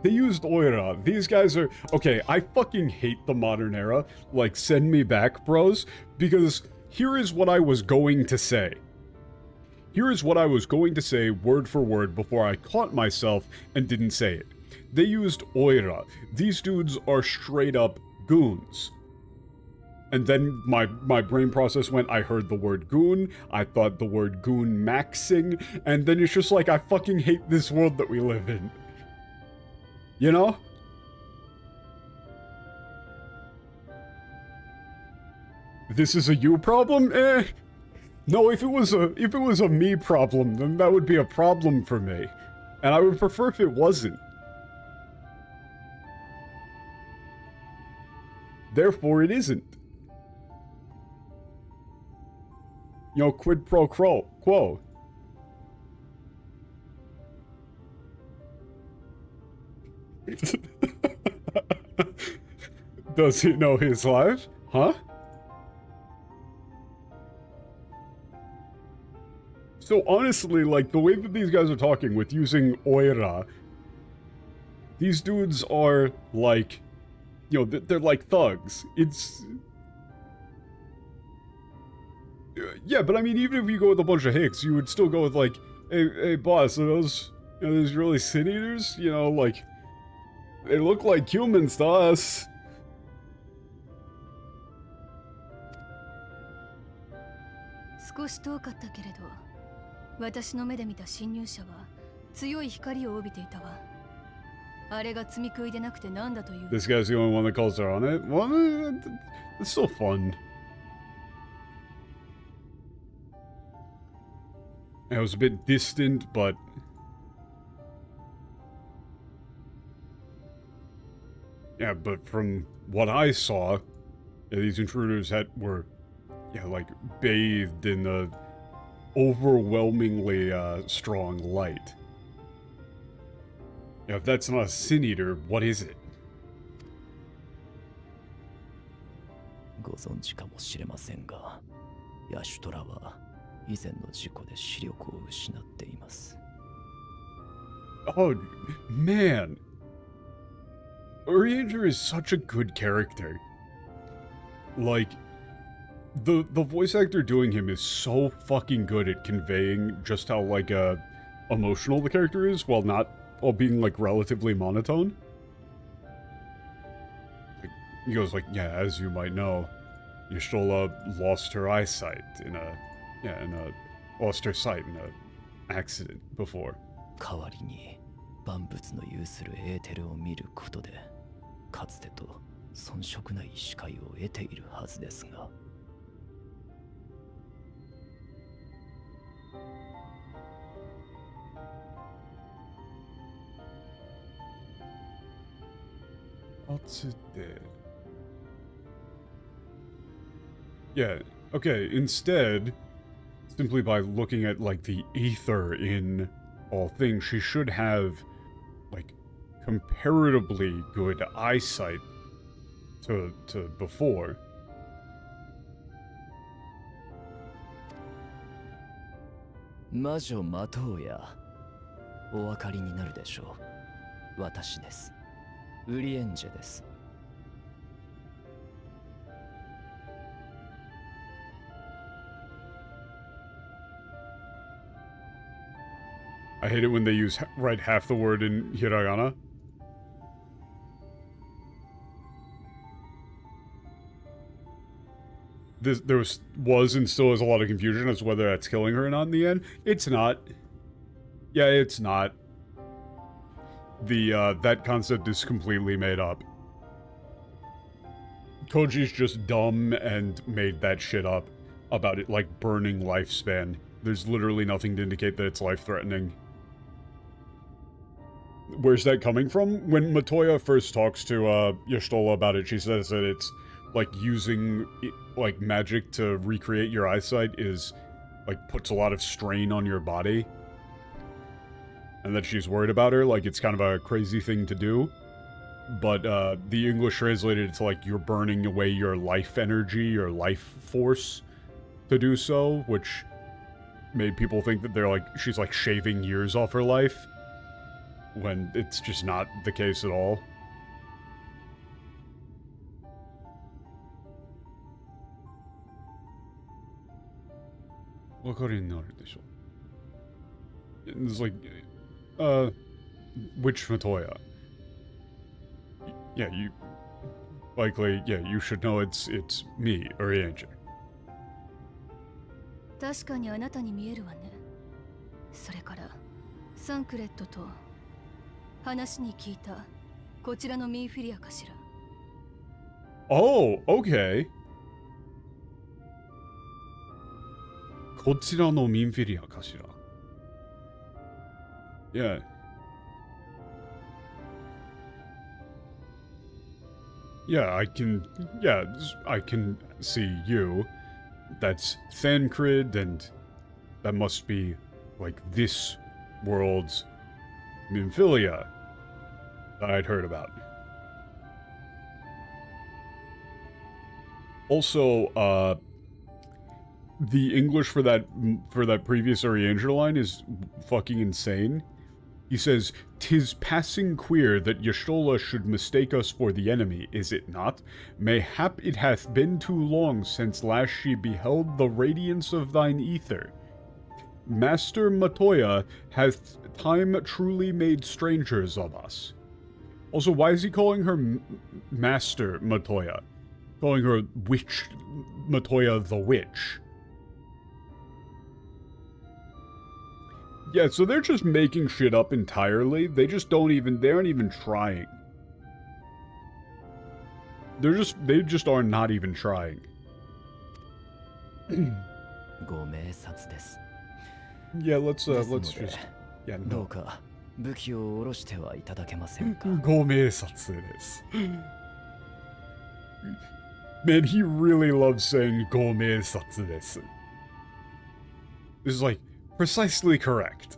They used Oira. These guys are... Okay, I fucking hate the modern era. Like, send me back, bros. Because here is what I was going to say. Here is what I was going to say word for word before I caught myself and didn't say it. They used oira. These dudes are straight up goons. And then my brain process went, I heard the word goon, I thought the word goon maxing, and then it's just like, I fucking hate this world that we live in. You know? This is a you problem? Eh. No, if it was a me problem, then that would be a problem for me. And I would prefer if it wasn't. Therefore, it isn't. You know, quid pro quo. Does he know his life? Huh? So honestly, like, the way that these guys are talking with using oira, these dudes are, like, you know, they're like thugs. It's... Yeah, but I mean, even if you go with a bunch of hicks, you would still go with, like, hey boss, are those, you know, those really sin eaters? You know, like, they look like humans to us. This guy's the only one that calls her on it? Well, it's still fun. It was a bit distant, but... Yeah, but from what I saw, yeah, these intruders were, yeah, like, bathed in the overwhelmingly strong light. Yeah, if that's not a sin eater, what is it? ご存知かもしれませんが、ヤシュトラは以前の事故で視力を失っています。Oh, man. Urianger is such a good character. Like, the voice actor doing him is so fucking good at conveying just how, like, emotional the character is while being, like, relatively monotone. He goes like, yeah, as you might know, Y'shtola lost her eyesight lost her sight in an accident before. 代わりに万物の有するエーテルを見ることで、かつてと遜色ない視界を得ているはずですが。What's it there? Yeah, okay, instead, simply by looking at, like, the ether in all things, she should have, like, comparatively good eyesight to before. Majo Matoya, お分かりになるでしょう。私です。ウリエンジェです。I hate it when they write half the word in hiragana. There was and still is a lot of confusion as to whether that's killing her or not in the end. It's not. Yeah, it's not. That concept is completely made up. Koji's just dumb and made that shit up about it, like, burning lifespan. There's literally nothing to indicate that it's life-threatening. Where's that coming from? When Matoya first talks to Y'shtola about it, she says that it's, like, using, like, magic to recreate your eyesight is, like, puts a lot of strain on your body. And that she's worried about her, like, it's kind of a crazy thing to do. But, the English translated it to, like, you're burning away your life energy, your life force to do so, which made people think that she's, like, shaving years off her life. When it's just not the case at all. It's like, which Matoya? Yeah, you likely, yeah, you should know it's me, Urianger. 確かにあなたに見えるわね。それからサンクレットと話に聞いたこちらのミンフィリアかしら。Oh, okay. こちらのミンフィリアかしら。Yeah. Yeah, I can see you. That's Thancred, and that must be, like, this world's Minfilia that I'd heard about. Also, the English for that previous Urianger line is fucking insane. He says, "'Tis passing queer that Y'shtola should mistake us for the enemy, is it not? Mayhap it hath been too long since last she beheld the radiance of thine ether. Master Matoya, hath time truly made strangers of us?" Also, why is he calling her Master Matoya? Calling her Witch Matoya the Witch. Yeah, so they're just making shit up entirely. They just aren't even trying. They just are not even trying. Yeah, let's just, yeah, no. 武器を下ろしてはいただけませんか。ご明察です。Man, he really loves saying ご明察です。This is like precisely correct.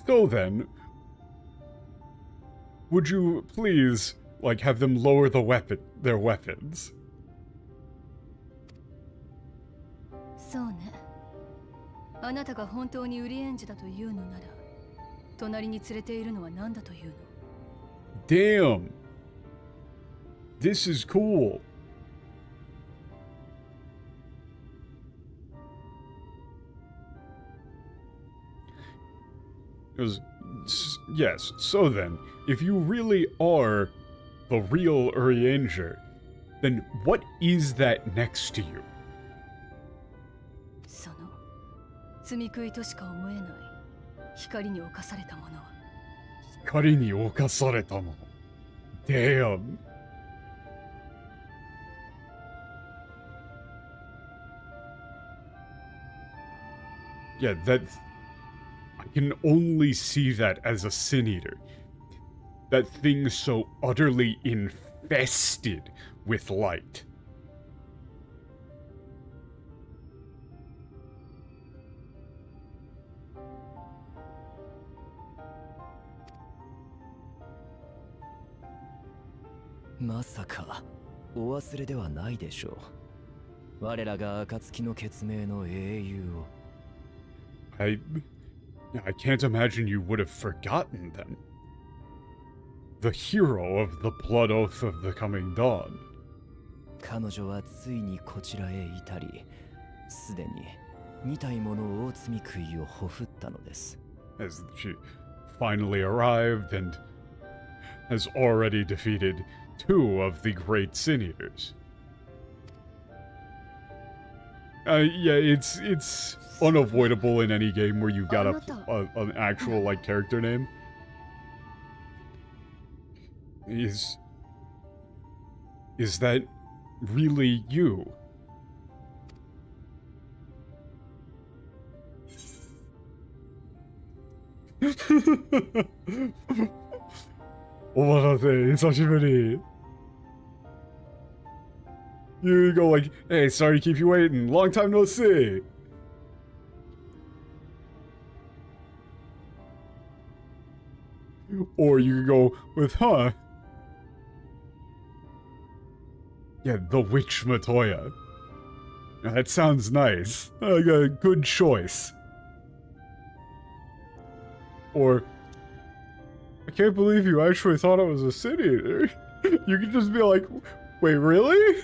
So then, would you please, like, have them lower their weapons? そうね。あなたが本当にウリエンジだというのなら、隣に連れているのは何だというの？ Damn! This is cool. Yes, so then, if you really are the real Urianger, then what is that next to you? その罪食いとしか思えない光に侵されたものは。光に侵されたもの。Damn. Yeah, I can only see that as a Sin Eater. That thing so utterly infested with light. Masaka, お忘れではないでしょう。我らが暁の血盟の英雄を。I can't imagine you would have forgotten them. The hero of the blood oath of the coming dawn. 彼女はついにこちらへ至り、すでに2体もの大罪食いをほふったのです。As she finally arrived and has already defeated 2 of the great Sin Eaters. Yeah, it's unavoidable in any game where you've got an actual, like, character name. Is that really you? You go like, "Hey, sorry to keep you waiting. Long time no see." Or you could go with, "Huh? Yeah, the Witch Matoya. That sounds nice. A good choice." Or, "I can't believe you actually thought I was a Sin Eater." You could just be like, "Wait, really?"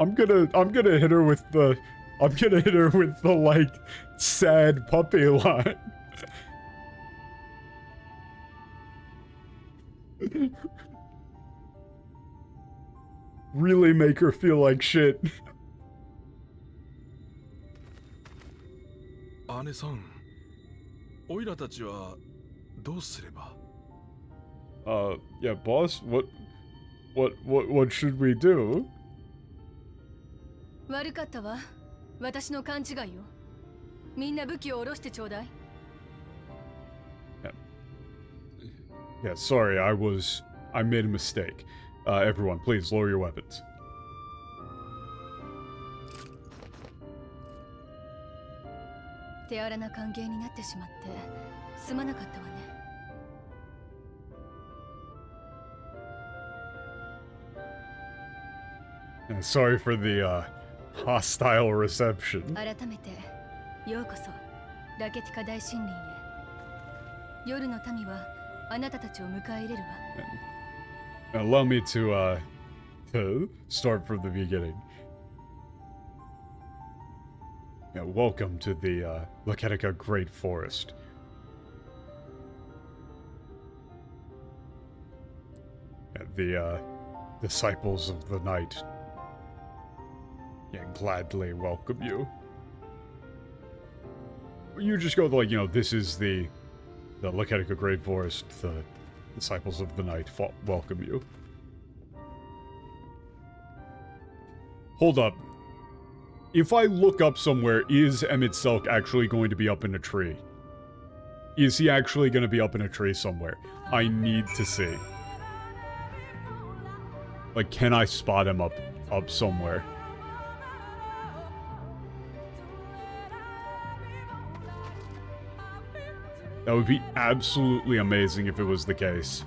I'm gonna hit her with the I'm gonna hit her with the, like, sad puppy line. Really make her feel like shit. 姉さん、オイラたちはどうすれば？ Yeah, boss, what should we do? 悪かったわ。私の勘違いよ。みんな武器を下ろしてちょうだい。Yeah, sorry, I made a mistake. Everyone, please lower your weapons. 手荒な関係になってしまってすまなかったわね。And sorry for the hostile reception. 改めてようこそラケティカ大森林へ。夜の民はあなたたちを迎え入れるわ。Allow me to start from the beginning. Yeah, welcome to the Laketica Great Forest. Yeah, the disciples of the night, yeah, gladly welcome you. You just go like, you know, this is the Laketica Great Forest, the disciples of the night welcome you. Hold up. If I look up somewhere, is Emmett Selk actually going to be up in a tree? Is he actually going to be up in a tree somewhere? I need to see. Like, can I spot him up somewhere? That would be absolutely amazing if it was the case.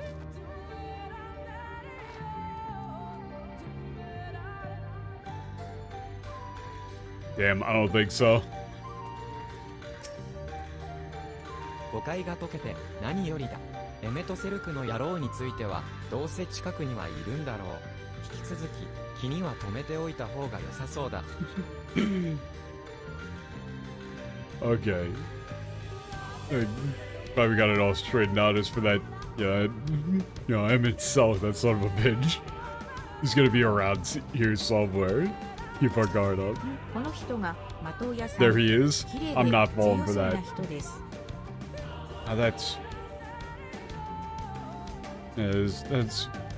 Damn, I don't think so. 誤解が解けて何よりだ。エメトセルクの野郎についてはどうせ近くにはいるんだろう。引き続き気には留めておいた方が良さそうだ。Okay. Probably got it all straightened out as for that, yeah, you know, Emmett Selk, that son of a bitch. He's gonna be around here somewhere. Keep our guard up. There he is. I'm not falling for that. That's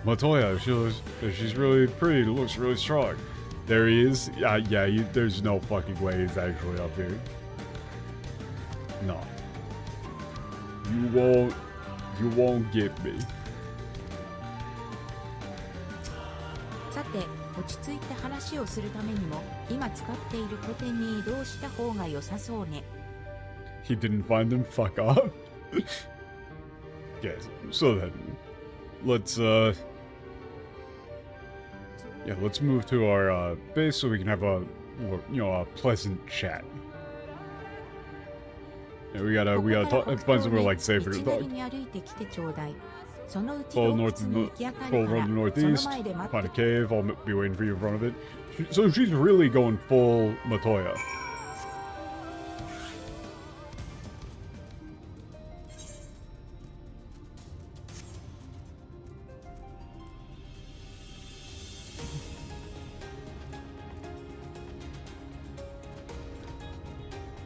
Matoya. She's really pretty. Looks really strong. There he is. Yeah. There's no fucking way he's actually up here. No. You won't get me. さて、落ち着いて話をするためにも、今使っている拠点に移動した方が良さそうね。He didn't find them. Fuck off. Okay, so then, let's let's move to our base so we can have a more, you know, a pleasant chat. Yeah, we gotta find somewhere like safer to talk. Follow run to northeast, find a cave, I'll be waiting for you in front of it. So she's really going full Matoya.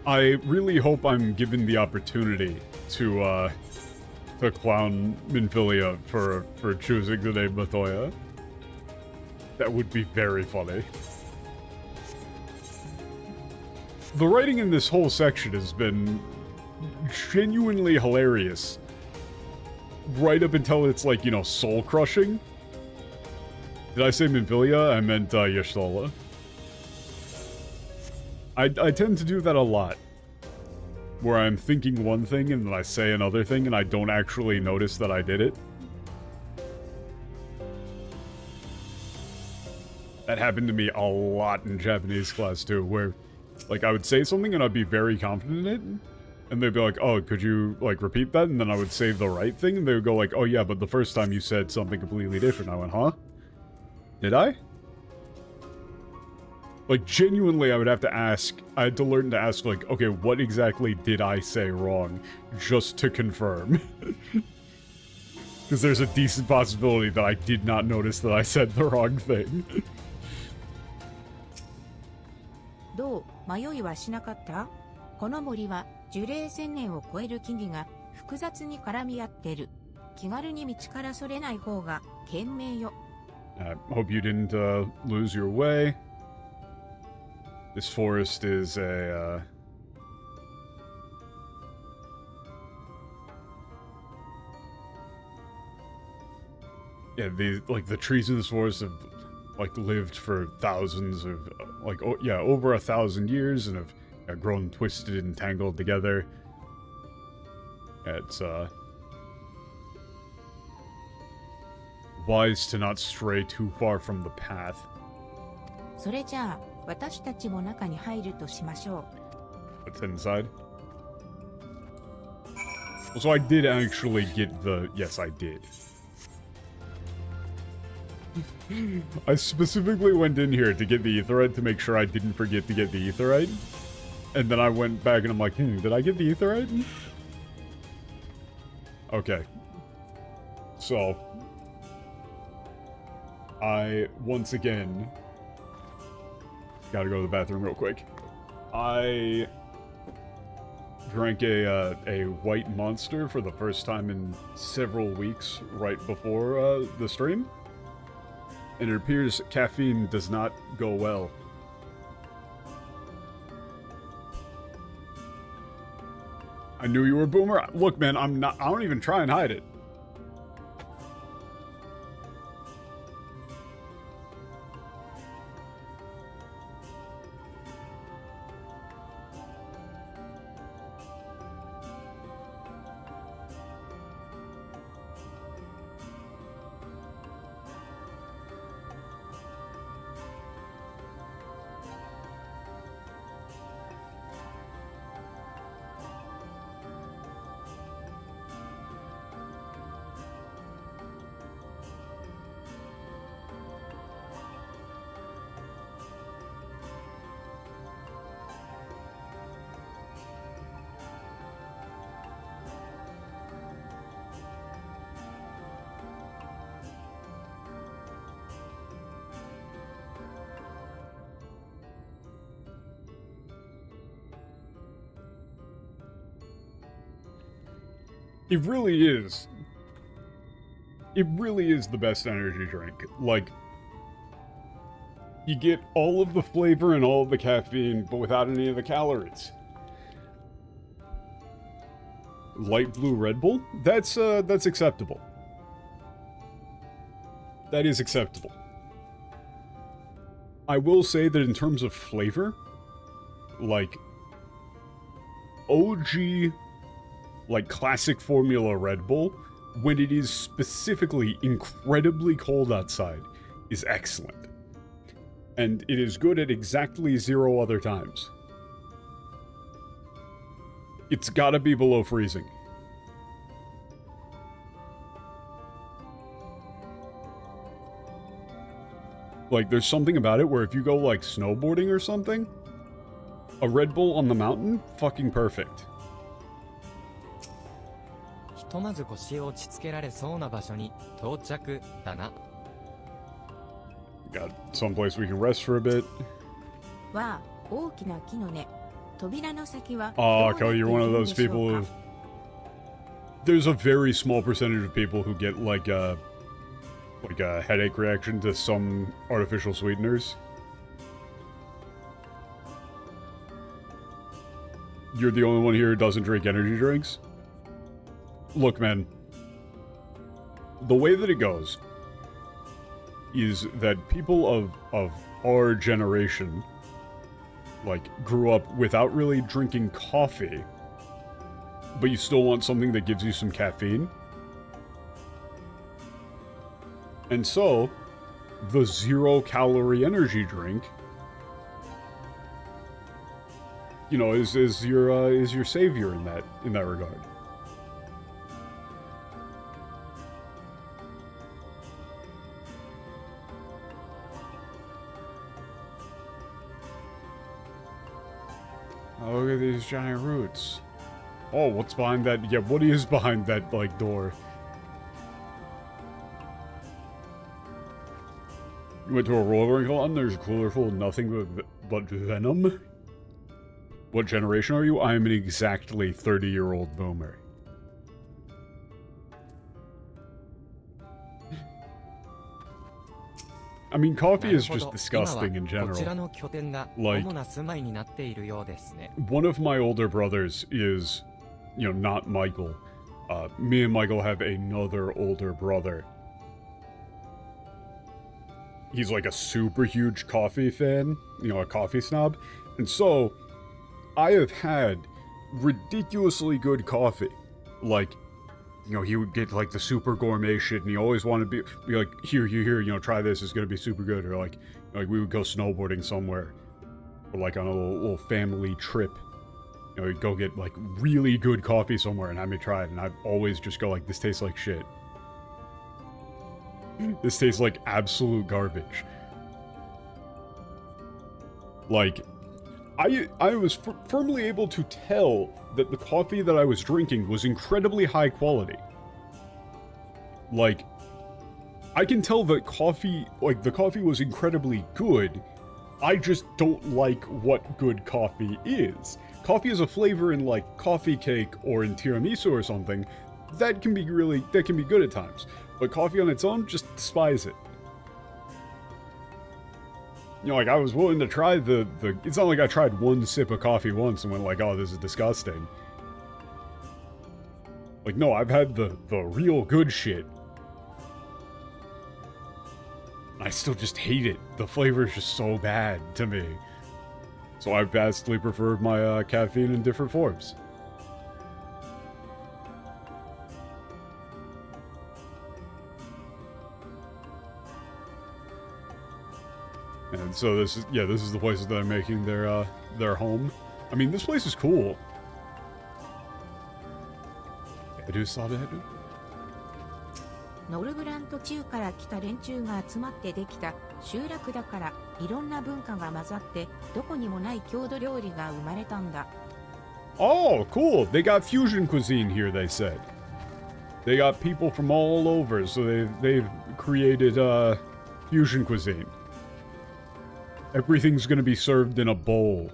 I really hope I'm given the opportunity to clown Minfilia for choosing the name Matoya. That would be very funny. The writing in this whole section has been genuinely hilarious. Right up until it's like, you know, soul-crushing. Did I say Minfilia? I meant Y'shtola. I tend to do that a lot. Where I'm thinking one thing and then I say another thing and I don't actually notice that I did it. That happened to me a lot in Japanese class too, where like I would say something and I'd be very confident in it. And they'd be like, oh, could you like repeat that? And then I would say the right thing and they would go like, oh yeah, but the first time you said something completely different. I went, huh? Did I? Like, genuinely, I would have to ask, I had to learn to ask, like, okay, what exactly did I say wrong? Just to confirm. Because there's a decent possibility that I did not notice that I said the wrong thing. どう迷いはしなかった？この森は樹齢1000年を超える木々が複雑に絡み合ってる。気軽に道からそれない方が賢明よ。I hope you didn't lose your way. This forest is a yeah, the trees in this forest have like lived for thousands of over 1,000 years and have grown twisted and tangled together. It's wise to not stray too far from the path. それじゃあ私たちも中に入るとしましょう。 What's inside? So I did actually get the... Yes, I did. I specifically went in here to get the aetherite to make sure I didn't forget to get the aetherite. And then I went back and I'm like, did I get the aetherite? Okay. So... I, once again... Gotta go to the bathroom real quick. I... drank a white monster for the first time in several weeks right before the stream. And it appears caffeine does not go well. I knew you were a boomer. Look, man, I don't even try and hide it. It really is. It really is the best energy drink. Like, you get all of the flavor and all of the caffeine, but without any of the calories. Light blue Red Bull? That's acceptable. That is acceptable. I will say that in terms of flavor, like, OG... like classic formula Red Bull, when it is specifically incredibly cold outside, is excellent. And it is good at exactly 0 other times. It's gotta be below freezing. Like, there's something about it where if you go, like, snowboarding or something, a Red Bull on the mountain, fucking perfect. ひとまず腰を落ち着けられそうな場所に到着だな。Got someplace we can rest for a bit. わあ、大きな木の根。扉の先は。Ah, Kelly, you're one of those people who... There's a very small percentage of people who get like a headache reaction to some artificial sweeteners. You're the only one here who doesn't drink energy drinks? Look, man. The way that it goes is that people of our generation, like, grew up without really drinking coffee, but you still want something that gives you some caffeine. And so, the 0-calorie energy drink, you know, is your savior in that regard. look at these giant roots. Oh, what's behind that? Yeah, what is behind that, like, door? You went to a roller con, there's a cooler full of nothing but venom? What generation are you? I am an exactly 30-year-old boomer. I mean, coffee is just disgusting in general. Like, one of my older brothers is, you know, not Michael. Me and Michael have another older brother. He's like a super huge coffee fan, you know, a coffee snob. And so, I have had ridiculously good coffee. Like, you know, he would get, like, the super gourmet shit, and he always wanted to be like, here, you know, try this, it's gonna be super good. Or, like we would go snowboarding somewhere. Or, like, on a little family trip. You know, we'd go get, like, really good coffee somewhere and have me try it, and I'd always just go, like, this tastes like shit. This tastes like absolute garbage. Like, I was firmly able to tell that the coffee that I was drinking was incredibly high quality. Like, I can tell that coffee, like, the coffee was incredibly good. I just don't like what good coffee is. Coffee is a flavor in, like, coffee cake or in tiramisu or something. That can be good at times. But coffee on its own, just despise it. You know, like, I was willing to try it's not like I tried one sip of coffee once and went like, oh, this is disgusting. Like, no, I've had the real good shit. I still just hate it. The flavor is just so bad to me. So I vastly prefer my caffeine in different forms. And so this is the places that are making their home. I mean, this place is cool.ノルブラント中から来た連中が集まってできた集落だから、いろんな文化が混ざってどこにもない郷土料理が生まれたんだ。Oh, cool. They got fusion cuisine here, they said. They got people from all over, so they've created fusion cuisine. Everything's gonna be served in a bowl.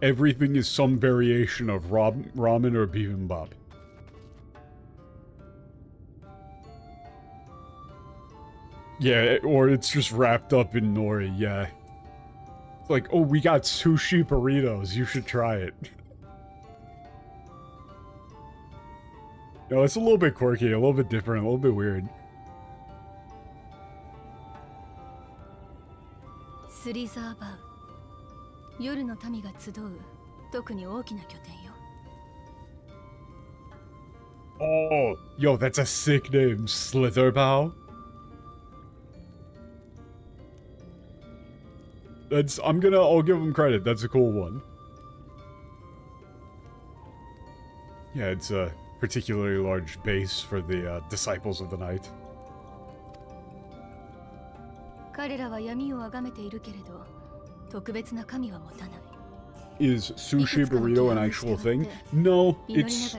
Everything is some variation of ramen or bibimbap. Yeah, or it's just wrapped up in nori, yeah. It's like, oh, we got sushi burritos, you should try it. No, it's a little bit quirky, a little bit different, a little bit weird. スリザーバウ、夜の民が集う特に大きな拠点よ。 Oh, yo, that's a sick name, Slitherbow. I'll give him credit, that's a cool one. Yeah, it's a particularly large base for the Disciples of the Night. 彼らは闇を崇めているけれど、特別な神は持たない。 Is sushi burrito an actual thing? No, it's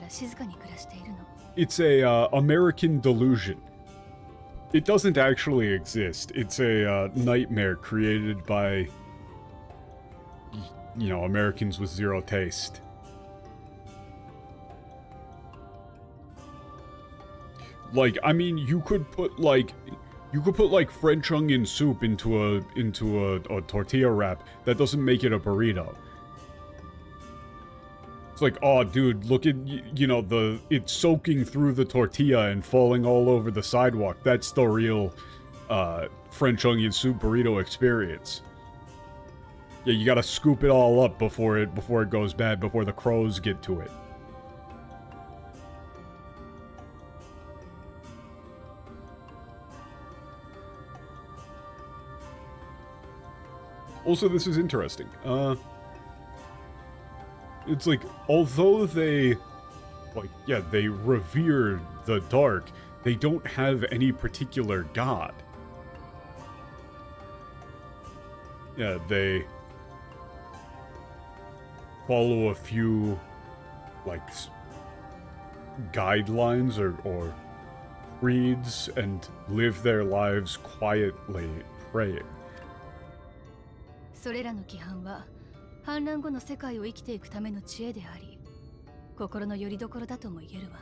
a American delusion. It doesn't actually exist. It's a nightmare created by, you know, Americans with zero taste. Like, I mean, you could put like French onion soup into a tortilla wrap. That doesn't make it a burrito. It's like, oh, dude, look at, you know, it's soaking through the tortilla and falling all over the sidewalk. That's the real French onion soup burrito experience. Yeah, you gotta scoop it all up before it goes bad, before the crows get to it. Also, this is interesting. It's like, although they, like, yeah, they revere the dark, they don't have any particular god. follow a few, like, guidelines or creeds and live their lives quietly praying. それらの規範は反乱後の世界を生きていくための知恵であり、心の拠り所だとも言えるわ。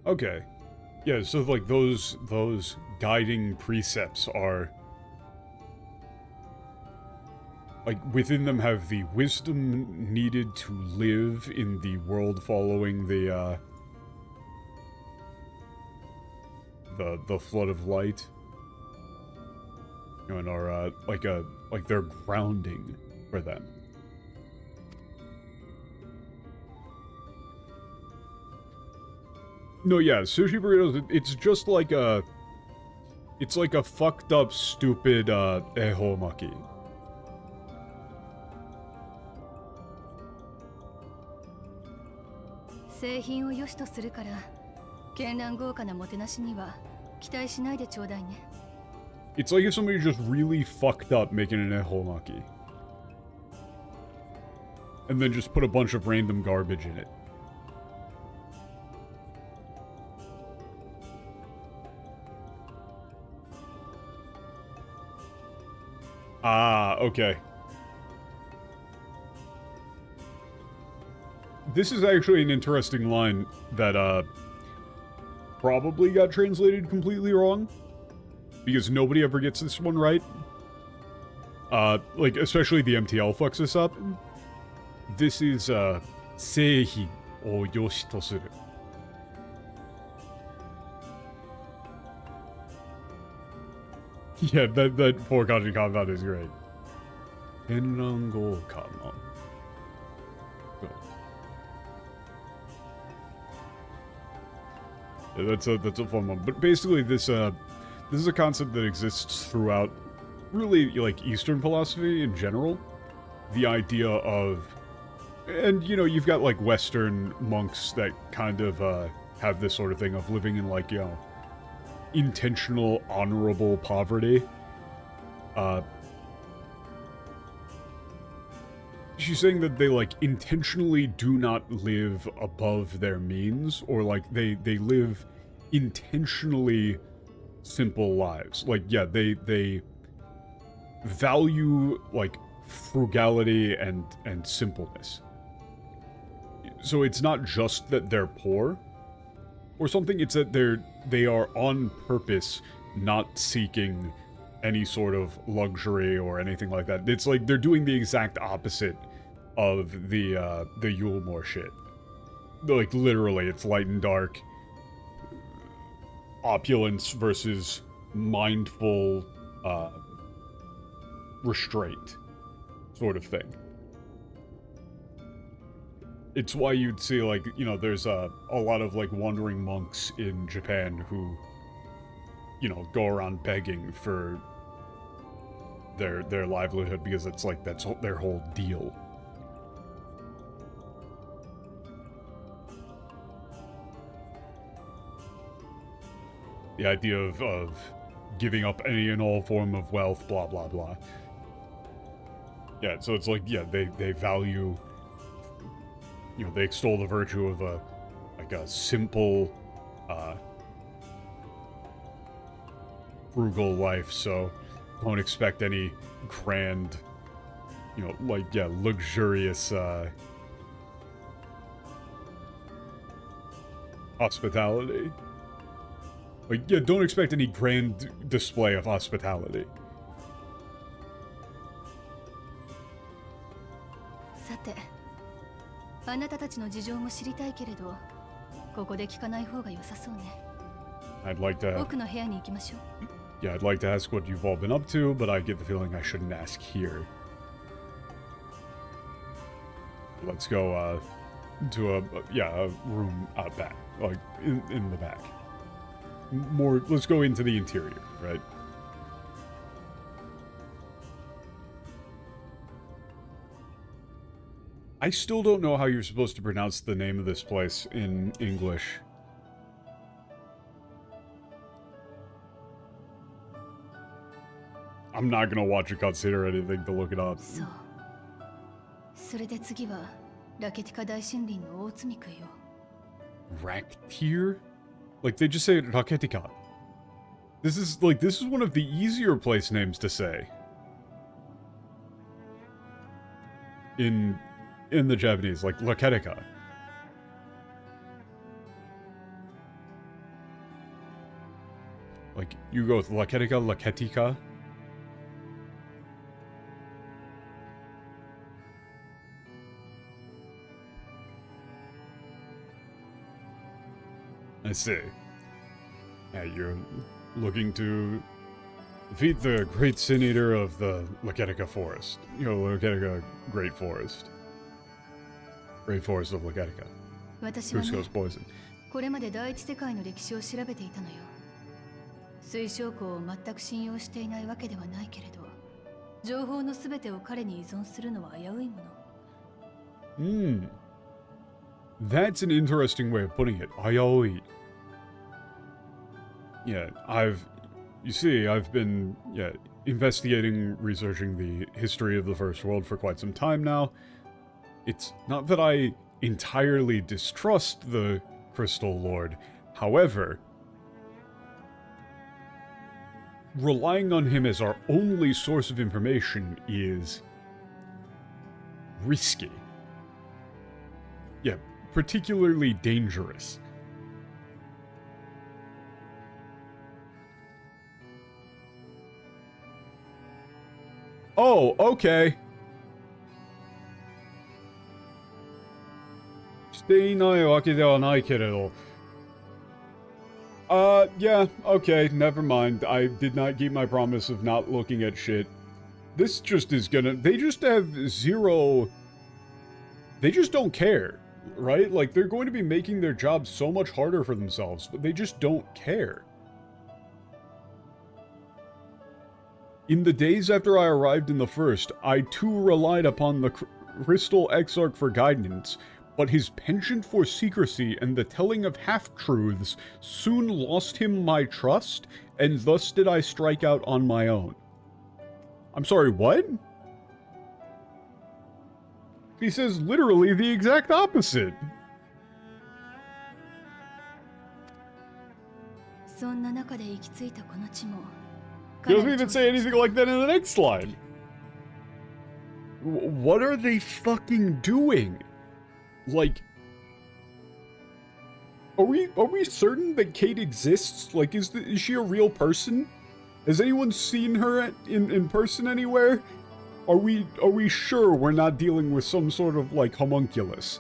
Okay. Yeah, so like those guiding precepts are like within them have the wisdom needed to live in the world following the flood of light. You know, and are like they're grounding for them. No, yeah, sushi burritos, it's just like a... It's like a fucked up, stupid, ehomaki. It's like if somebody just really fucked up making an ehomaki. And then just put a bunch of random garbage in it. Ah, okay. This is actually an interesting line that, probably got translated completely wrong. Because nobody ever gets this one right. Like, especially the MTL fucks this up. This is, seihin o yoshi to suru. Yeah, that poor kanji compound is great. Tenrango Kannon. Yeah, that's a fun one. But basically this is a concept that exists throughout really like Eastern philosophy in general. The idea of, and you know, you've got like Western monks that kind of have this sort of thing of living in like, you know, intentional, honorable poverty. She's saying that they, like, intentionally do not live above their means, or, like, they live intentionally simple lives. Like, yeah, they value, like, frugality and simpleness. So it's not just that they're poor, or something, it's that they are on purpose not seeking any sort of luxury or anything like that. It's like they're doing the exact opposite of the Yulemore shit. Like, literally, it's light and dark. Opulence versus mindful restraint sort of thing. It's why you'd see, like, you know, there's a lot of, like, wandering monks in Japan who, you know, go around begging for their livelihood because it's, like, that's their whole deal. The idea of giving up any and all form of wealth, blah, blah, blah. Yeah, so it's like, yeah, they value... You know, they extol the virtue of a simple, frugal life, so don't expect any grand, you know, like, yeah, luxurious, hospitality. Like, yeah, don't expect any grand display of hospitality. あなたたちの事情も知りたいけれど、ここで聞かない方が良さそうね。I'd like to... 奥の部屋に行きましょう。Yeah, I'd like to ask what you've all been up to, but I get the feeling I shouldn't ask here. Let's go, to a room out back. Like, in the back. More, let's go into the interior, right? I still don't know how you're supposed to pronounce the name of this place in English. I'm not gonna watch a cutscene or anything to look it up. そう。それで次はラケティカ大森林の大積み食いを。Raktir? Like they just say Raketika. This is one of the easier place names to say. In the Japanese, like Raketika. Like you go with Raketika, Raketika. I see. Yeah, you're looking to defeat the great sin eater of the Laketica Forest. You know, Laketica Great Forest. Great Forest of Laketica. 私はね、 Cusco's poison. これまで第一世界の歴史を調べていたのよ。水晶湖を全く信用していないわけではないけれど、情報のすべてを彼に依存するのは危ういもの。That's an interesting way of putting it. Ayoi. Yeah, you see, I've been, investigating, researching the history of the First World for quite some time now. It's not that I entirely distrust the Crystal Lord. However, relying on him as our only source of information is risky. Yeah, particularly dangerous. Oh, okay. していないわけではないけれど。Yeah, okay, never mind. I did not keep my promise of not looking at shit. This just is gonna... They just have zero... They just don't care, right? Like, they're going to be making their job so much harder for themselves, but they just don't care. In the days after I arrived in the First, I too relied upon the Crystal Exarch for guidance, but his penchant for secrecy and the telling of half-truths soon lost him my trust, and thus did I strike out on my own. I'm sorry, what? He says literally the exact opposite. そんな中で行き着いたこの地も。 He doesn't even say anything like that in the next line. What are they fucking doing? Like, are we certain that Kate exists? Like, is she a real person? Has anyone seen her in person anywhere? Are we sure we're not dealing with some sort of like homunculus?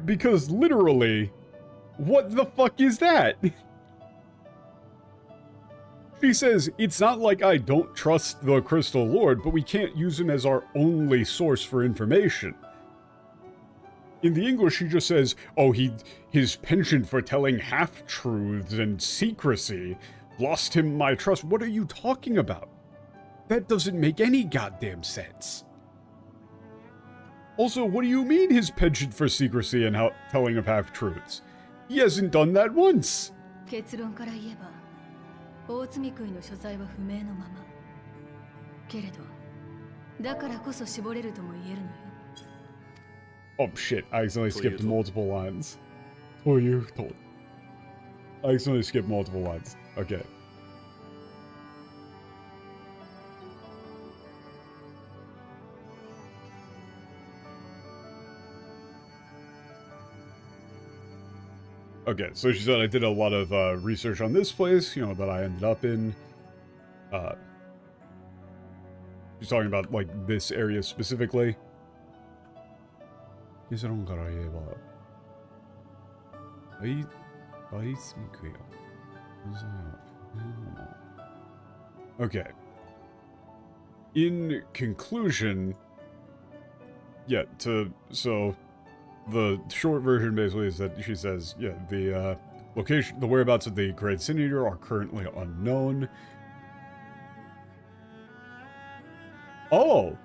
Because literally, what the fuck is that? He says, it's not like I don't trust the Crystal Lord, but we can't use him as our only source for information. In the English, he just says, oh, his penchant for telling half-truths and secrecy lost him my trust. What are you talking about? That doesn't make any goddamn sense. Also, what do you mean his penchant for secrecy and telling of half-truths? He hasn't done that once. 結論から言えば、大積み食いの所在は不明のまま。けれど、だからこそ絞れるとも言えるのよ。Oh shit, I accidentally skipped multiple lines. Oh, you told. I accidentally skipped multiple lines. Okay. Okay, so she said I did a lot of research on this place, you know, that I ended up in. She's talking about, like, this area specifically. 結論から言えば、大積み食いや。Okay. In conclusion, yeah, so the short version basically is that she says, yeah, the location, the whereabouts of the Great Sin Eater are currently unknown. Oh!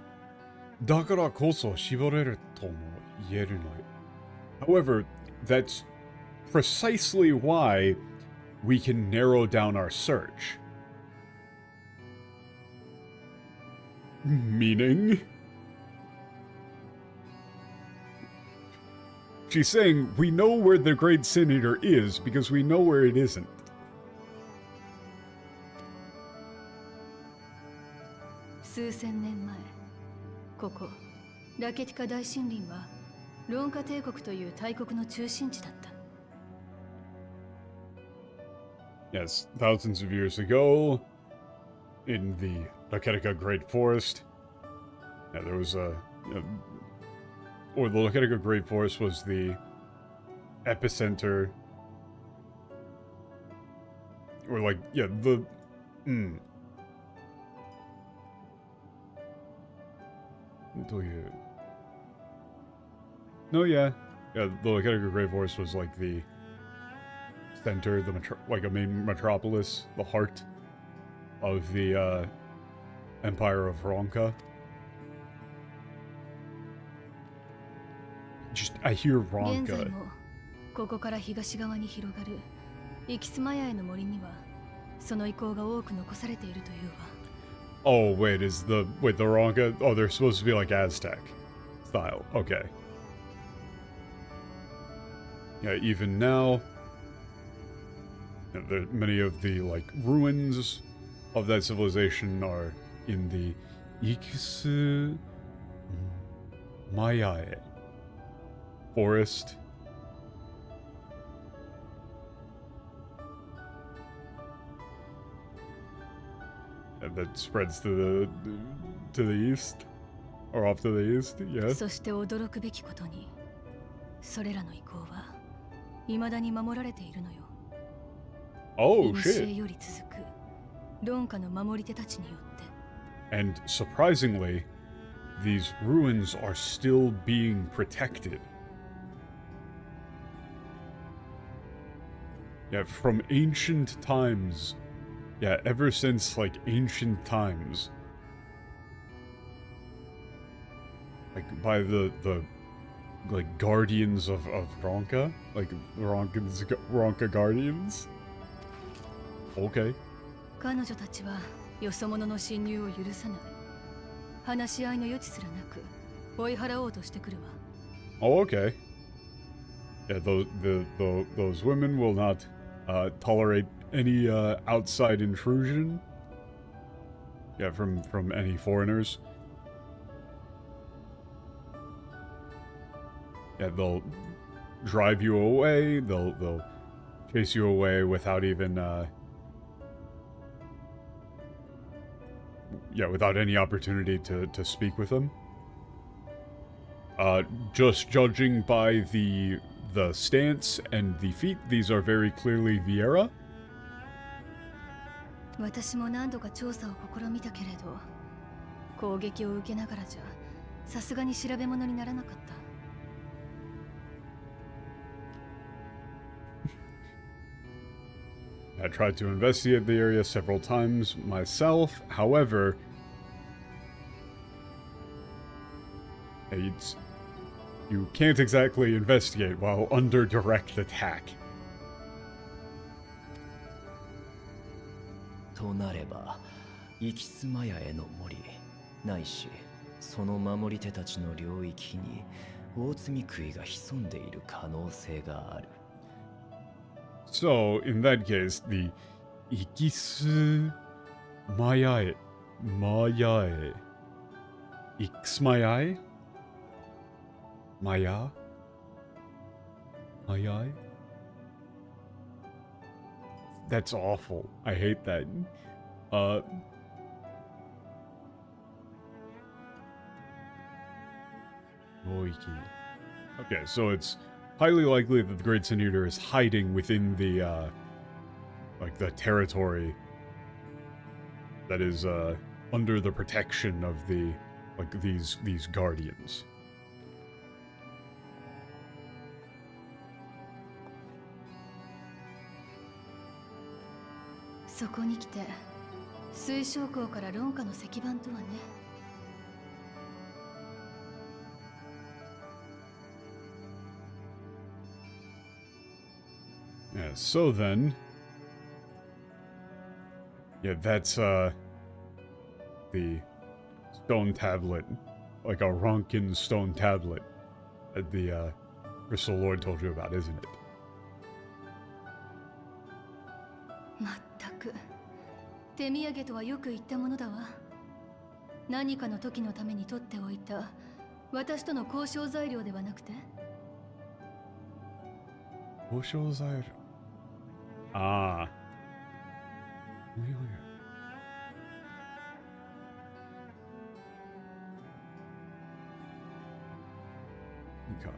だからこそ絞れると思 Yerunoi. However, that's precisely why we can narrow down our search. Meaning? She's saying we know where the Great Sin Eater is because we know where it isn't. 数千年前、ここラケティカ大森林はロンカ帝国という大国の中心地だった。Yes, thousands of years ago, in the Laketica Great Forest, yeah, there was or the Laketica Great Forest was the epicenter, or like, yeah, the, No, yeah, the Laketica Great Forest was like the center, like a main metropolis, the heart of the Empire of Ronka. I hear 現在 Ronka. もここから東側に広がるイキスマヤへの森にはその遺構が多く残されているというわ。Oh, wait, the Ronka? Oh, they're supposed to be like Aztec style. Okay. Yeah, even now, many of the, like, ruins of that civilization are in the Ikisu Mayae forest. And that spreads to the east, or off to the east, yes. そして驚くべきことに、それらの遺構は未だに守られているのよ。Oh 古 shit! より続くロンカの守り手たちによって。And surprisingly, these ruins are still being protected. Yeah, from ancient times. Yeah, ever since, like, ancient times. Like, by the like, guardians of Ronka? Like, Ronka guardians? Okay. 彼女たちはよそ者の侵入を許さない。話し合いの余地すらなく追い払おうとしてくるわ。Oh, okay. Yeah, those women will not tolerate any outside intrusion. Yeah, from any foreigners. Yeah, they'll drive you away. They'll chase you away without even without any opportunity to speak with them. Just judging by the stance and the feet, these are very clearly Vieira. 私も何度か調査を試みたけれど、攻撃を受けながらじゃさすがに調べ物にならなかった。I tried to investigate the area several times myself, however, you can't exactly investigate while under direct attack. となれば、イキスマヤへの森、ないし、その守り手たちの領域に大積み杭が潜んでいる可能性がある。So, in that case, the Ikisu Mayae. Ixmayae? Maya? Mayae? That's awful. I hate that. Okay, so it's highly likely that the Great Sin Eater is hiding within the, like, the territory that is, under the protection of the, like, these guardians. そこに来て水晶港からロンカの石板とはね。Yeah, so then... Yeah, that's, the stone tablet. Like a Ronkin stone tablet that the, Crystal Lord told you about, isn't it? まったく手土産とはよく言ったものだわ。何かの時のために取っておいた私との交渉材料ではなくて。交渉材料。ああ。なんか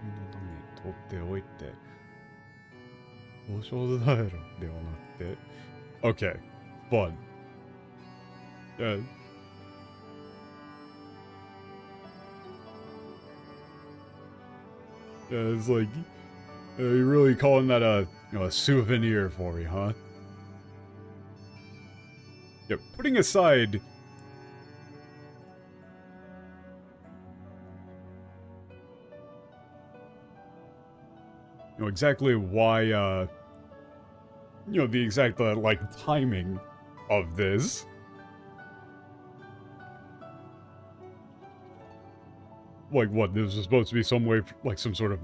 君のために取っておいて交渉材料ではなくて Okay, fun. Yeah. Yeah, it's like you're really calling that a a souvenir for me, huh? Yeah, putting aside exactly why the exact like timing of this. Like what, this is supposed to be some way, like some sort of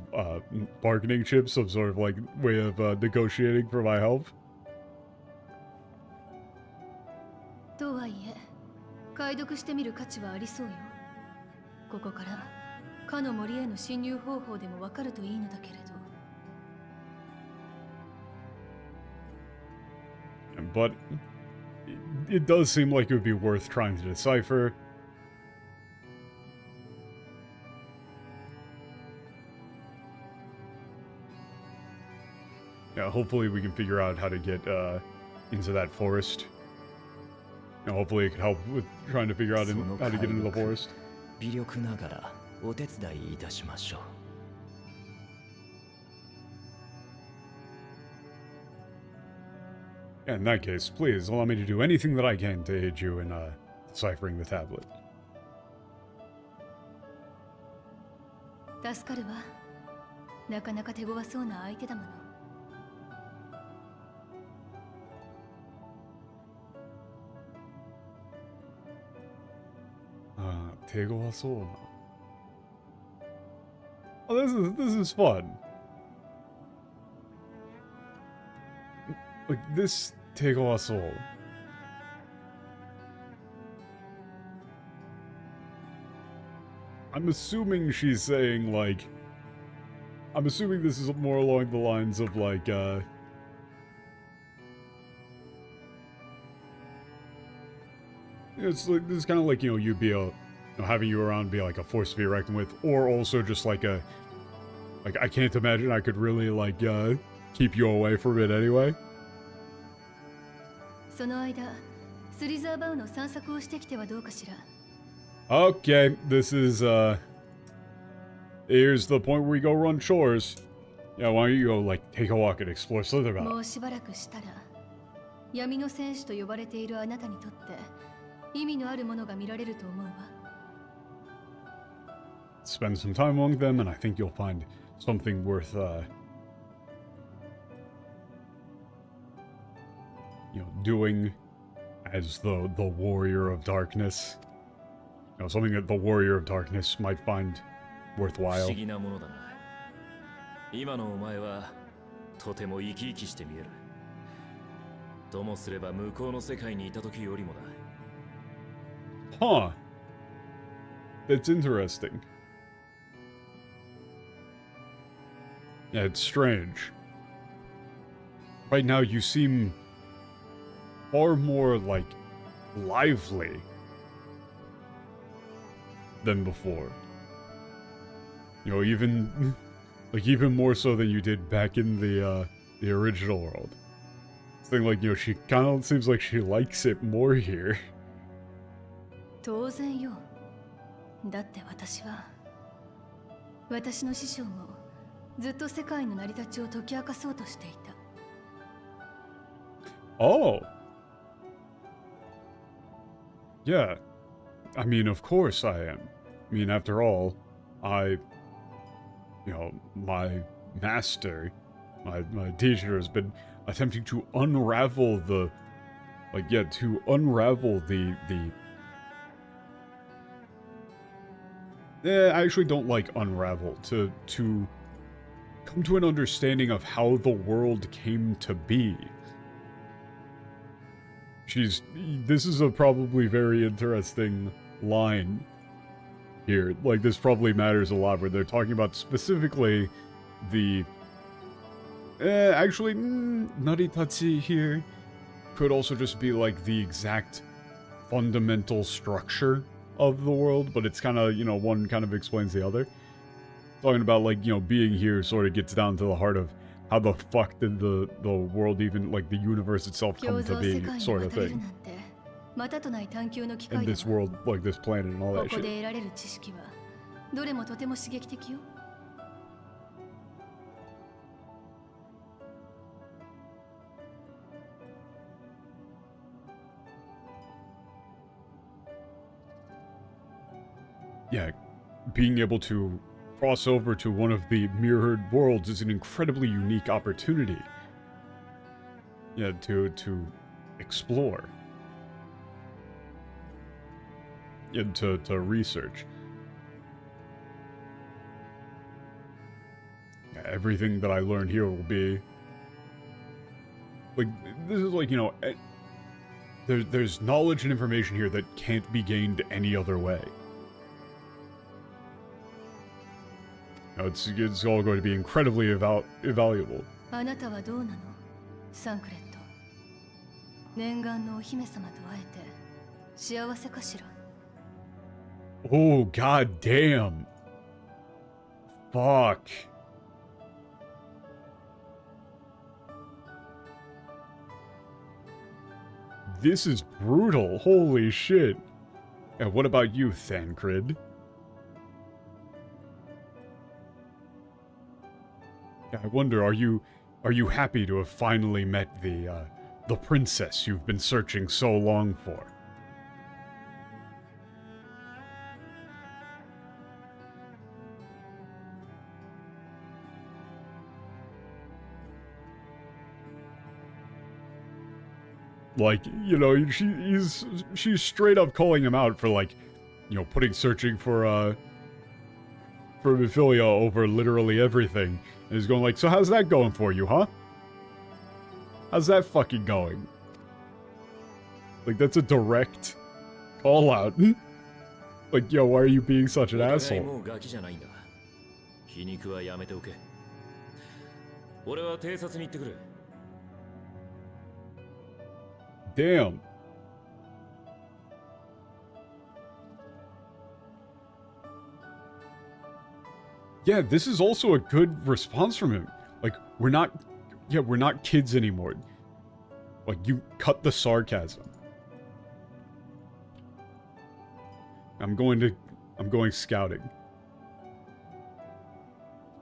bargaining chip, some sort of like way of negotiating for my help? とはいえ、解読してみる価値はありそうよ。ここからかの森への侵入方法でもわかるといいのだけれど。But it does seem like it would be worth trying to decipher. Yeah, hopefully we can figure out how to get into that forest. Hopefully it could help with trying to figure out how to get into the forest. 微力ながらお手伝いいたしましょう。In that case, please allow me to do anything that I can to aid you in deciphering the tablet. 助かるわ。なかなか手強そうな相手だもの。手強そうな。Oh, this is fun. Like this Tegoaso. I'm assuming she's saying like I'm assuming this is more along the lines of like it's like this is kind of like, you'd be having you around be like a force to be reckoned with, or also just like I can't imagine I could really like keep you away from it anyway. その間、スリザーバウの散策をしてきてはどうかしら。Okay, this is here's the point where we go run chores. Yeah, why don't you go like take a walk and explore Slitherbound? もうしばらくしたら、闇の戦士と呼ばれているあなたにとって意味のあるものが見られると思うわ。Spend some time among them, and I think you'll find something worth doing as the warrior of darkness. Something that the warrior of darkness might find worthwhile. 不思議なものだな。今のお前はとても生き生きして見える。ともすれば向こうの世界にいた時よりもだ。Huh. That's interesting. Yeah, it's strange. Right now you seem far more, like, lively than before. Even more so than you did back in the original world. This thing, like, she kind of seems like she likes it more here. 当然よ。だって私の師匠もずっと世界の成り立ちを解き明かそうとしていた。Oh. Yeah. I mean, of course I am. I mean, after all, you know, my master, my teacher has been attempting to unravel the, like, yeah, to unravel the I actually don't like unravel, to come to an understanding of how the world came to be. This is a probably very interesting line here. Like, this probably matters a lot, where they're talking about specifically the, actually, Naritachi here could also just be like the exact fundamental structure of the world, but it's kind of, you know, one kind of explains the other. Talking about, like, you know, being here sort of gets down to the heart of how the fuck did the world, even, like, the universe itself come to be, sort of thing. And this world, like, this planet and all that shit. Yeah, being able to cross over to one of the mirrored worlds is an incredibly unique opportunity. Yeah, to explore. And to research. Yeah, everything that I learned here will be... Like, this is like, you know... There's knowledge and information here that can't be gained any other way. No, it's all going to be incredibly invaluable. Oh, god damn. Fuck. This is brutal. Holy shit. And what about you, Thancred? I wonder, are you happy to have finally met the princess you've been searching so long for? Like, you know, she's straight up calling him out for, like, you know, searching for Ophelia over literally everything. And he's going like, so how's that going for you, huh? How's that fucking going? Like, that's a direct call out. Like, yo, why are you being such an asshole? Damn. Yeah, this is also a good response from him. Like, we're not kids anymore. Like, you cut the sarcasm. I'm going scouting.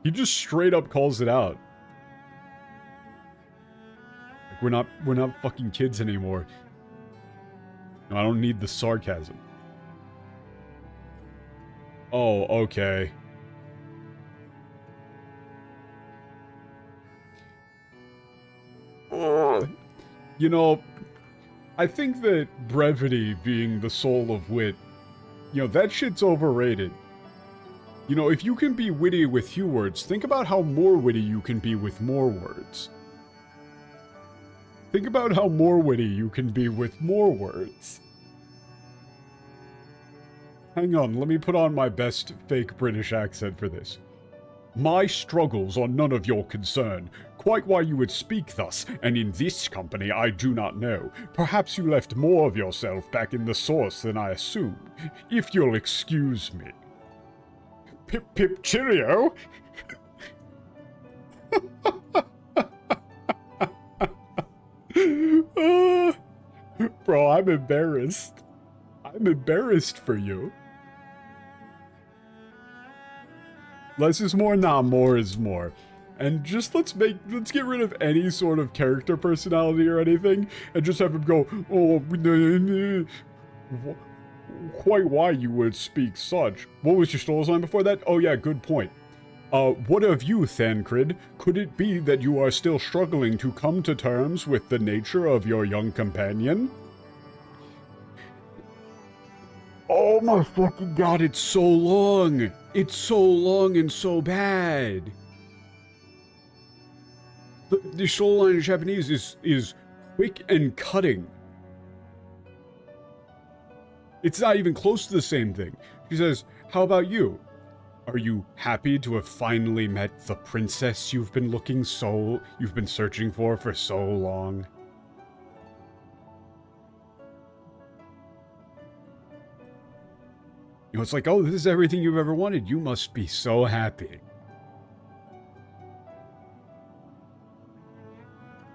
He just straight up calls it out. Like, we're not fucking kids anymore. No, I don't need the sarcasm. Oh, okay. You know, I think that brevity being the soul of wit, you know, that shit's overrated. You know, if you can be witty with few words, think about how more witty you can be with more words. Think about how more witty you can be with more words. Hang on, let me put on my best fake British accent for this. My struggles are none of your concern. Quite why you would speak thus, and in this company, I do not know. Perhaps you left more of yourself back in the source than I assumed. If you'll excuse me. Pip pip cheerio! Bro, I'm embarrassed. I'm embarrassed for you. Less is more, nah, more is more. And just let's get rid of any sort of character personality or anything, and just have him go, oh, quite why you would speak such. What was your story line before that? Oh yeah, good point. What of you, Thancred? Could it be that you are still struggling to come to terms with the nature of your young companion? Oh my fucking god, it's so long! It's so long and so bad! The soul line in Japanese is quick and cutting. It's not even close to the same thing. She says, how about you? Are you happy to have finally met the princess you've been searching for so long? You know, it's like, oh, this is everything you've ever wanted. You must be so happy.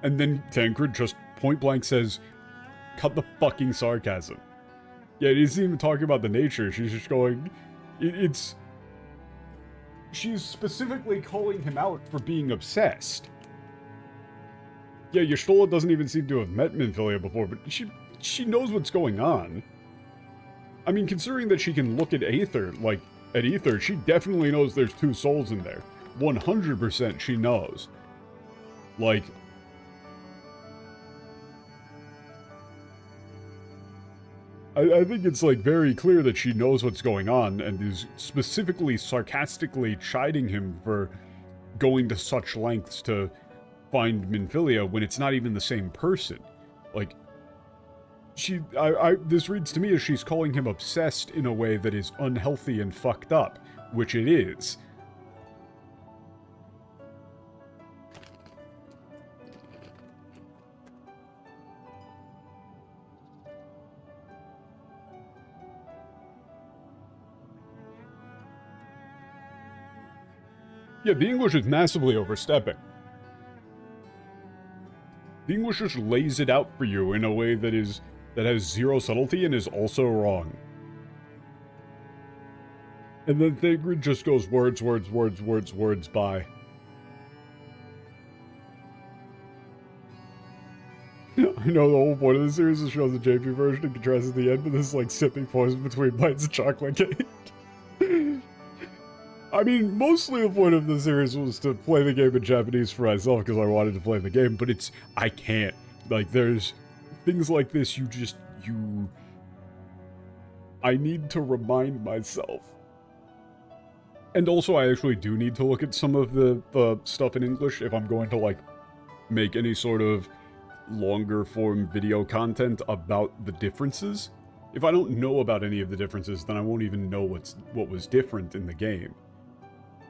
And then Tancred just point blank says, cut the fucking sarcasm. Yeah, he isn't even talking about the nature. She's just going, she's specifically calling him out for being obsessed. Yeah, Y'shtola doesn't even seem to have met Minfilia before, but she knows what's going on. I mean, considering that she can look at Aether, she definitely knows there's two souls in there. 100% she knows. Like, I think it's, like, very clear that she knows what's going on and is specifically sarcastically chiding him for going to such lengths to find Minfilia when it's not even the same person. Like, this reads to me as she's calling him obsessed in a way that is unhealthy and fucked up, which it is. Yeah, the English is massively overstepping. The English just lays it out for you in a way that has zero subtlety and is also wrong. And then Thagrid just goes words by. I know the whole point of the series is shows the JP version and contrasts the end with this, like, sipping poison between bites of chocolate cake. I mean, mostly the point of the series was to play the game in Japanese for myself because I wanted to play the game, but I can't. Like, there's things like this I need to remind myself. And also, I actually do need to look at some of the stuff in English if I'm going to, like, make any sort of longer form video content about the differences. If I don't know about any of the differences, then I won't even know what was different in the game.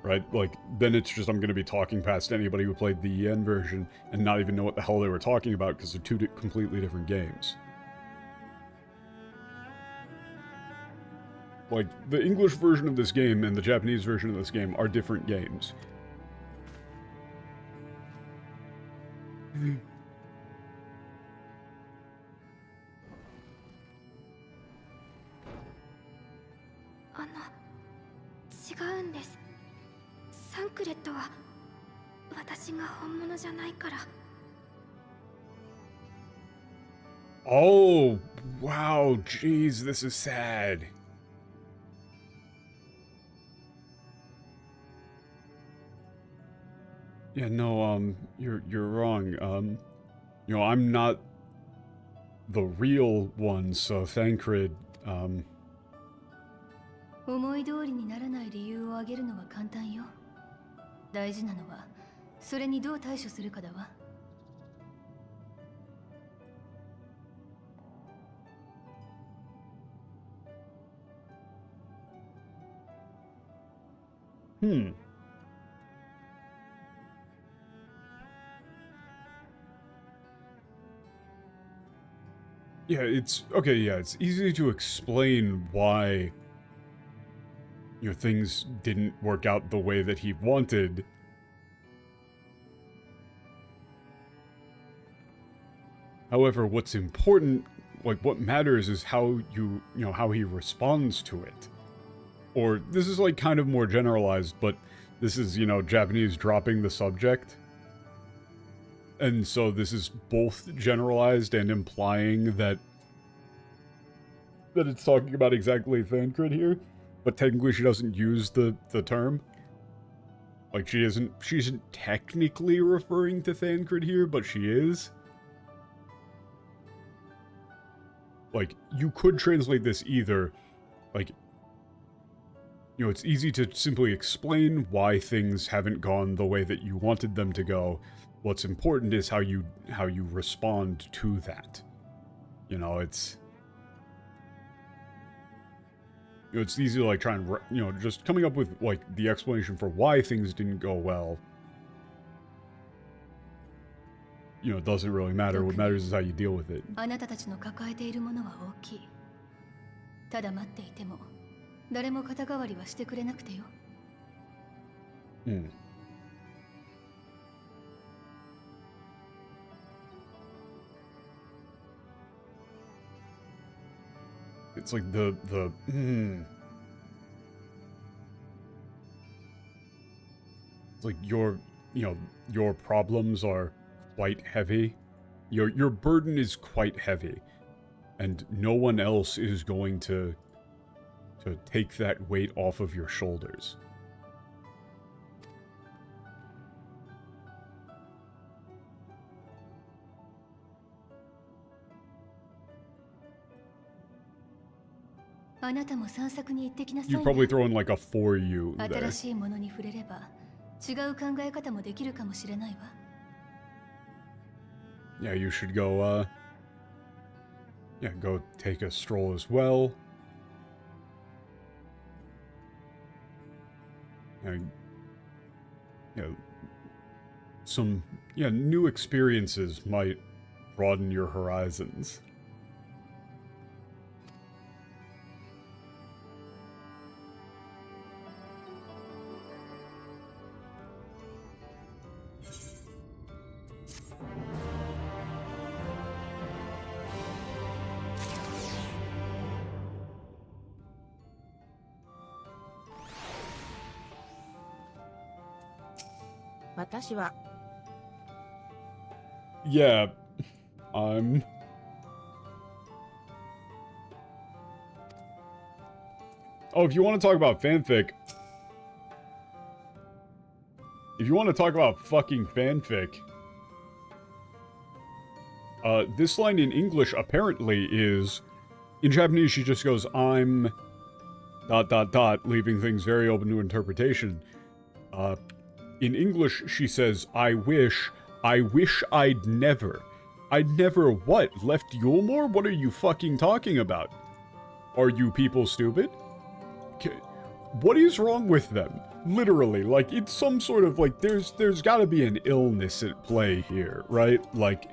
Right? Like, then it's just I'm going to be talking past anybody who played the EN version and not even know what the hell they were talking about because they're two completely different games. Like, the English version of this game and the Japanese version of this game are different games. Oh, wow, jeez, this is sad. Yeah, no, you're wrong. You know, I'm not the real one, so Thancred, 思い通りにならない理由を挙げるのは簡単よ。大事なのはそれにどう対処するかだわ。Yeah, it's easy to explain why, you know, things didn't work out the way that he wanted. However, what's important, like what matters is how how he responds to it. Or this is like kind of more generalized, but this is, you know, Japanese dropping the subject. And so this is both generalized and implying that it's talking about exactly Thancred here, but technically she doesn't use the term. Like, she isn't technically referring to Thancred here, but she is. Like, you could translate this either, like, you know, it's easy to simply explain why things haven't gone the way that you wanted them to go. What's important is how you respond to that. You know, it's easy to, like, try and, you know, just coming up with, like, the explanation for why things didn't go well. You know, it doesn't really matter. What matters is how you deal with it. あなたたちの抱えているものは大きい。ただ待っていても誰も肩代わりはしてくれなくてよ。Hmm. It's like it's like your problems are quite heavy. Your burden is quite heavy, and no one else is going to take that weight off of your shoulders. You probably throw in like a for you there. 新しいものに触れれば違う考え方もできるかもしれないわ。Yeah, you should go, go take a stroll as well. Some new experiences might broaden your horizons. Yeah, I'm... Oh, if you want to talk about fanfic... If you want to talk about fucking fanfic... this line in English apparently is... In Japanese, she just goes, I'm... ... leaving things very open to interpretation. In English, she says, I wish I'd never. I'd never what? Left Yulmore? What are you fucking talking about? Are you people stupid? What is wrong with them? Literally, like, it's some sort of, like, there's gotta be an illness at play here, right? Like,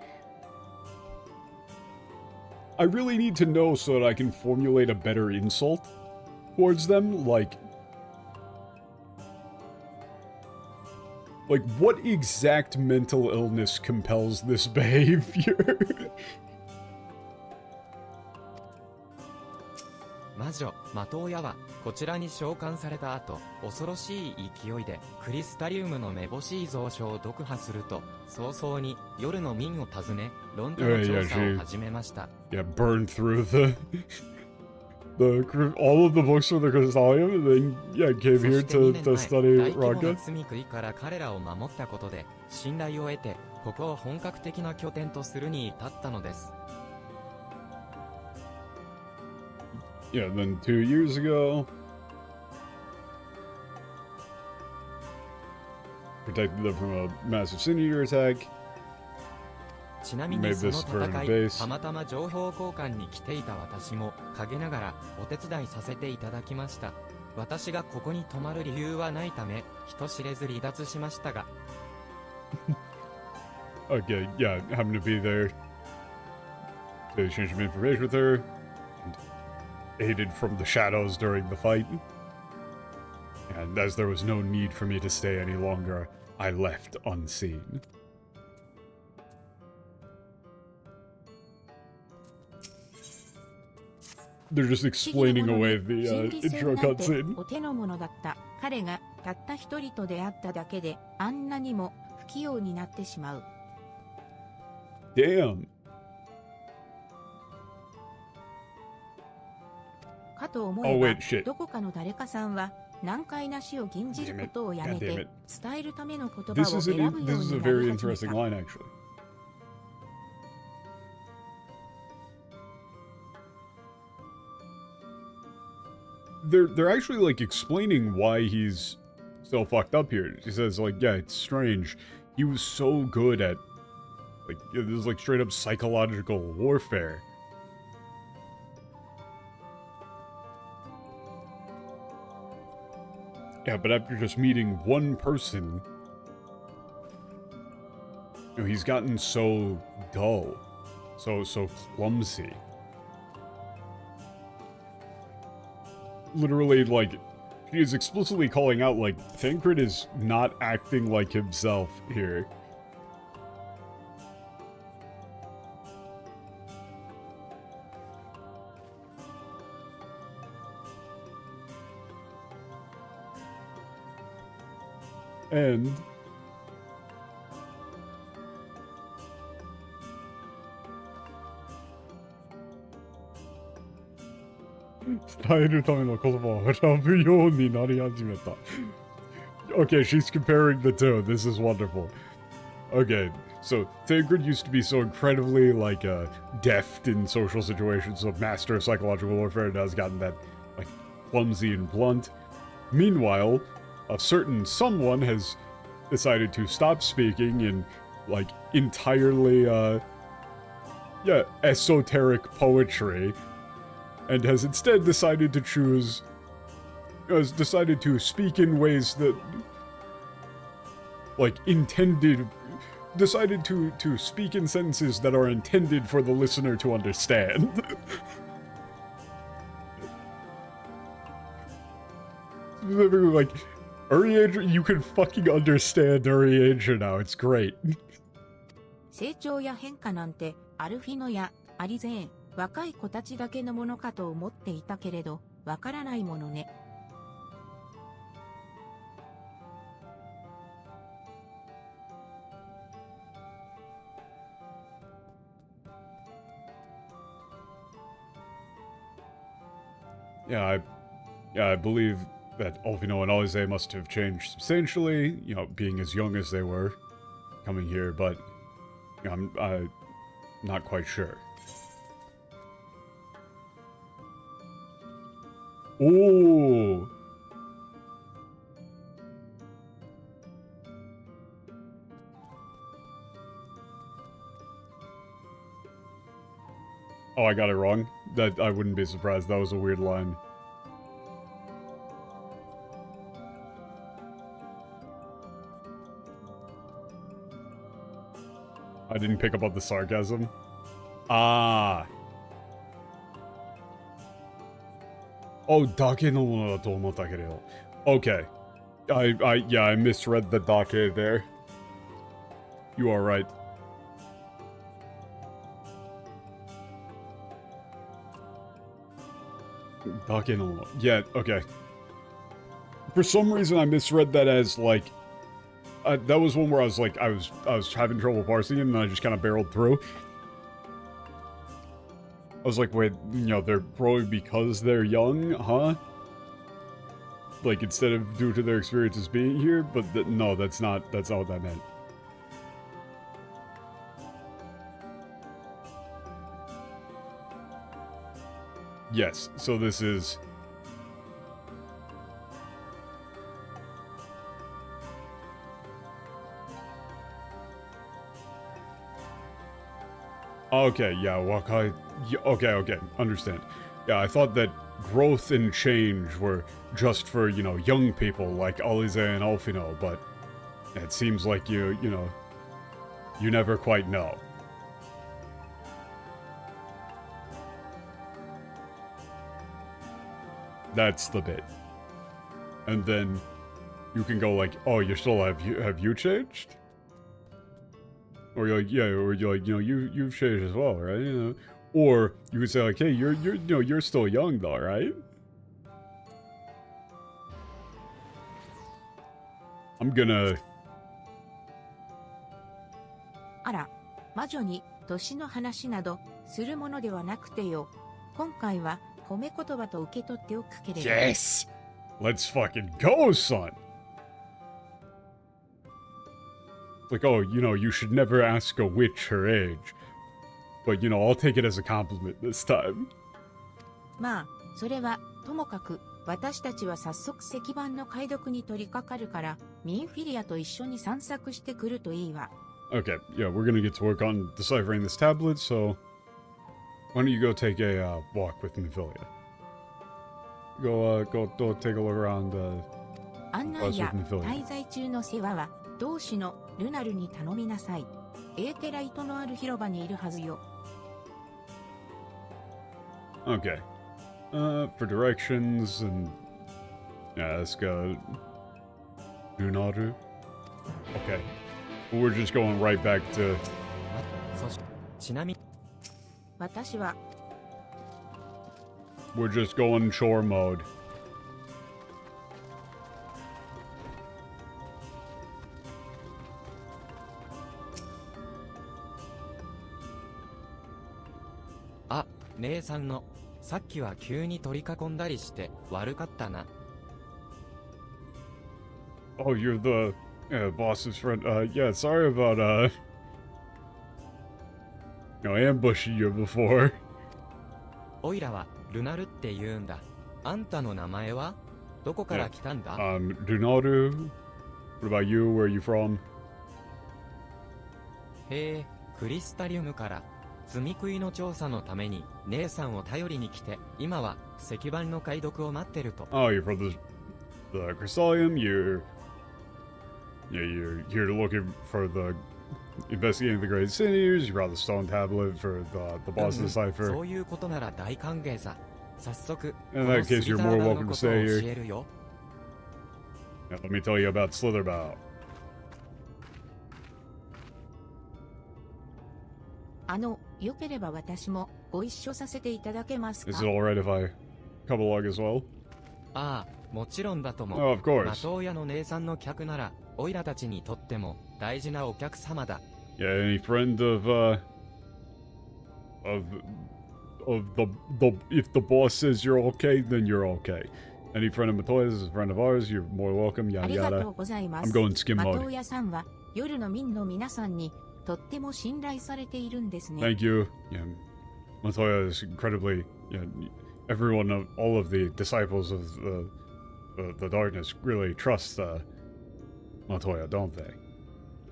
I really need to know so that I can formulate a better insult towards them, like, what exact mental illness compels this behavior? 魔女、的親は、こちらに召喚された後、恐ろしい勢いで、クリスタリウムのめぼしい蔵書を読破すると、早々に、夜の民を訪ね、論点の調査を始めました。Yeah, burned through all of the books for the Crystallium, and then, came here to study Ranka. 罪食いから彼らを守ったことで、信頼を得て、ここを本格的な拠点とするに至ったのです。Yeah, then 2 years ago, protected them from a massive Sin Eater attack. ちなみにその戦い、たまたま情報交換に来ていた私も陰ながらお手伝いさせていただきました。私がここに泊まる理由はないため、人知れず離脱しましたが。Okay, yeah, happened to be there. They exchanged some information with her. And aided from the shadows during the fight. And as there was no need for me to stay any longer, I left unseen. They're just explaining away the intro cutscene. お手の物だった。彼がたった一人と出会っただけであんなにも不器用になってしまう。Damn. かと思えば、どこかの誰かさんは難解な死を吟じることをやめ God て damn it. 伝えるための言葉 This を is 選ぶよう this is に a なり very 始め interesting た。 line, actually. They're actually like explaining why he's so fucked up here. He says like, yeah, it's strange. He was so good at like this is like straight up psychological warfare. Yeah, but after just meeting one person, you know, he's gotten so dull, so clumsy. Literally, like, he is explicitly calling out, like, Thinkin is not acting like himself here. And okay, she's comparing the two. This is wonderful. Okay, so Thinkin used to be so incredibly, like, deft in social situations, so master of psychological warfare, and now has gotten that, like, clumsy and blunt. Meanwhile, a certain someone has decided to stop speaking in, like, entirely, yeah, esoteric poetry, and has instead decided to speak in ways that, like, decided to speak in sentences that are intended for the listener to understand. Like, Urianger, you can fucking understand Urianger now, it's great. 成長や変化なんてアルフィノやアリゼーン、若い子たちだけのものかと思っていたけれど、わからないものね。Yeah, I believe that Alfino and Alize must have changed substantially, you know, being as young as they were coming here, but you know, I'm not quite sure. Ooh! Oh, I got it wrong. That I wouldn't be surprised. That was a weird line. I didn't pick up on the sarcasm. Ah. Oh, dake no mono da to omotta kedo. Okay. Yeah, I misread the dake there. You are right. Dake no mono. Yeah, okay. For some reason, I misread that as, like, that was one where I was like, I was having trouble parsing it, and I just kind of barreled through. I was like, wait, you know, they're growing because they're young, huh? Like, instead of due to their experiences being here, but no, that's not what that meant. Yes, so this is... Okay, yeah, Wakai... Yeah, okay, understand. Yeah, I thought that growth and change were just for, you know, young people like Alize and Alfino, but it seems like you know, you never quite know. That's the bit. And then you can go like, oh, you're still, have you changed? Or you're like, yeah, or you're like, you know, you've changed as well, right? You know? Or you could say like, hey, you know, you're still young though, right? I'm gonna... あら、魔女に年の話などするものではなくてよ。今回は褒め言葉と受け取っておくけれど。Yes! Let's fucking go, son! Like, oh, you know, you should never ask a witch her age. But, you know, I'll take it as a compliment this time. まあ、それは、ともかく、私たちは早速石板の解読に取り掛かるから、ミンフィリアと一緒に散策してくるといいわ。Okay, yeah, we're gonna get to work on deciphering this tablet, so... Why don't you go take a, walk with Minfilia? Go take a look around, 案内や滞在中の世話は、同志のルナルに頼みなさい。エーテライトのある広場にいるはずよ。Okay. For directions and... Yeah, let's go... Lunaru? Okay. We're just going right back to... ちなみに私は We're just going shore mode. あ、姉さんのさっきは急に取り囲んだりして悪かったな。Oh, you're the boss's friend. Yeah, sorry about, ambushing you before. おいらはルナルって言うんだ。あんたの名前はどこから来たんだ？ Lunaru? What about you? Where are you from? へえ、クリスタリウムから。積み食いの調査のために姉さんを頼りに来て、今は石板の解読を待ってると。Oh, you're from the Crystallium? You're here to looking for the investigating the Great Sinews. You brought the stone tablet for the boss decipher. そういうことなら大歓迎さ。早速、 In that case, you're more welcome to 教 stay here. えるよ。 Yeah, let me tell you about Slitherbout. よければ私もご一緒させていただけますか？ Is it alright if I come along as well? ああ、もちろんだとも。Oh, of course. 的親の姉さんの客なら、おいらたちにとっても大事なお客様だ。Yeah, any friend of if the boss says you're okay, then you're okay. Any friend of Matoya's is a friend of ours, you're more welcome, あ yada りがと yada. うございます。 I'm going skim 的 mode. 親さんは夜の民の皆さんにとっても信頼されているんですね。 Thank you. Yeah, Matoya is incredibly, everyone of all of the disciples of the darkness really trust Matoya, don't they?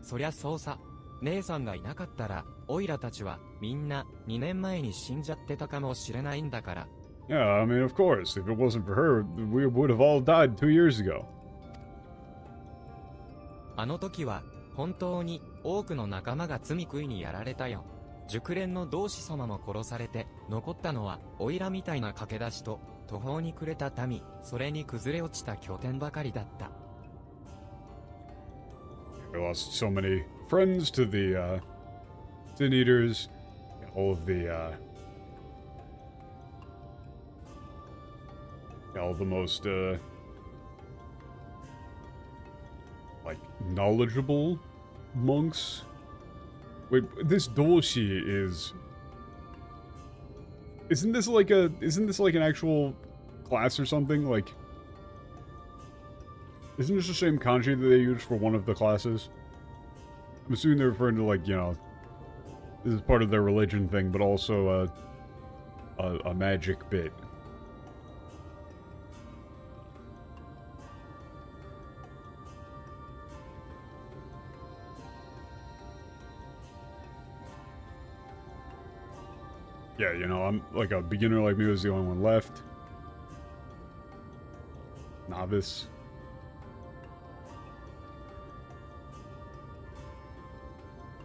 そりゃそうさ。姉さんがいなかったら、おいらたちはみんな2年前に死んじゃってたかもしれないんだから。Yeah, I mean, of course. If it wasn't for her, we would have all died 2 years ago. あの時は本当に多くの仲間が罪食いにやられたよ。熟練の同志様も殺されて、残ったのはオイラみたいな駆け出しと途方に暮れた民、それに崩れ落ちた拠点ばかりだった。We lost so many friends to the Sin Eaters, all of the all the most like knowledgeable monks. Wait, this Dolshi isn't this like an actual class or something? Like, isn't this the same kanji that they use for one of the classes? I'm assuming they're referring to, like, this is part of their religion thing, but also a magic bit. Yeah, I'm like a beginner like me was the only one left. Novice.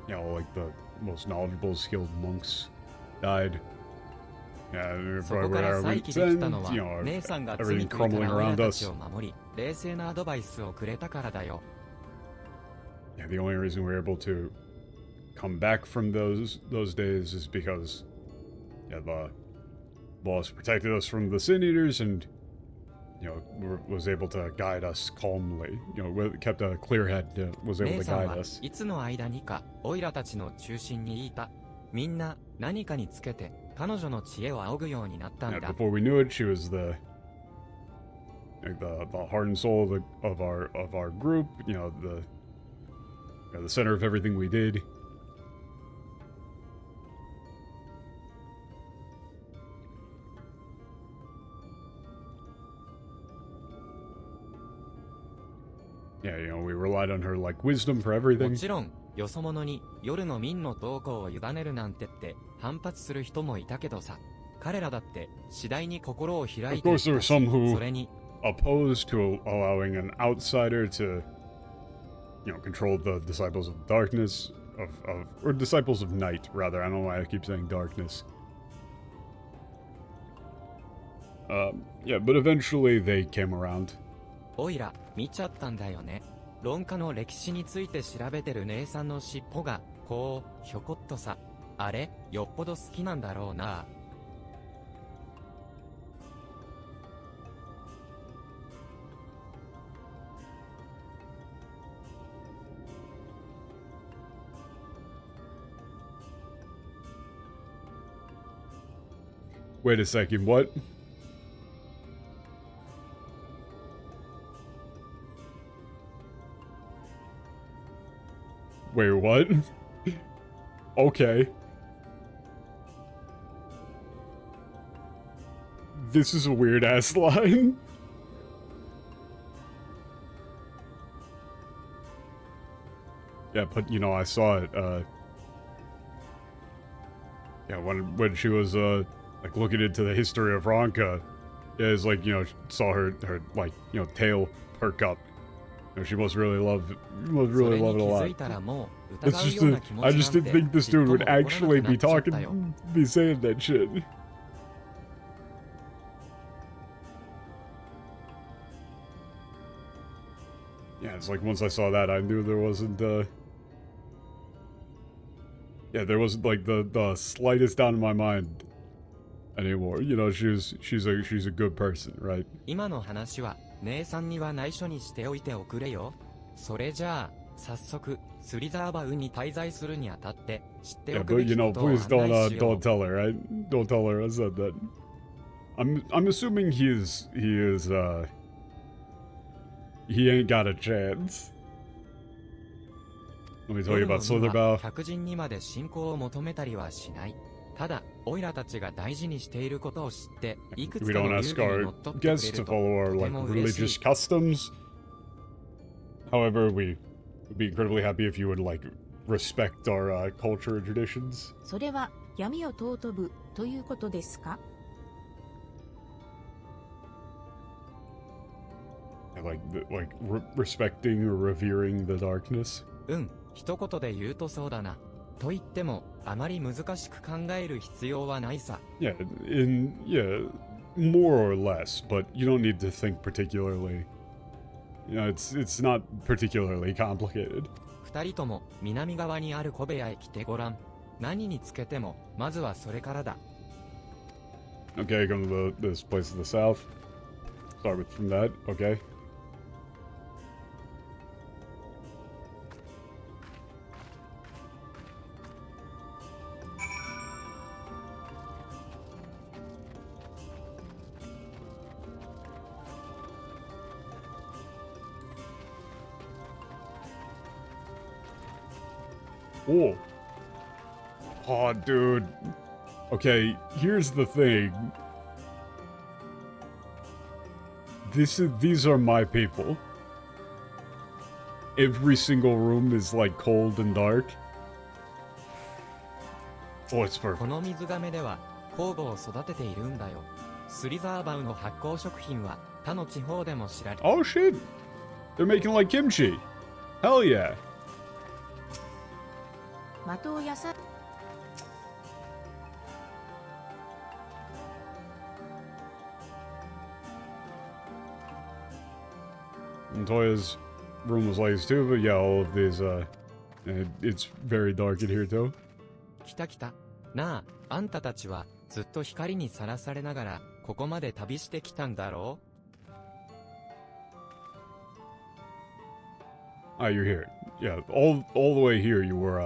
Like the most knowledgeable, skilled monks died. Yeah, そこから再起できたのは、姉さんが罪食いからオイラたちを守り、冷静なアドバイスをくれたからだよ。Yeah, the only reason we're able to come back from those days is because the boss protected us from the Sin Eaters and was able to guide us calmly. Kept a clear head, was able to guide us. いつの間にかオイラたちの中心にいた。みんな何かにつけて彼女の知恵を仰ぐようになったんだ。Before we knew it, she was like the heart and soul of our group. You know, the center of everything we did. Yeah, you know, we relied on her like wisdom for も everything. ちろん、よそ者に夜の民の動向を委ねるなんてって反発する人もいたけどさ。彼らだって次第に心を開い Of てい course, there っ were たし、 some who それに opposed to allowing an outsider to, you know, control the disciples of darkness, or disciples of night, rather. I don't know why I keep saying darkness. Yeah, but eventually they came around. おいら見ちゃったんだよね。論家の歴史について調べてる姉さんの尻尾がこうひょこっとさ。あれよっぽど好きなんだろうな。Wait a second, what? Wait, what? Okay. This is a weird-ass line. Yeah, but, you know, I saw it, yeah, when she was, like, looking into the history of Ronka, yeah, it's like, you know, saw her, like, you know, tail perk up. You know, she must really love it a lot. It's just, I just didn't think this dude would actually be saying that shit. Yeah, it's like, once I saw that, I knew there wasn't, yeah, there wasn't, like, the slightest doubt in my mind anymore. You know, she's a good person, right? 今の話は姉さんには内緒にしておいておくれよ。それじゃあ早速スリザーバウに滞在するにあたって知ってお Yeah, く but べき you こ know, とを案 please 内しよ don't う。 tell her, right? Don't tell her I said that. I'm assuming he ain't got a chance. Let me tell you about 夜の民は Slitherbow. 客人にまで信仰を求めたりはしない。ただ、オイラたちが大事にしていることを知って、いく We つか don't のル ask ールに our のっとってく guests れ to ると follow our とて like も嬉し religious い。 customs. However, we would be incredibly happy if you would like respect our culture and traditions. それは闇を尊ぶということですか？ And, like respecting or revering the darkness. うん、一言で言うとそうだな。と言っても、あまり難しく考える必要はないさ。Yeah, yeah, more or less, but you don't need to think particularly. You know, it's not particularly complicated. 二人とも南側にある小部屋へ来てごらん。何につけても、まずはそれからだ。Okay, come to this place to the south. Start with from that, okay. Oh. Oh, dude. Okay, here's the thing. These are my people. Every single room is like cold and dark. Oh, it's こ perfect. の水亀では酵母を育てているんだよ。スリザーバウの発酵食品は他の地方でも知られ Oh shit. They're making like kimchi. Hell yeah. 的を野菜 And Toya's room was like this too, but yeah, all of these, it's very dark in here too. 来た来た。なあ、あんたたちはずっと光にさらされながらここまで旅してきたんだろう Ah, you're here. Yeah, all the way here you were,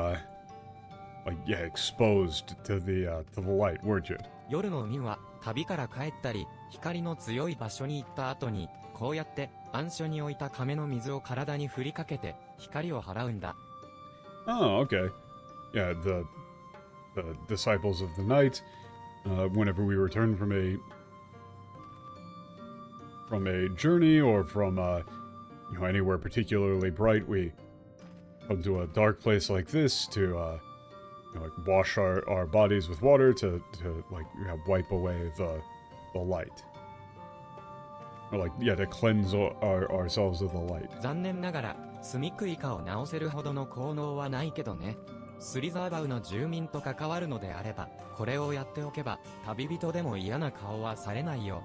like, yeah, exposed to the light, weren't you? 夜の海は旅から帰ったり、光の強い場所に行った後に、こうやって暗所に置いた亀の水を体に振りかけて、光を払うんだ。Oh, okay. Yeah, the disciples of the night, whenever we return from a journey or from, anywhere particularly bright, we come to a dark place like this to, like wash our bodies with water to like, wipe away the light. Or like, yeah, to cleanse ourselves of the light. 残念ながら、住み食いかを直せるほどの効能はないけどね。スリザーバウの住民と関わるのであれば、これをやっておけば、旅人でも嫌な顔はされないよ。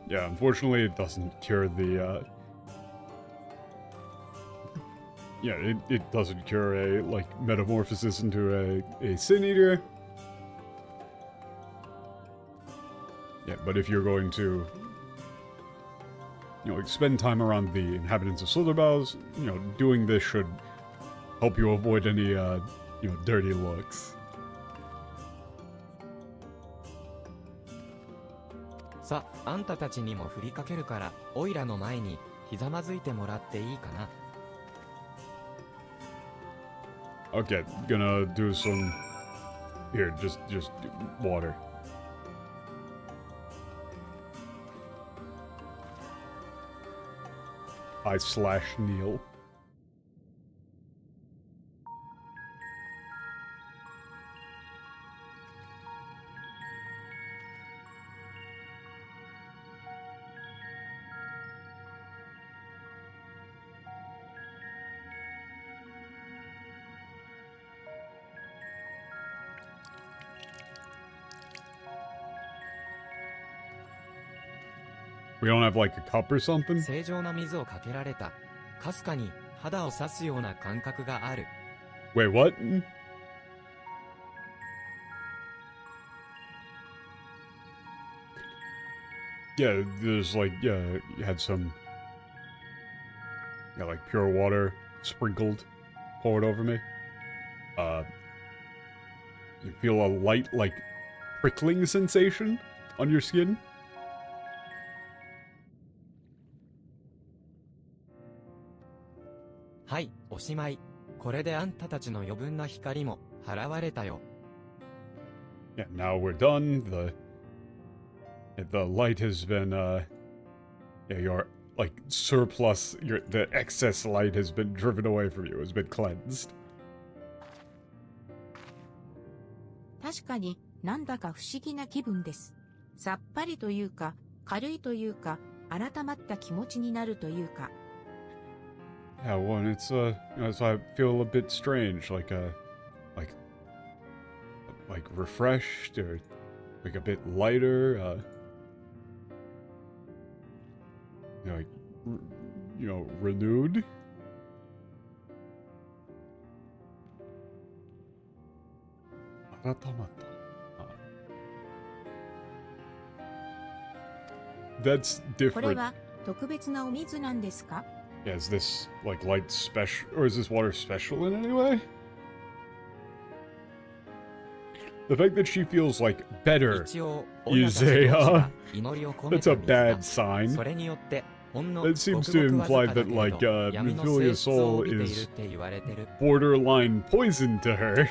Yeah, unfortunately, it doesn't cure the, yeah, it doesn't cure a, like, metamorphosis into a sin eater. Yeah, but if you're going to, like, spend time around the inhabitants of Slitherbows, doing this should help you avoid any, dirty looks. さあ、あんたたちにも振りかけるから、オイラの前に、ひざまずいてもらっていいかな。Okay, gonna do some, here, just water. I/Kneel. We don't have like a cup or something? 正常な水をかけられた。かすかに肌を刺すような感覚がある。Wait, what? Yeah, there's like, yeah, you had some, like pure water sprinkled, poured over me. You feel a light, like, prickling sensation on your skin? はい、おしまい。これであんたたちの余分な光も払われたよ。Yeah, now we're done. The light has been, yeah, your, like, surplus, the excess light has been driven away from you, has been cleansed. 確かになんだか不思議な気分です。さっぱりというか、軽いというか、改まった気持ちになるというか。Yeah, well, it's, so I feel a bit strange, like refreshed, or, like, a bit lighter, like, renewed? That's これ different. は特別なお水なんですか？ Yeah, is this, like, light special, or is this water special in any way? The fact that she feels, like, better 一応、 is 女 a, たち同士が祈りを込め that's た a 水だ。 bad sign. それによってほんの That seems ごく to ごくわ imply ずかだ that, け like, ど闇の性 Mephilia 質を Soul 帯びている is って言われてる。 borderline poison to her.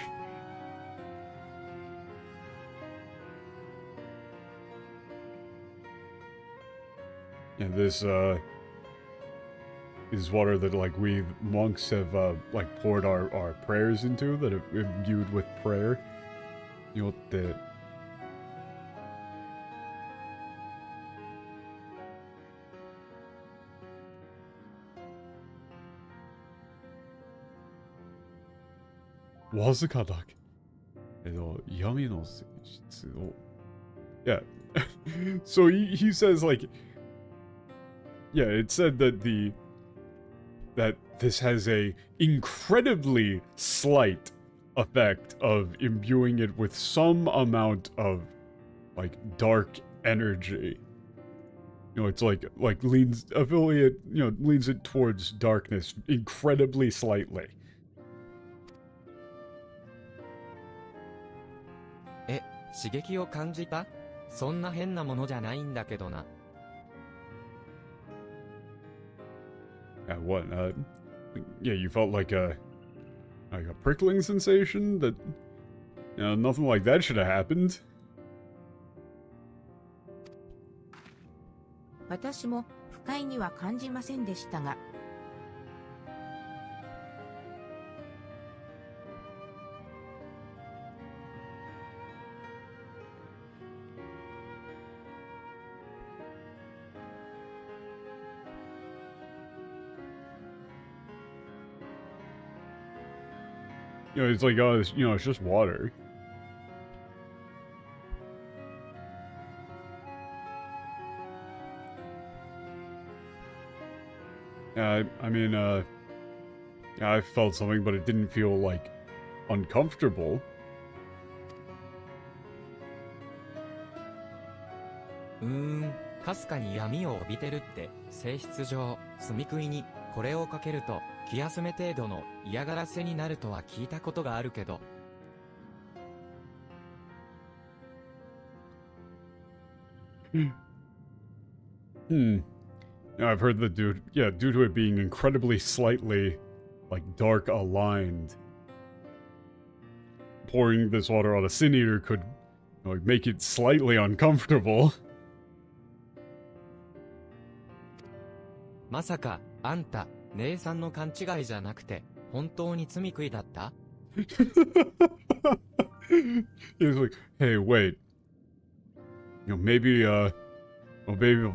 And this, is water that, like, we monks have, like, poured our prayers into, that are imbued with prayer. Yotte. Wazaka da ke. Yami no seishitsu o. Yeah. So he says, like, yeah, it said that that this has a incredibly slight effect of imbuing it with some amount of, like, dark energy. It's like leans affiliate, leans it towards darkness incredibly slightly. え、刺激を感じた？そんな変なものじゃないんだけどな。What? Yeah, you felt like a prickling sensation that, nothing like that should have happened. 私も不快には感じませんでしたが。It's like, oh, it's just water. I mean, I felt something, but it didn't feel, like, uncomfortable. かすかに闇を帯びてるって、性質上、罪食いに、これをかけると、気休め程度の嫌がらせになるとは聞いたことがあるけど。I've heard that due to it being incredibly slightly, like, dark aligned, pouring this water on a Sin Eater could, like, make it slightly uncomfortable. まさか、あんた、姉さんの勘違いじゃなくて、本当に罪食いだった？ He's like, hey, wait. Maybe the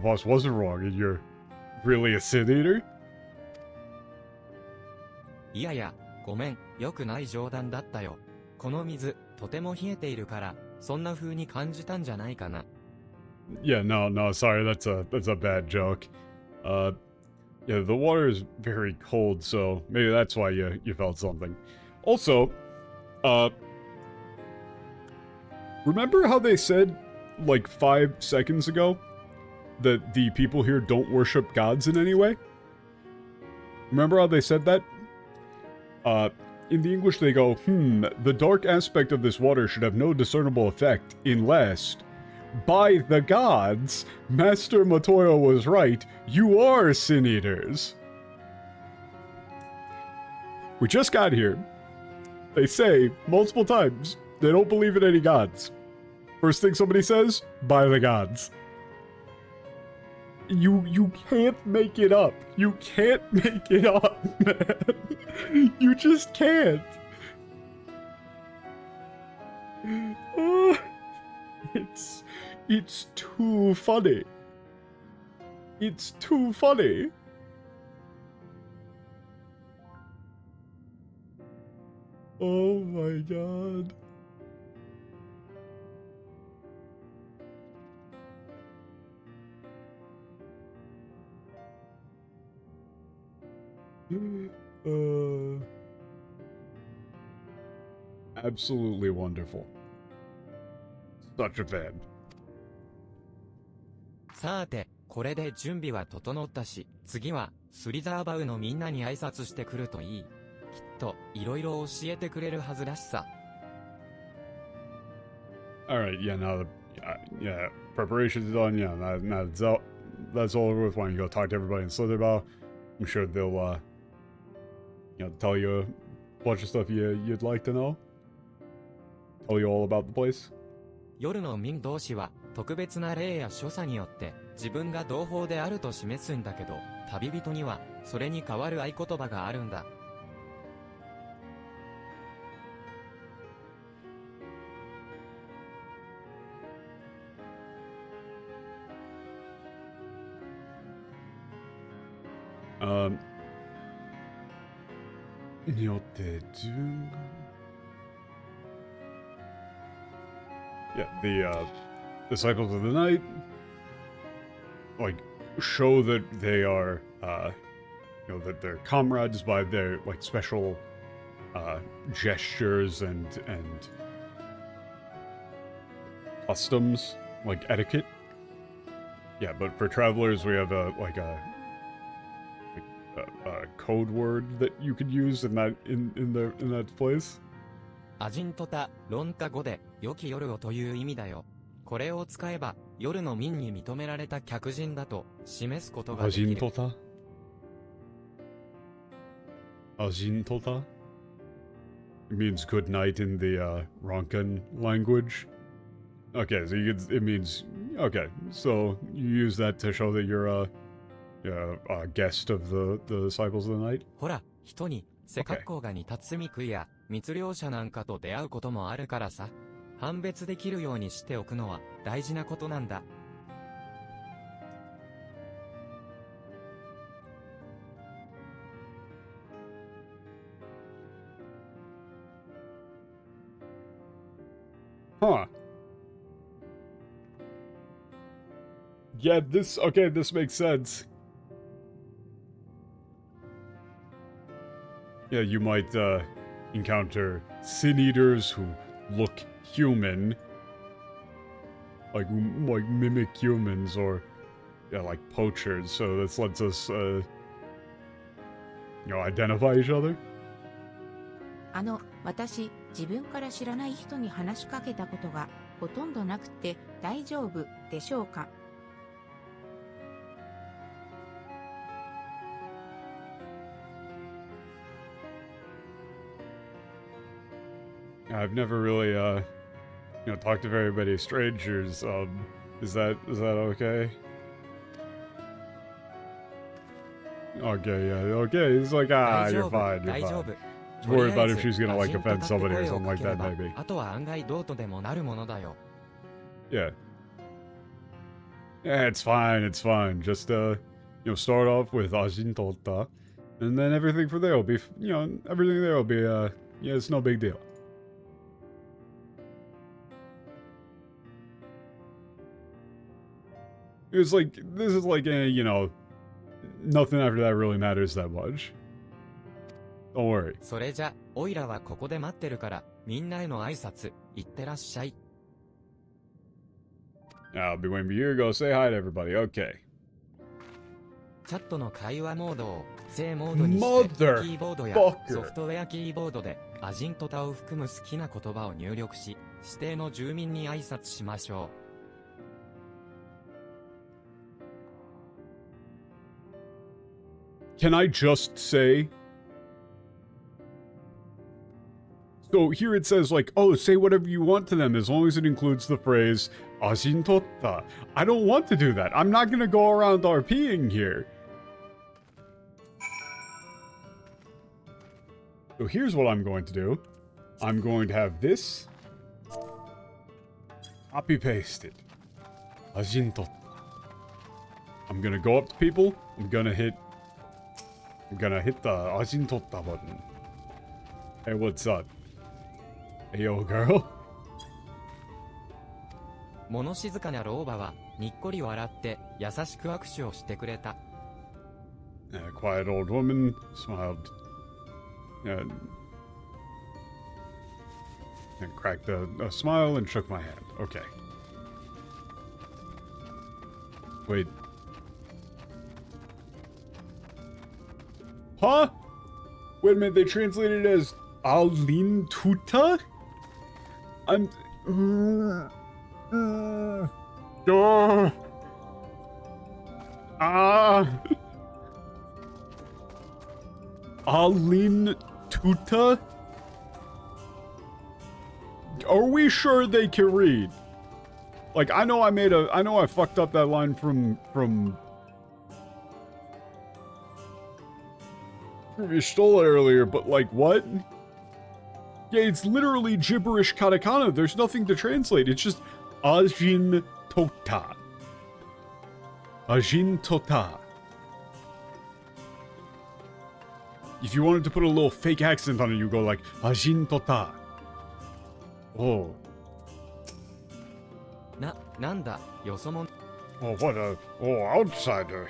boss wasn't wrong and you're really a Sin Eater? いやいや、ごめん、良くない冗談だったよ。この水、とても冷えているから、そんな風に感じたんじゃないかな。Yeah, no, sorry, that's a bad joke. Yeah, the water is very cold, so maybe that's why you felt something. Also, remember how they said, like 5 seconds ago, that the people here don't worship gods in any way? Remember how they said that? In the English they go, the dark aspect of this water should have no discernible effect unless, by the gods, Master Matoyo was right, you are Sin Eaters. We just got here. They say, multiple times, they don't believe in any gods. First thing somebody says, by the gods. You can't make it up. You can't make it up, man. You just can't. It's too funny. It's too funny. Oh my god. Absolutely wonderful. Such a fan. さて、これで準備は整ったし、次は、スリザーバウのみんなに挨拶してくるといい。きっと、いろいろ教えてくれるはずだしさ。Alright, yeah, now preparation's done, yeah, that's all over with. Why don't you go talk to everybody in Slitherbow? I'm sure they'll, tell you a bunch of stuff you'd like to know. Tell you all about the place. 夜の民同士は、特別な霊や所作によって、自分が同胞であると示すんだけど、旅人には、それに代わる合言葉があるんだ。によって自分が Yeah, the disciples of the night like show that they are that they're comrades by their like special gestures and customs, like etiquette. Yeah, but for travelers we have a code word that you could use in that place. アジントタ・ロンカ語で良き夜をという意味だよ。これを使えば、夜の民に認められた客人だと示すことができる。Ajintota? It means good night in the Ronkan language. Okay, so it means okay. So you use that to show that you're a guest of the disciples of the night. ほら、人に背格好が似た罪食いや密漁者なんかと出会うこともあるからさ。判別できるようにしておくのは大事なことなんだ。Huh. Yeah, this makes sense. Yeah, you might encounter sin eaters who look human, like mimic humans, or like poachers. So this lets us identify each other. 私、自分から知らない人に話しかけたことがほとんどなくて大丈夫でしょうか? I've never really talked to very many strangers. Is that okay? Okay, yeah, okay. He's like, you're fine, you're fine. Just worried about if she's gonna like offend somebody or something like that, maybe. あとは案外どうとでもなるものだよ。Yeah. Yeah, it's fine, it's fine. Just start off with Ajintota, and then everything from there will be, everything there will be, it's no big deal. It's like, this is like, nothing after that really matters that much. Don't worry. それじゃ、オイラはここで待ってるから、みんなへの挨拶、いってらっしゃい。I'll be waiting for you to go say hi to everybody. Okay. チャットの会話モードを正モードにして、キーボードやソフトウェアキーボードでアジントタを含む好きな言葉を入力し、指定の住民に挨拶しましょう。Can I just say? So here it says like, oh, say whatever you want to them as long as it includes the phrase Ajintota. I don't want to do that. I'm not going to go around RPing here. So here's what I'm going to do. I'm going to have this copy pasted. Ajintota. I'm going to go up to people. I'm going to hit the Ajintota button. Hey, what's up? Hey, yo, girl. 物静かな老婆はにっこり笑って優しく握手をしてくれた。Quiet old woman smiled and cracked a smile and shook my hand. Okay. Wait. Huh? Wait a minute, they translated it as Alin Tuta? I'm... Alin Tuta? Are we sure they can read? Like, I know I fucked up that line from you stole it earlier, but like, what? Yeah, it's literally gibberish katakana. There's nothing to translate. It's just Ajin Tota. Ajin Tota. If you wanted to put a little fake accent on it, you go like Ajin Tota. Oh. なんだ、よそ者。Oh, what a... Oh, outsider.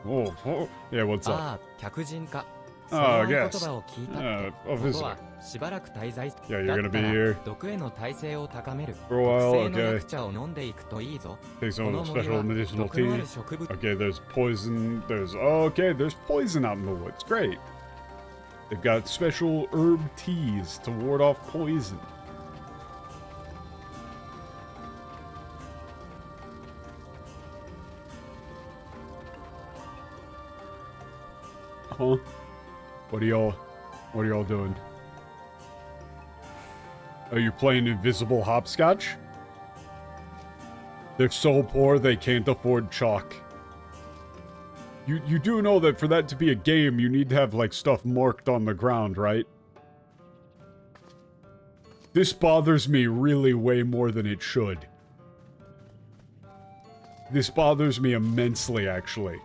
Oh, yeah, what's up? ああ、客人か。Oh, yes. 言葉を聞いた。A visitor. しばらく滞在。 Yeah, you're gonna be here. 毒への耐性を高める。 For a while, 特製の薬茶を飲んでいくといいぞ。 Take some of the special medicinal tea. Okay, there's poison. There's poison out in the woods. Great. They've got special herb teas to ward off poison. Huh? What are y'all doing? Are you playing invisible hopscotch? They're so poor they can't afford chalk. You do know that for that to be a game, you need to have, like, stuff marked on the ground, right? This bothers me really way more than it should. This bothers me immensely, actually.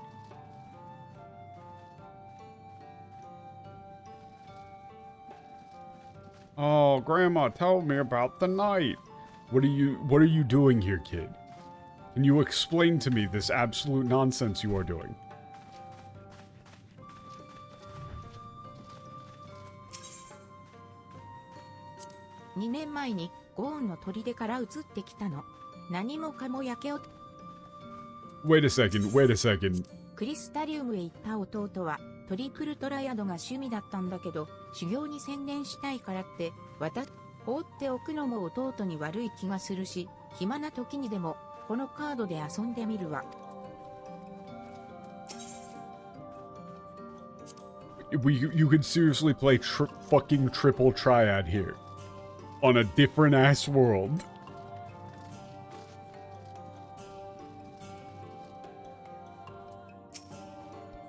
Oh, Grandma, tell me about the night. What are you doing here, kid? Can you explain to me this absolute nonsense you are doing?2年前にゴーンの砦から移ってきたの。何もかも焼け落ち。Wait a second. クリスタリウムへ行った弟はトリプルトライアドが趣味だったんだけど、修行に専念したいからって放っておくのも弟に悪い気がするし、暇な時にでもこのカードで遊んでみるわ。You could seriously play fucking triple triad here. On a different ass world.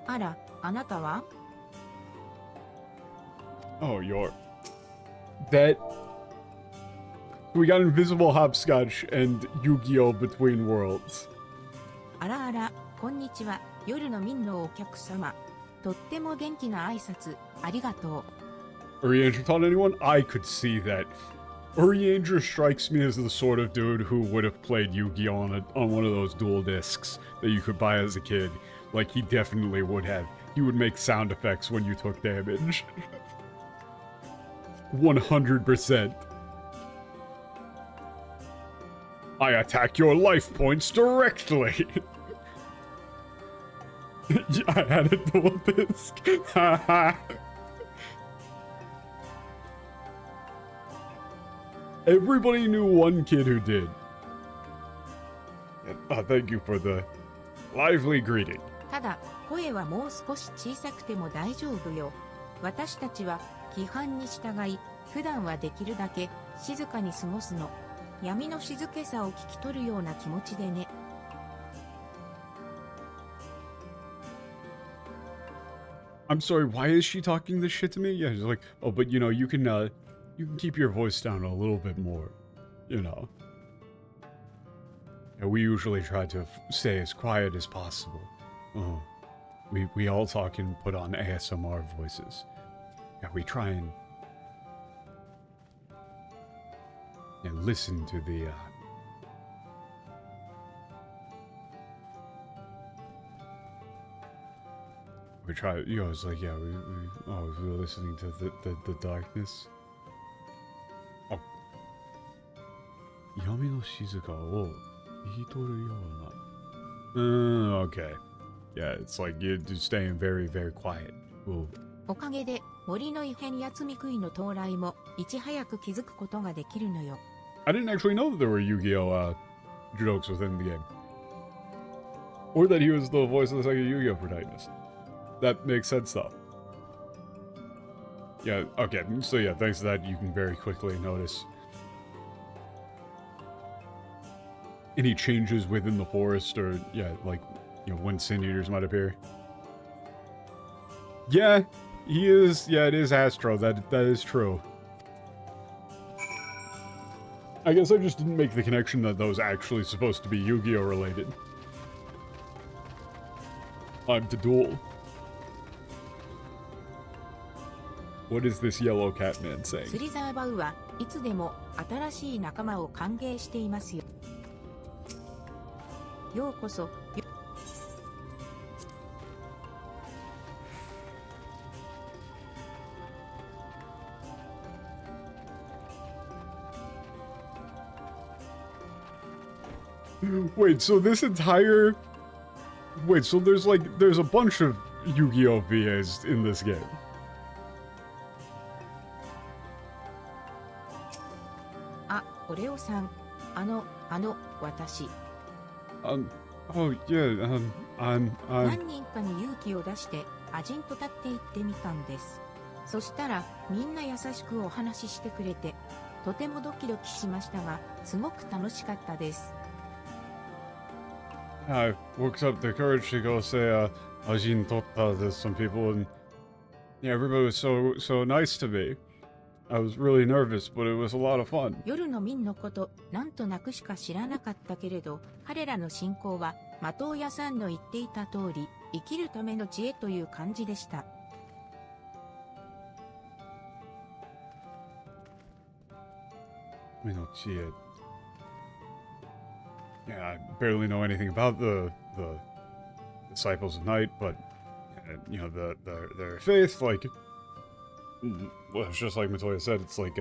Ara, あなたは? Oh, that. We got invisible hopscotch and Yu-Gi-Oh! Between Worlds. あらあら、こんにちは。夜の民のお客様。とっても元気な挨拶、ありがとう。Urianger taught anyone? I could see that. Urianger strikes me as the sort of dude who would have played Yu-Gi-Oh! On one of those dual discs that you could buy as a kid. Like, he definitely would have. He would make sound effects when you took damage. 100%. I attack your life points directly! I had a dual disc. Everybody knew one kid who did. Thank you for the lively greeting. ただ、声はもう少し小さくても大丈夫よ。私たちは規範に従い、普段はできるだけ静かに過ごすの。闇の静けさを聞き取るような気持ちでね。I'm sorry, why is she talking this shit to me? Yeah, she's like, oh, but you know, you can keep your voice down a little bit more, you know. And we usually try to stay as quiet as possible. Oh, we all talk and put on ASMR voices. Yeah, we try and listen to the we try, you know, it's like, yeah, we're listening to the darkness. Oh. Yami no shizuka wo hitoru yona. Okay. Yeah, it's like you're just staying very, very quiet. Ooh. おかげで森の異変やつみくいの到来もいち早く気づくことができるのよ。I didn't actually know that there were Yu-Gi-Oh! Jokes within the game. Or that he was the voice of the second Yu-Gi-Oh! Protagonist. That makes sense, though. Yeah, okay, so yeah, thanks to that, you can very quickly notice any changes within the forest, or, yeah, like, you know, when Sin Eaters might appear. Yeah, he is, yeah, it is Astro, that is true. I guess I just didn't make the connection that those actually supposed to be Yu-Gi-Oh! Related. I'm to duel. What is this yellow cat man saying? スリザーバウはいつでも新しい仲間を歓迎していますよ。ようこそ。Wait, so this entire... Wait, so there's a bunch of Yu-Gi-Oh! VAs in this game. Oh yeah, I'm... 何人かに勇気を出してアジンと立って行ってみたんです。そしたらみんな優しくお話ししてくれて、とてもドキドキしましたが、すごく楽しかったです。I works up the courage to go say, Ajin Totta to some people, and yeah, everybody was so nice to me. I was really nervous, but it was a lot of fun. 夜の民のこと、なんとなくしか知らなかったけれど、彼らの信仰は、的屋さんの言っていた通り、生きるための知恵という感じでした。Yeah, I barely know anything about the disciples of night, but you know their faith, like, well, it's just like Matoya said, it's like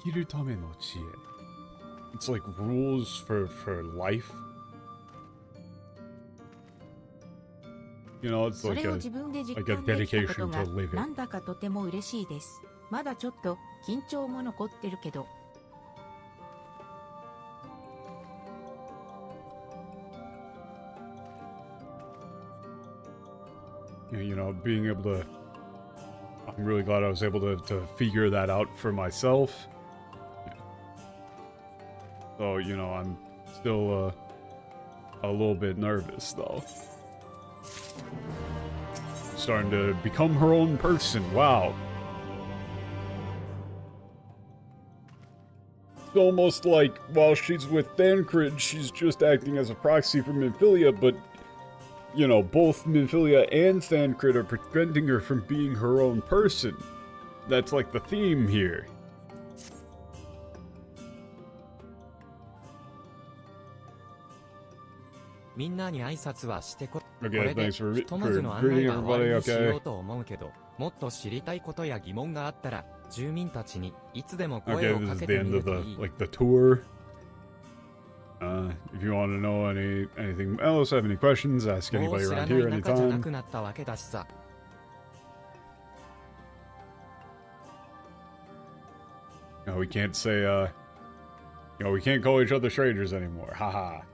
ikiru tame no chie. It's like rules for life. You know, it's そ like れを a 自分で実 like a 感できたこと dedication が to living. なんだかとても嬉しいです。まだちょっと緊張も残ってるけど。You know, being able to, I'm really glad I was able to figure that out for myself. So, you know, I'm still a little bit nervous, though. Starting to become her own person, wow. It's almost like while she's with Thancred, she's just acting as a proxy for Minfilia, but you know, both Minfilia and Thancred are preventing her from being her own person. That's like the theme here. みんなに挨拶はしてこ、こ Okay, れで thanks for ひとまずの案 greeting 内は終わり everybody, にしよ okay? うと思うけど、もっと知りたいことや疑問があったら、住民たちにいつでも声 Okay, を this か is け the て end みる of と the, いい。like, the tour. If you want to know anything else, have any questions, ask もう anybody 知ら around ない here 仲じゃな anytime. くなったわけだしさ。No, we can't say, you know, we can't call each other strangers anymore. Haha.「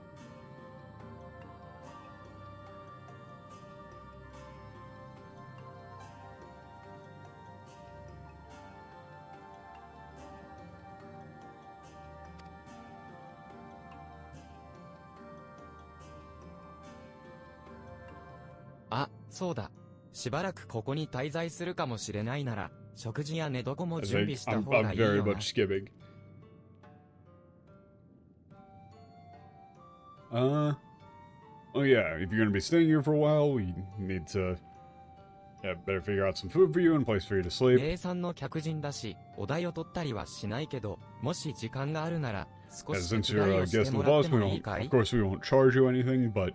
あ、そうだ。しばらくここに滞在するかもしれないなら、食事や寝床も I 準備 think した方 I'm がいいよ very な。 much skipping. Oh yeah, if you're gonna be staying here for a while, we need to, yeah, better figure out some food for you and a place for you to sleep. 名産の客人だし、お代を取ったりはしないけど、もし時間があるなら、少 Yeah, し手 since 伝 you're い a をし guest て of も the らって boss, we もいい won't, かい of course, we won't charge you anything, but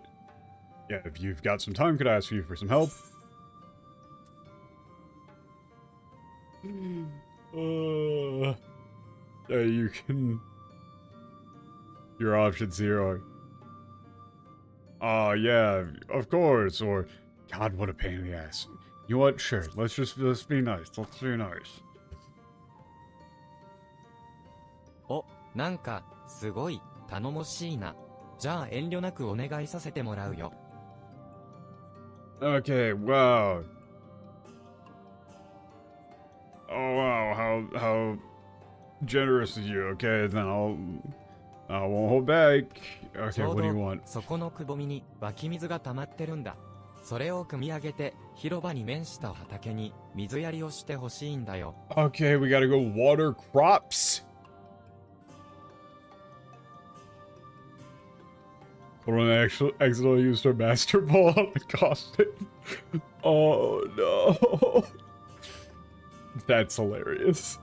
yeah, if you've got some time, could I ask you for some help? Yeah, you can. Your options here are. Yeah, of course. Or, God, what a pain in the ass. You know what? Sure. Let's be nice. Let's be nice. お、なんか、すごい、頼もしいな。じゃあ遠慮なくお願いさせてもらうよ。Okay, wow. Oh wow, how generous of you. Okay, then I won't hold back. ち Okay, ょう what do you ど want? そこのくぼみに湧き水が溜まってるんだ。それを汲み上げて広場に面した畑に水やりをしてほしいんだよ。Okay, we gotta go water crops. When I accidentally used her master ball on the costume. Oh no. That's hilarious.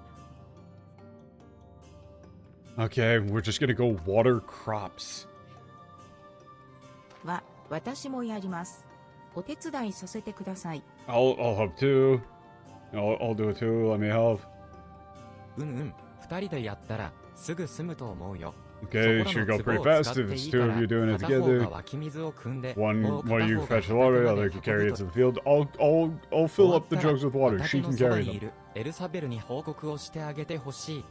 Okay, we're just gonna go water crops. 私もやります。お手伝いさせてください。I'll help too. I'll do it too. Let me help. 二人でやったらすぐ済むと思うよ。 Okay, it should go pretty fast if it's two of you doing it together. One you fetch the water, the other can carry it to the field. I'll fill up the jugs with water. She can carry them. エルサベルに報告をしてあげてほしい。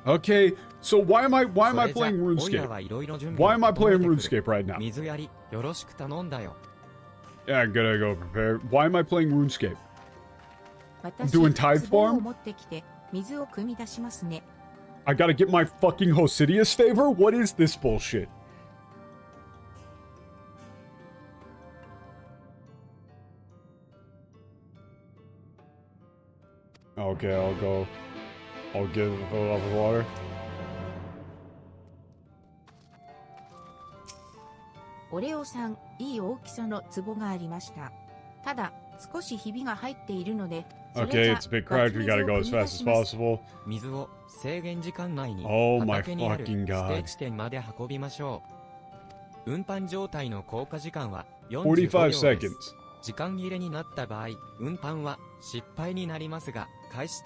Okay, so why am I playing RuneScape? Why am I playing RuneScape right now? 水やりよろしく頼んだよ。Yeah, I gotta go prepare. Why am I playing RuneScape? 私、 Doing tide 壺を farm? 持ってきて、水を汲み出しますね。I gotta get my fucking Hosidia staver? What is this bullshit? Okay, I'll go. I'll get it fill it up with water. オレオさん、いい大きさの壺がありました。ただ、少しひびが入っているので、Okay, it's a bit cracked. We gotta go as fast as possible. 水を制限時間内に Oh my 畑にある fucking 指定 god. 地点まで運びましょう。運搬状態の効果時間は45 45秒です。 seconds. 時間切れになった場合、運搬は失敗になりますが、開始。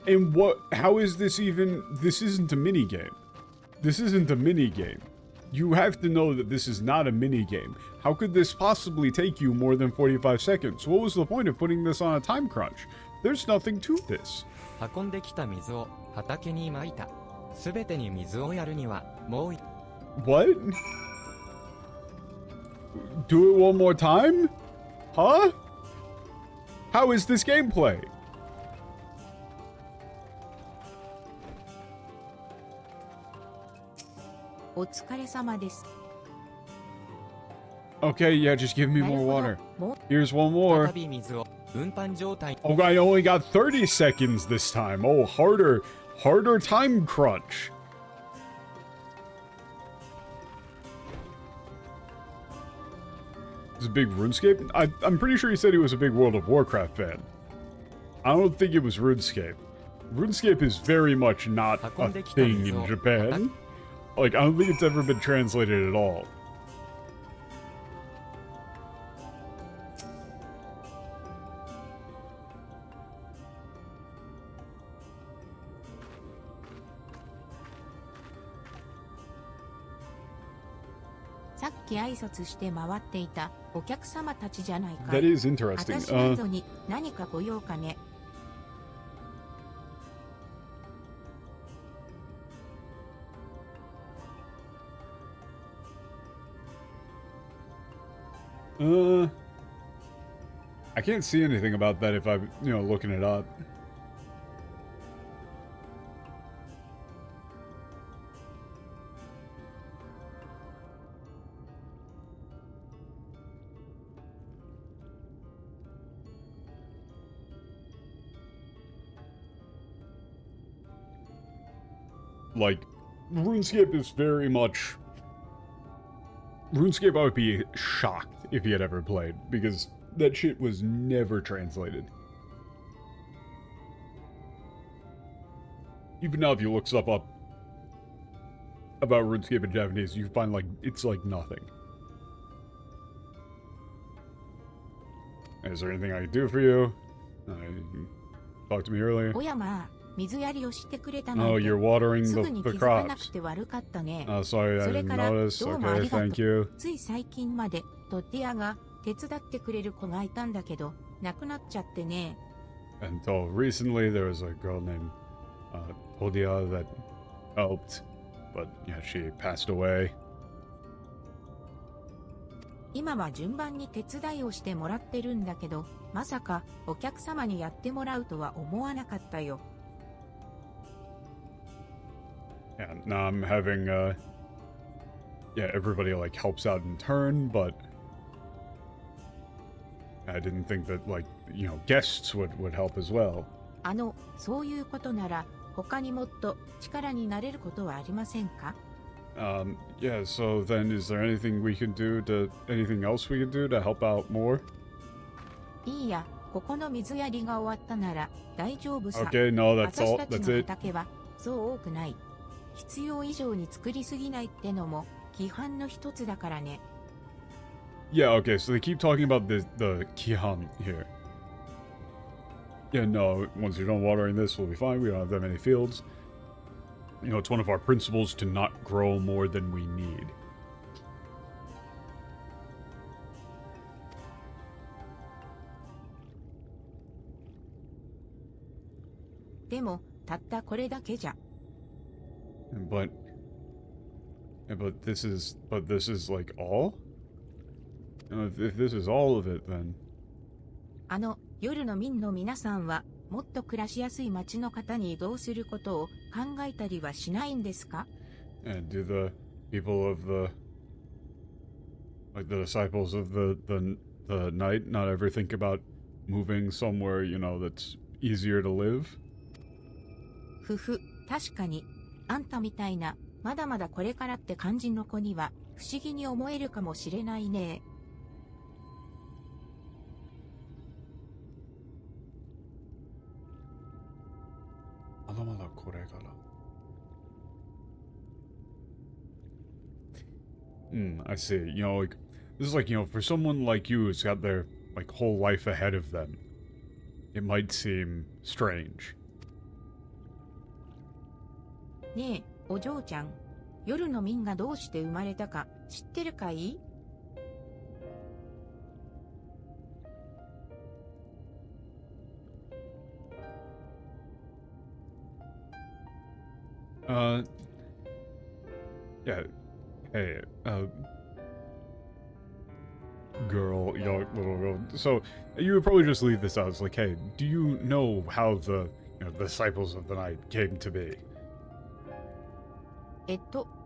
And what? How is this even? This isn't a mini game. This isn't a mini game. You have to know that this is not a mini game. How could this possibly take you more than 45 seconds? What was the point of putting this on a time crunch? There's nothing to this. 運んできた水を畑にまいた。すべてに水をやるにはもう What? Do it one more time? Huh? How is this gameplay? Okay, yeah, just give me more water. Here's one more. 再び水を運搬状態。 Oh, I only got 30 seconds this time. Oh, harder time crunch. It's a big RuneScape? I'm pretty sure he said he was a big World of Warcraft fan. I don't think it was RuneScape. RuneScape is very much not a thing in Japan. Like, I don't think it's ever been translated at all. That is interesting. 私などに何かご用かね。I can't see anything about that if I'm, looking it up. Like, RuneScape is very much... RuneScape, I would be shocked if he had ever played, because that shit was never translated. Even now, if you look stuff up about RuneScape in Japanese, you find, like, it's like nothing. Is there anything I can do for you? You talked to me earlier. Oh, you're watering the crops. Oh, sorry, I didn't notice. Okay, thank you. つい最近までトッディアが手伝ってくれる子がいたんだけど亡くなっちゃってね。 Until recently, there was a girl named Todia that helped, but yeah, she passed away. 今は順番に手伝いをしてもらってるんだけど、まさかお客様にやってもらうとは思わなかったよ。 Yeah, now I'm having, yeah, everybody, like, helps out in turn, but I didn't think that, like, guests would help as well. そういうことなら、他にもっと力になれることはありませんか? Yeah, so then is there anything else we can do to help out more? いいや、ここの水やりが終わったなら大丈夫さ。 Okay, no, that's all. 私たち That's の it. 畑はそう多くない。必要以上に作りすぎないってのも規範の一つだからね。 Yeah, okay, so they keep talking about the Kihan here. Yeah, no, once you're done watering this, we'll be fine. We don't have that many fields. It's one of our principles to not grow more than we need. でも、たったこれだけじゃ。But Yeah, but this is like all? If this is all of it, then... 夜の民の皆さんは、もっと暮らしやすい街の方に移動することを考えたりはしないんですか? And do the people of the... like the disciples of the night not ever think about moving somewhere, you know, that's easier to live? ふふ、確かに、あんたみたいな、まだまだこれからって感じの子には、不思議に思えるかもしれないね。まだまだこれから。I see. You know, like, this is like, you know, for someone like you who's got their, like, whole life ahead of them, it might seem strange. ねえ、お嬢ちゃん。夜の民がどうして生まれたか知ってるかい? Yeah. Hey, girl, young little girl. So, you would probably just leave this out. It's like, hey, do you know how the, you know, disciples of the night came to be?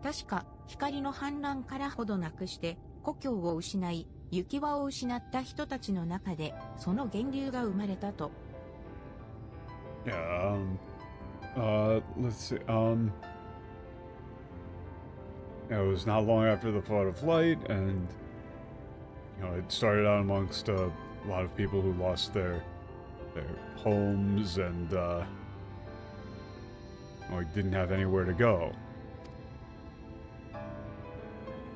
確か、光の反乱からほどなくして、故郷を失い、行き場を失った人たちの中で、その源流が生まれたと。Yeah, let's see, it was not long after the flood of light, and, you know, it started out amongst a lot of people who lost their homes and, like, didn't have anywhere to go.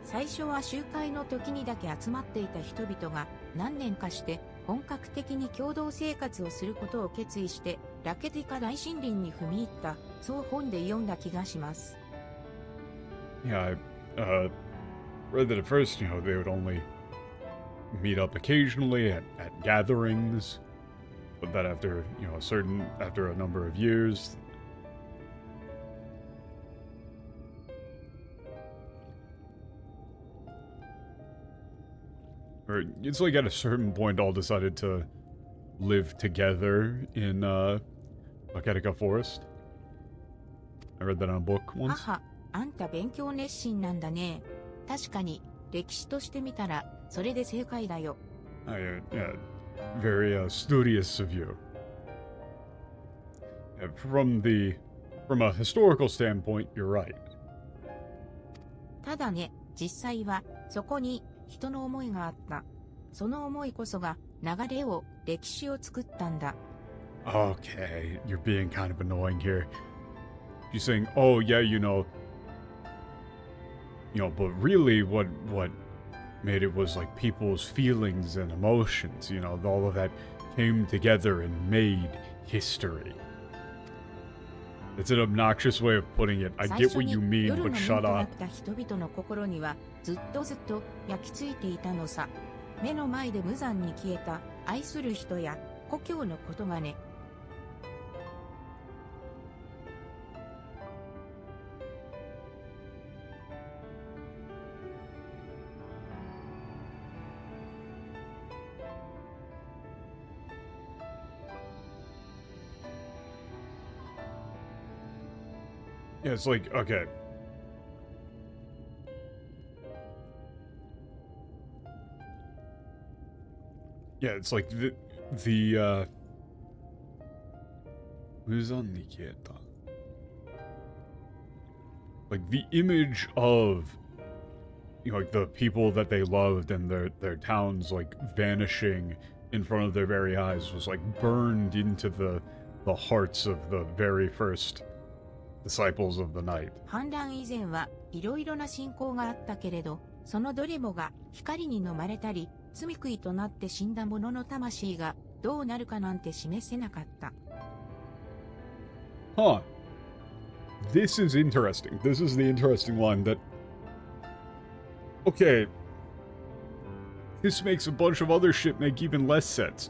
最初は集会の時にだけ集まっていた人々が何年かして本格的に共同生活をすることを決意してラケティカ大森林に踏み入った、そう本で読んだ気がします。Yeah, I read that at first, you know, they would only meet up occasionally at gatherings, but that after, you know, after a number of years, or it's like at a certain point all decided to live together in Laketica Forest. I read that on a book once. 母、あんた勉強熱心なんだね。確かに、歴史として見たら、それで正解だよ。Yeah, very studious of you. Yeah, from a historical standpoint, you're right. ただね、実際は、そこに人の思いがあった。その思いこそが、流れを、歴史を作ったんだ。Okay, you're being kind of annoying here. You're saying, oh yeah, you know, but really what made it was like people's feelings and emotions, you know, all of that came together and made history. It's an obnoxious way of putting it. I get what you mean, but shut up. 人々の心にはずっと焼き付いていたのさ。目の前で無残に消えた愛する人や故郷のことがね。Yeah, it's like, okay. Yeah, it's like the who's on Niketa? Like the image of, you know, like the people that they loved and their towns like vanishing in front of their very eyes was like burned into the hearts of the very first disciples of the night. 反乱以前はいろいろな信仰があったけれど、そのどれもが光に飲まれたり、罪悔いとなって死んだ者の魂がどうなるかなんて示せなかった。Huh. This is interesting. This is the interesting line that... Okay. This makes a bunch of other shit make even less sense.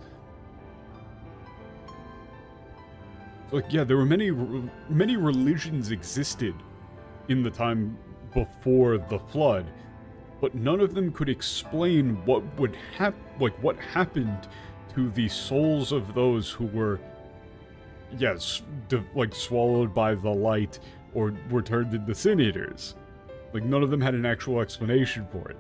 Like, yeah, there were many religions existed in the time before the flood, but none of them could explain what would what happened to the souls of those who were, yes, swallowed by the light or were turned into sin eaters. Like, none of them had an actual explanation for it.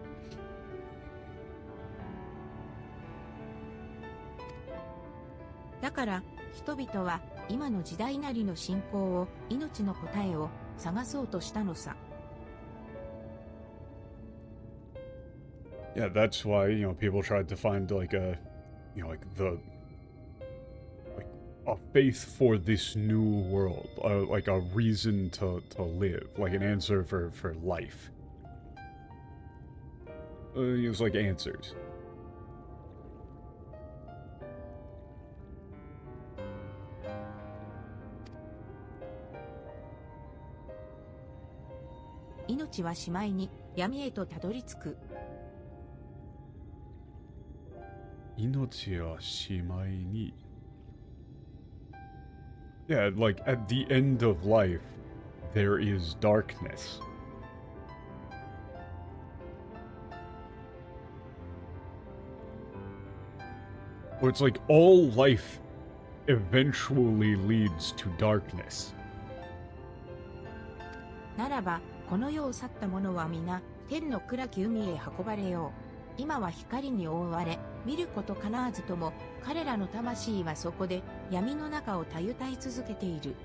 だから人々は今の時代なりの信仰を、命の答えを探そうとしたのさ。Yeah, that's why, people tried to find like a, like a faith for this new world, like a reason to live, like an answer for life. It was like answers. 命はしまいに闇へとたどり着く。命はしまいに。Yeah, like at the end of life, there is darkness. Or it's like all life eventually leads to darkness. ならば、この世を去った者は皆、天の暗き海へ運ばれよう。今は光に覆われ、見ることかなわずとも、彼らの魂はそこで闇の中をたゆたい続けている。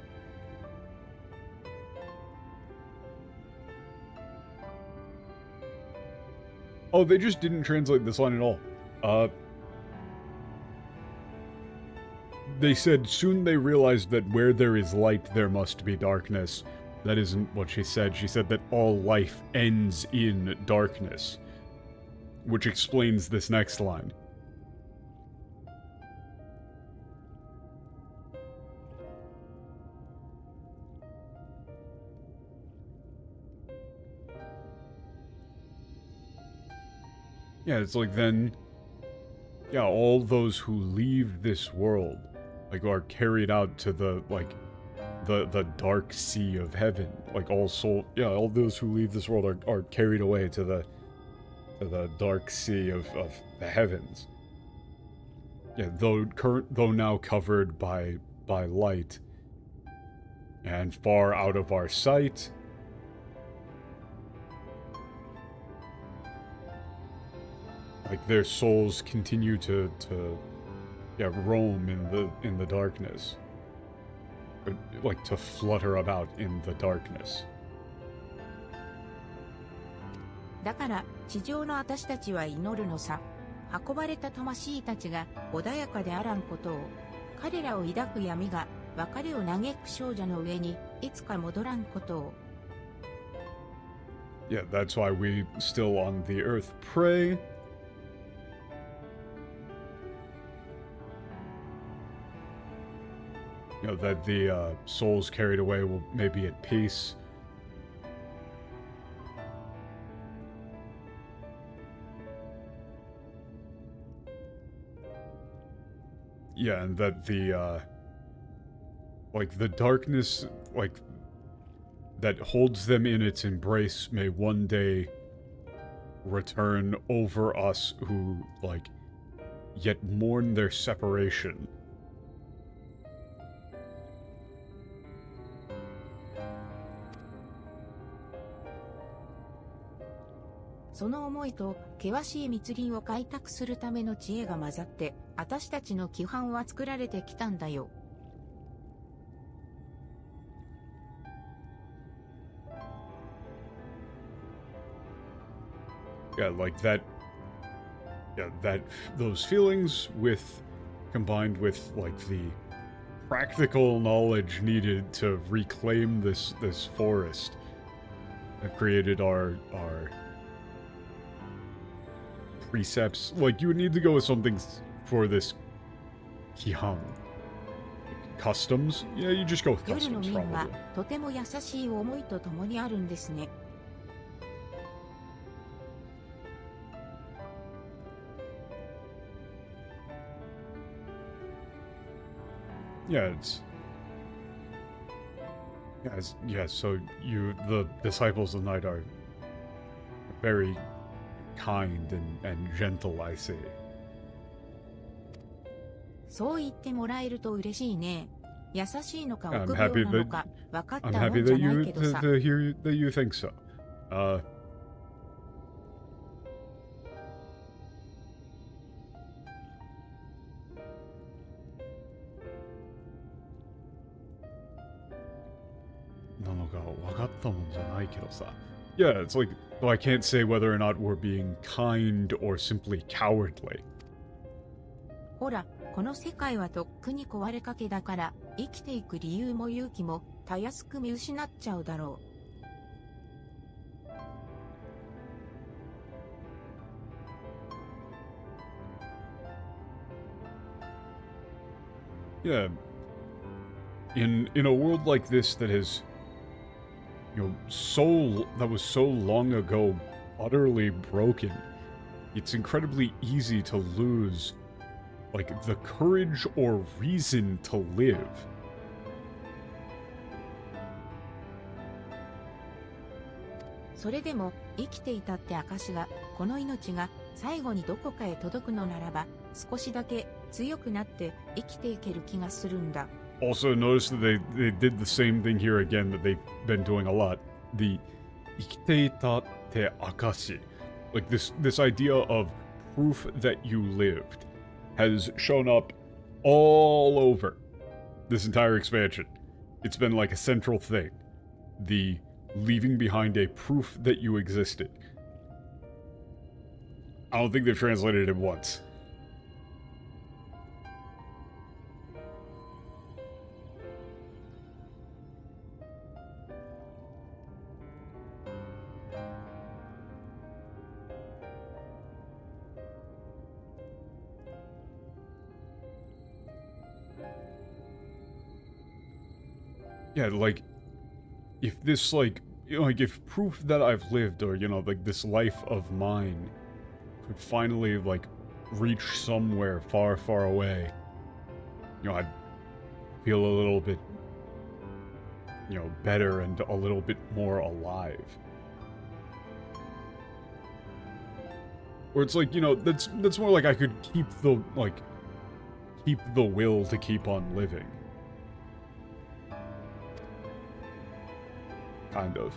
Oh, they just didn't translate this line at all. They said, soon they realized that where there is light, there must be darkness. That isn't what she said. She said that all life ends in darkness. Which explains this next line. Yeah, it's like then, yeah, all those who leave this world, like, are carried out to the, like, the dark sea of heaven. Like, all those who leave this world are carried away to the dark sea of the heavens. Yeah, though now covered by light and far out of our sight. Like, their souls continue to roam in the darkness. Or, like, to flutter about in the darkness. だから地上の私たちは祈るのさ。運ばれた魂たちが穏やかであらんことを。彼らを抱く闇が別れを嘆く少女の上にいつか戻らんことを。Yeah, that's why we still on the earth pray. That the souls carried away will may be at peace. Yeah, and that the darkness, that holds them in its embrace may one day return over us who, yet mourn their separation.「その思いと険しい密林を開拓するための知恵が混ざって、私たちの規範は作られてきたんだよ。」Yeah, those feelings combined with, the practical knowledge needed to reclaim this forest have created our precepts. Like, you would need to go with something for this Kihan. Customs? Yeah, you just go with 夜の customs, 民は probably. とても優しい思いとともにあるんですね。Yeah, so the disciples of night are very kind and gentle, I say. そう言ってもらえると嬉しいね。優しいのか I'm 臆 happy 病なの that か分かっ I'm たも happy んじゃ that ない you けどさ。 to hear that you think so. なのか分かったもんじゃないけどさ。Yeah, it's like, though I can't say whether or not we're being kind or simply cowardly. ほら、この世界はとっくに壊れかけだから、生きていく理由も勇気も、たやすく見失っちゃうだろう。Yeah. In a world like this that has, you know, that was so long ago utterly broken, it's incredibly easy to lose, like, the courage or reason to live. それでも生きていたって証が、この命が最後にどこかへ届くのならば、少しだけ強くなって生きていける気がするんだ。Also, notice that they did the same thing here again that they've been doing a lot. The 生きていたって証. Like this idea of proof that you lived has shown up all over this entire expansion. It's been like a central thing. The leaving behind a proof that you existed. I don't think they've translated it once. Yeah, like, if this, like, you know, like, if proof that I've lived, or, you know, like, this life of mine could finally, like, reach somewhere far, far away, you know, I'd feel a little bit, you know, better and a little bit more alive. Or it's like, you know, that's more like I could keep the will to keep on living. Kind of.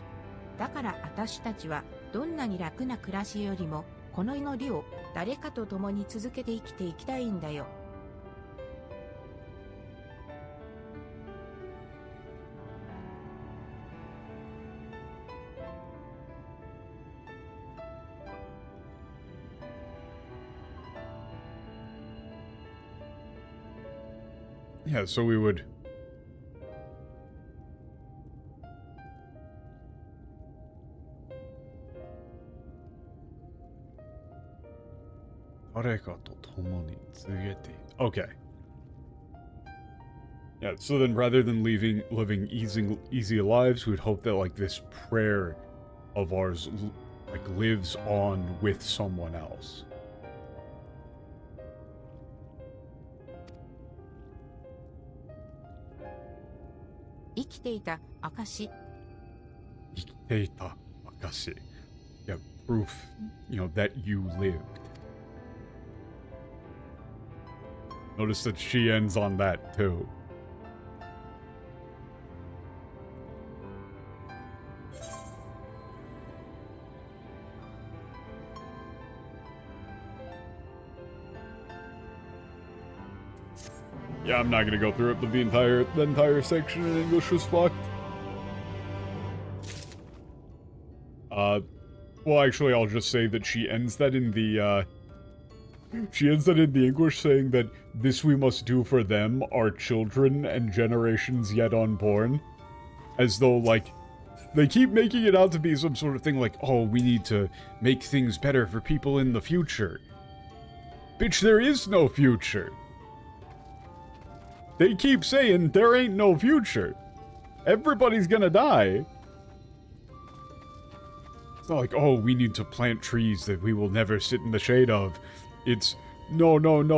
だから私たちはどんなに楽な暮らしよりもこの祈りを誰かと共に続けて生きていきたいんだよ。Yeah, so we would. Okay. Yeah, so then rather than living easy lives, we'd hope that, like, this prayer of ours, like, lives on with someone else. Yeah, proof, you know, that you lived. Notice that she ends on that, too. Yeah, I'm not gonna go through it, but the entire section in English was fucked. Well, actually, I'll just say that she ends that in the, she ends that in the English saying that this we must do for them, our children, and generations yet unborn. As though, like, they keep making it out to be some sort of thing like, oh, we need to make things better for people in the future. Bitch, there is no future. They keep saying there ain't no future. Everybody's gonna die. It's not like, oh, we need to plant trees that we will never sit in the shade of. It's, no,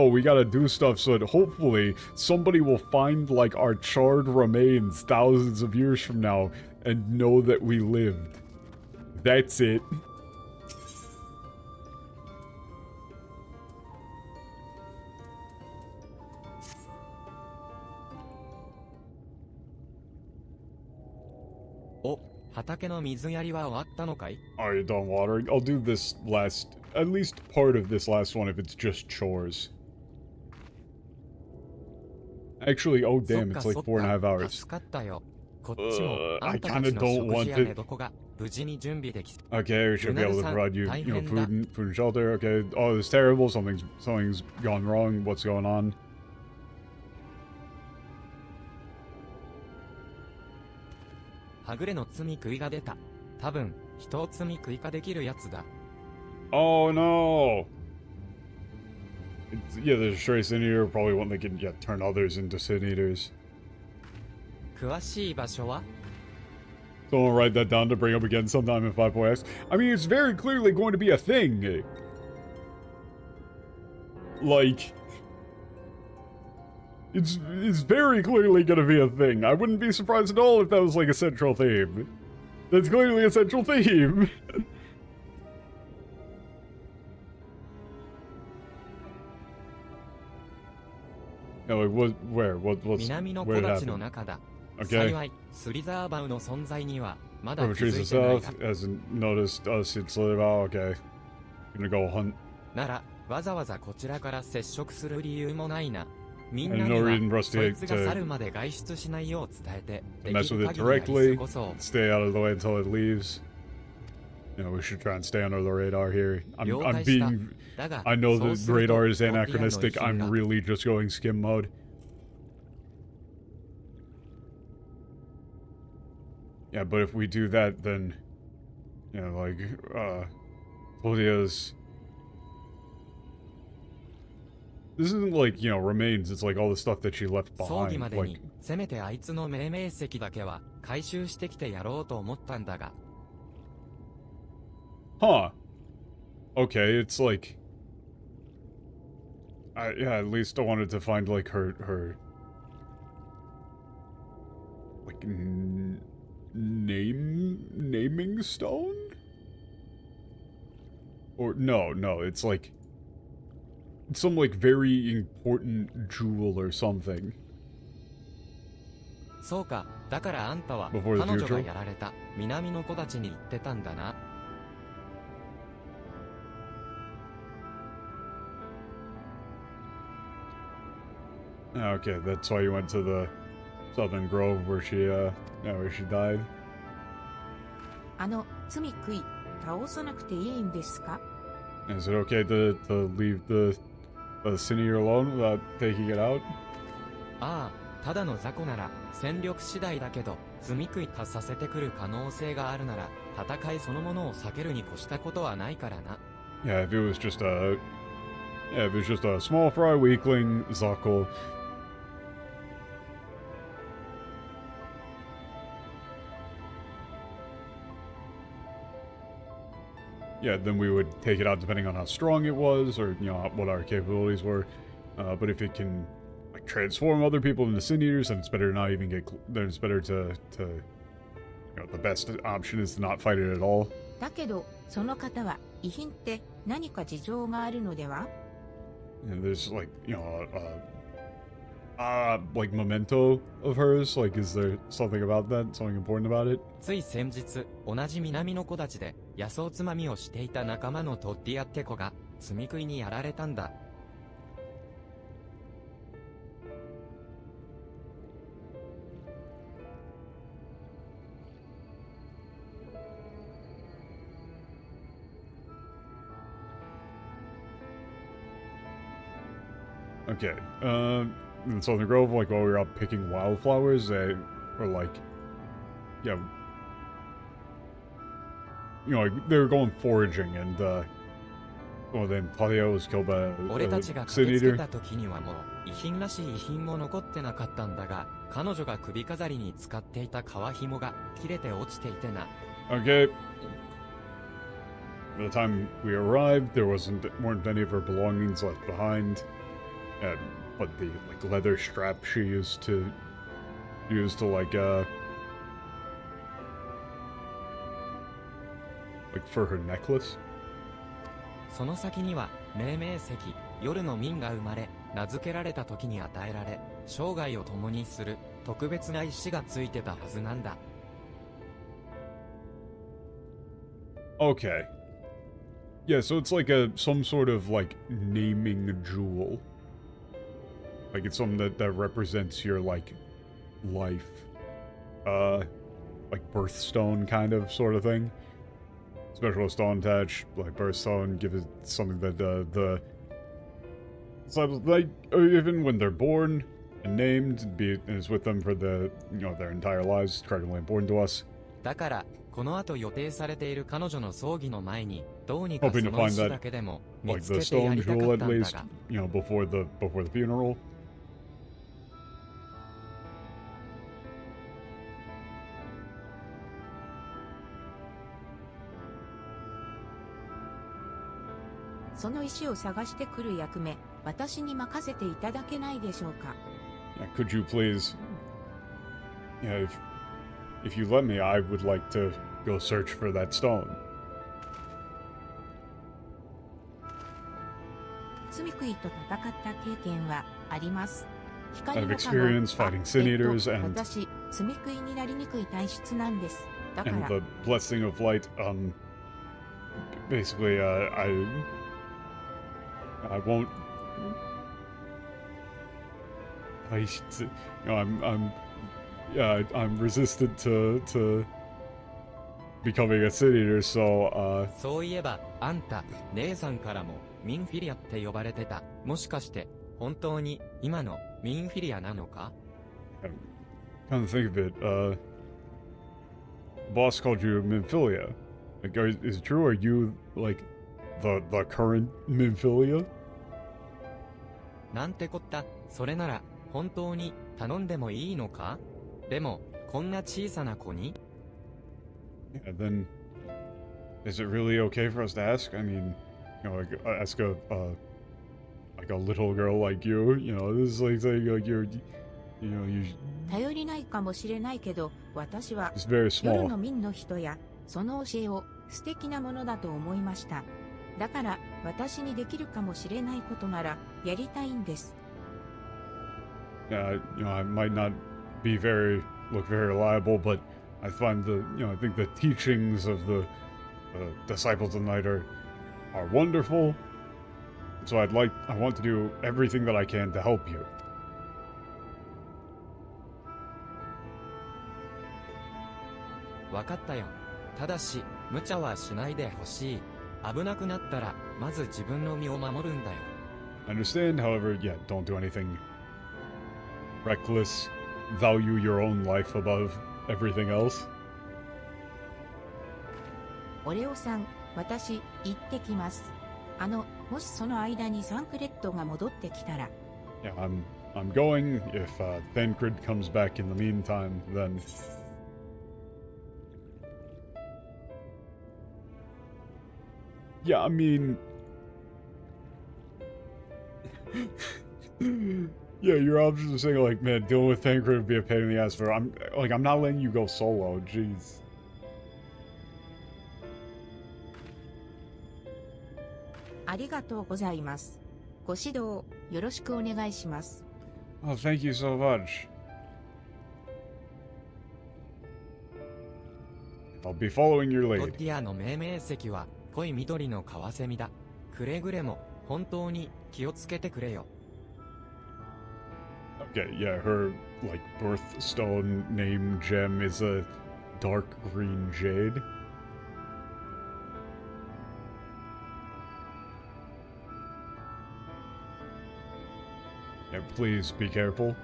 we gotta do stuff so that hopefully somebody will find, like, our charred remains thousands of years from now and know that we lived. That's it. お、畑の水やりは終わったのかい？ Are you done watering? I'll do this last, at least part of this last one if it's just chores. Actually, oh damn, it's like 4.5 hours. 助かったよ。こっちもあ I んたた kinda ちの don't 食 want 事や to. 寝床が無事に準備でき。 Okay, we should be able to provide you, you know, food and shelter. Okay, oh, this is terrible. Something's gone wrong. What's going on? はぐれの積み食いが出た。多分人を積み食い化できるやつだ。Oh no! Yeah, there's a stray sin eater. Probably one that can turn others into sin eaters. 詳しい場所は？ Someone write that down to bring up again sometime in 5.x. I mean, it's very clearly going to be a thing. Like, it's very clearly going to be a thing. I wouldn't be surprised at all if that was like a central theme. That's clearly a central theme. Yeah, like what's 南の where 木 it 立の happened? 中だ。 Okay. 幸い、スリザーバウの存在にはまだ気 Perpetrates づ the いてない south が。 hasn't noticed us in Slither. Okay. Gonna go hunt. なら、わざわざこちらから接触する理由もないな。みん And な no に reason for は、 us そい to, つが to 去るまで外出しないよう伝えて、で mess き with る it 限りやり directly. 過ごそう。 Stay out of the way until it leaves. You know, we should try and stay under the radar here. I'm being. だが、 I know そう the すると radar is ロティアの遺 anachronistic. 品 I'm が really just going skim mode. Yeah, but if we do that, then, you know, like, Lydia's. This isn't like, you know, remains. It's like all the stuff that she left 葬儀ま behind. でに Like, せめてあいつの命名石だけは回収してきてやろうと思ったんだが。 huh. Okay, it's like. Yeah, at least I wanted to find, like, her. Like, naming stone? Or, no, it's like. Some, like, very important jewel or something. そうか、だからあんたは Before the 彼女が future? やられた南の木立に行ってたんだな。 Okay, that's why you went to the Southern Grove where she died. 罪食い、倒さなくていいんですか？ Is it okay to leave the Cine alone without taking it out? ああ、ただの雑魚なら戦力次第だけど、罪食い化させてくる可能性があるなら、戦いそのものを避けるに越したことはないからな。 Yeah, if it was just a small fry weakling, Zuckle. Yeah, then we would take it out depending on how strong it was, or, you know, what our capabilities were. But if it can, like, transform other people into sin eaters, then it's better to not even get. Then it's better to, you know, the best option is to not fight it at all. だけど、その方は遺品って何か事情があるのでは？ And there's, like, you know, like memento of hers. Like, is there something about that? Something important about it? つい先日、同じ南の木立で野草つまみをしていた仲間のトッディアって子が罪食いにやられたんだ。 Okay. In Southern Grove, like while we were out picking wildflowers, they were like, yeah, you know, like they were going foraging, and well, then Claudio was killed by 俺た a ちが sin 駆けつけ eater. た時にはもう遺品らしい遺品も残ってなかったんだが、彼女が首飾りに使っていた革紐が切れて落ちていてな。 Okay. By the time we arrived, there weren't any of her belongings left behind, but the like leather strap she used to like for her necklace. その先には命名石、夜の民が生まれ、名付けられた時に与えられ、生涯を共にする特別な石がついてたはずなんだ。Okay. Yeah, so it's like some sort of like naming jewel. Like it's something that represents your like life. Like birthstone kind of sort of thing. Special stone attached, like birthstone, give it something that the disciples like, or even when they're born and named, is with them for the their entire lives. Incredibly important to us. だから、この後予定されている彼女の葬儀の前に、どうにか Hoping そ to の find 石 that だけでも見 like つ the けて stone やりたか jewel った at んだ least, が。before the funeral. その石を探してくる役目、私に任せていただけないでしょうか。Yeah, could you please? Yeah, if you let me, I would like to go search for that stone. 罪食いと戦った経験はあります。 I've experienced fighting sin eaters and 私、罪食いになりにくい体質なんです。だから and the blessing of light. Basically, I won't. I'm resistant to becoming a sin eater, so そういえば、あんた、姉さんからもミンフィリアって呼ばれてた。もしかして、本当に今のミンフィリアなのか？ Come to think of it, boss called you Minfilia. Like, is it true? Are you like the current Minfilia? なんてこった。それなら本当に頼んでもいいのか？でもこんな小さな子に？ Yeah, then is it really okay for us to ask? I mean, like ask a little girl like you. This is like saying like you 頼りないかもしれないけど、私は it's very 夜 small. の民の人やその教えを素敵なものだと思いました。だから私にできるかもしれないことならやりたいんです。I might not look very reliable, but I find I think the teachings of the disciples of the night are wonderful. So I want to do everything that I can to help you. わかったよ。ただし、無茶はしないでほしい。危なくなったら、まず自分の身を守るんだよ。I understand, however, yeah, don't do anything reckless. Value your own life above everything else. オレオさん、私、行ってきます。もしその間にサンクレットが戻ってきたら。Yeah, I'm going. If Thancred comes back in the meantime, then yeah, I mean, yeah, your options are saying like, man, dealing with Thancred would be a pain in the ass. I'm not letting you go solo. Jeez. ありがとうございます。ご指導よろしくお願いします。Oh, thank you so much. I'll be following your ト lead. ッティアの命名石は濃い緑のカワセミだ。くれぐれも本当に気をつけてくれよ。Okay, yeah, her like birthstone name gem is a dark green jade. Yeah, please be careful.「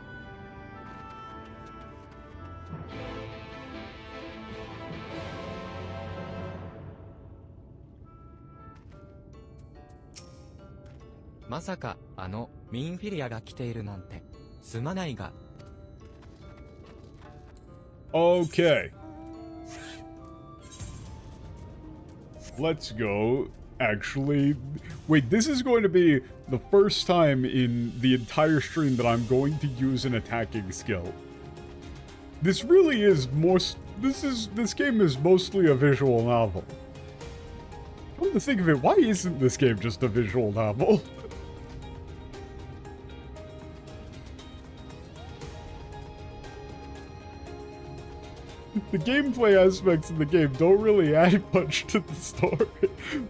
まさかミンフィリアが来ているなんてすまないが。 Okay. Let's go. Actually, wait, this is going to be the first time in the entire stream that I'm going to use an attacking skill. This really is this game is mostly a visual novel. Come to think of it, why isn't this game just a visual novel? the gameplay aspects of the game don't really add much to the story.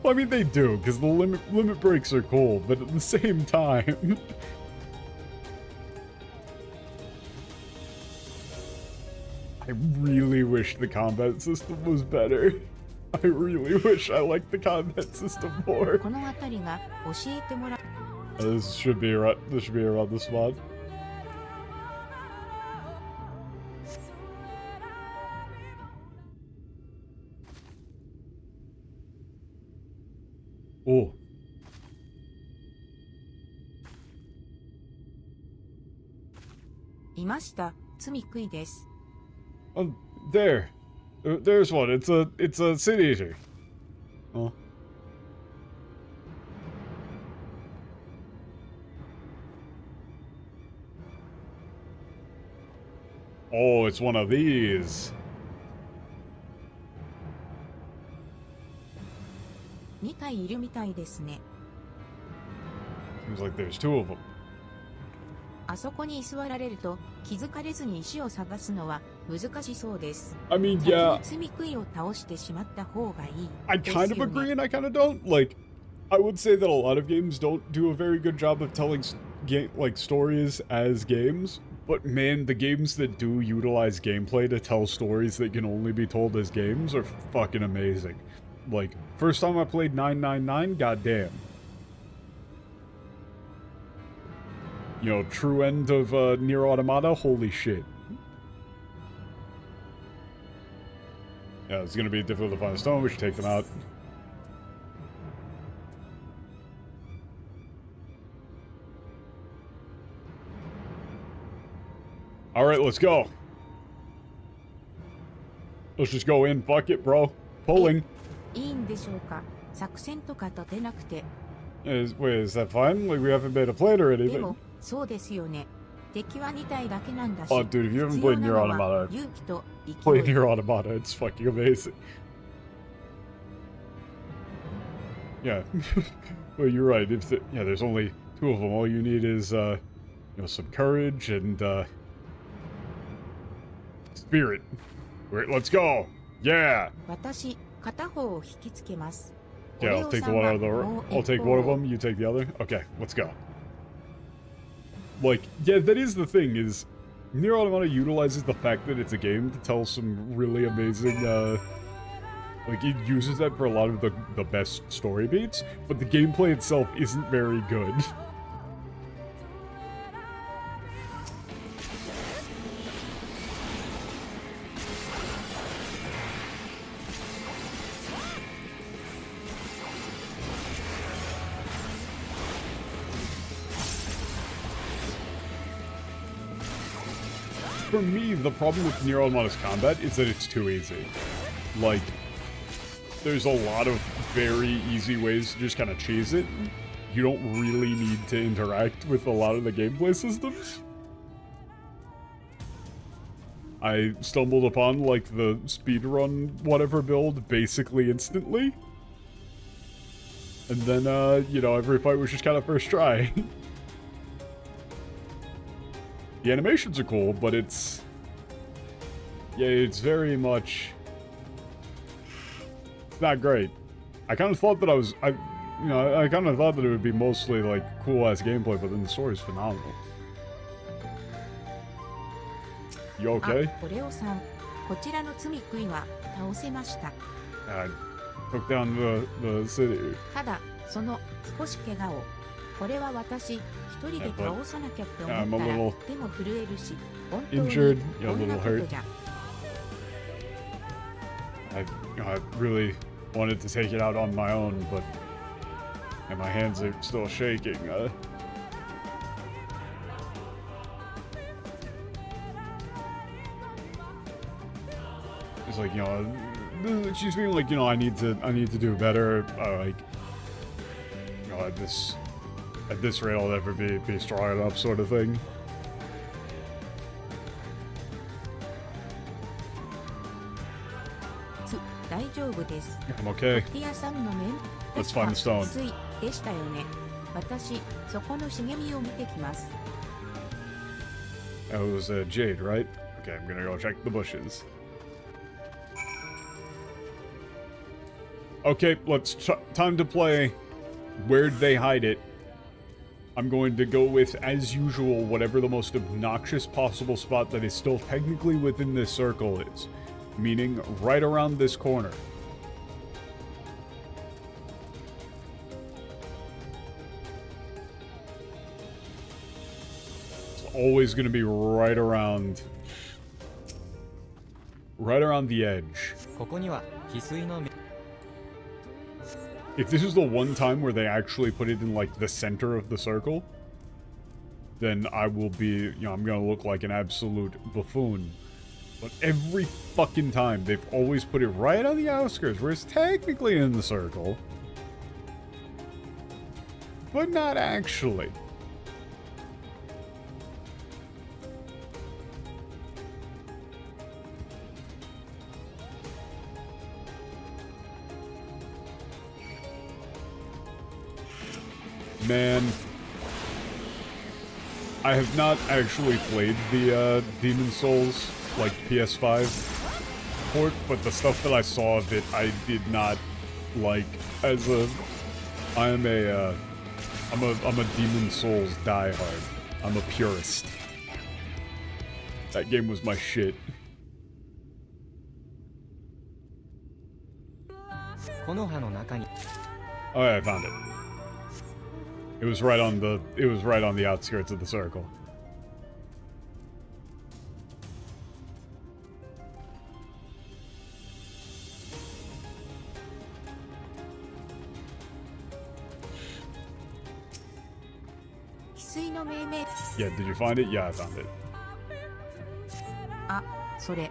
Well, I mean, they do, because the limit breaks are cool, but at the same time... I really wish the combat system was better. I really wish I liked the combat system more. この辺りが教えてもら This should be around the spot. Oh. いました。罪食いです。Oh, there. There's one. It's a city eater. Oh. Oh, it's one of these. 2体いるみたいですね。 Seems like there's two of them. あそこに居座られると気づかれずに石を探すのは難しそうです。 I mean, yeah. 罪食いを倒してしまった方がいい。 I kind of agree and I kind of don't. Like, I would say that a lot of games don't do a very good job of telling stories as games. But man, the games that do utilize gameplay to tell stories that can only be told as games are fucking amazing. Like, first time I played 999, goddamn. You know, true end of Nier Automata, holy shit. Yeah, it's gonna be difficult to find a stone, we should take them out. Alright, let's go. Let's just go in, fuck it, bro. Pulling. いいんでしょうか。作戦とか立てなくて。Wait, is that fine? Like, we haven't made a plate or で anything. も、そうですよね。敵は2体だけなんだし。 Oh, dude, if you haven't played Nier Automata, 勇気と勢い。 play Nier Automata, it's fucking amazing. Yeah. Well, you're right. Yeah, there's only two of them. All you need is, you know, some courage and, spirit. Right, let's go. Yeah. 私、片方を引きつけます。 Yeah, I'll take the one out of the. I'll take one of them. You take the other. Okay, let's go. Like, yeah, that is the thing. Is Nier Automata utilizes the fact that it's a game to tell some really amazing. Like, it uses that for a lot of the best story beats, but the gameplay itself isn't very good. For me, the problem with Nier Automata's combat is that it's too easy. Like, there's a lot of very easy ways to just kind of cheese it. You don't really need to interact with a lot of the gameplay systems. I stumbled upon, like, the speedrun whatever build basically instantly. And then, you know, every fight was just kind of first try. The animations are cool, but it's... Yeah, it's very much... It's not great. I kind of thought that I kind of thought that it would be mostly, like, cool-ass gameplay, but then the story's phenomenal. You okay? あ、オレオさん、こちらの罪食いは倒せました。Took down the city. ただ、その少し怪我を。これは私一人で倒さなきゃって思ったらでも震えるし、本当にこんなことじゃ。I really wanted to take it out on my own, but and my hands are still shaking. It's like, you know, she's being like, you know, I need to do better. Like, you know, at this rate, I'll never be strong enough, sort of thing. I'm okay. Let's find the stone. That was Jade, right? Okay, I'm gonna go check the bushes. Okay, time to play Where'd They Hide It? I'm going to go with, as usual, whatever the most obnoxious possible spot that is still technically within this circle is. Meaning, right around this corner. It's always going to be right around the edge. ここには翡翠の If this is the one time where they actually put it in, like, the center of the circle, then I will be, I'm gonna look like an absolute buffoon. But every fucking time, they've always put it right on the outskirts, where it's technically in the circle, but not actually. Man, I have not actually played the Demon Souls, like PS5 port, but the stuff that I saw of it, I did not like. I'm a Demon Souls diehard. I'm a purist. That game was my shit. Oh yeah, I found it. It was right on the outskirts of the circle. Yeah, did you find it? Yeah, I found it. あ、それ、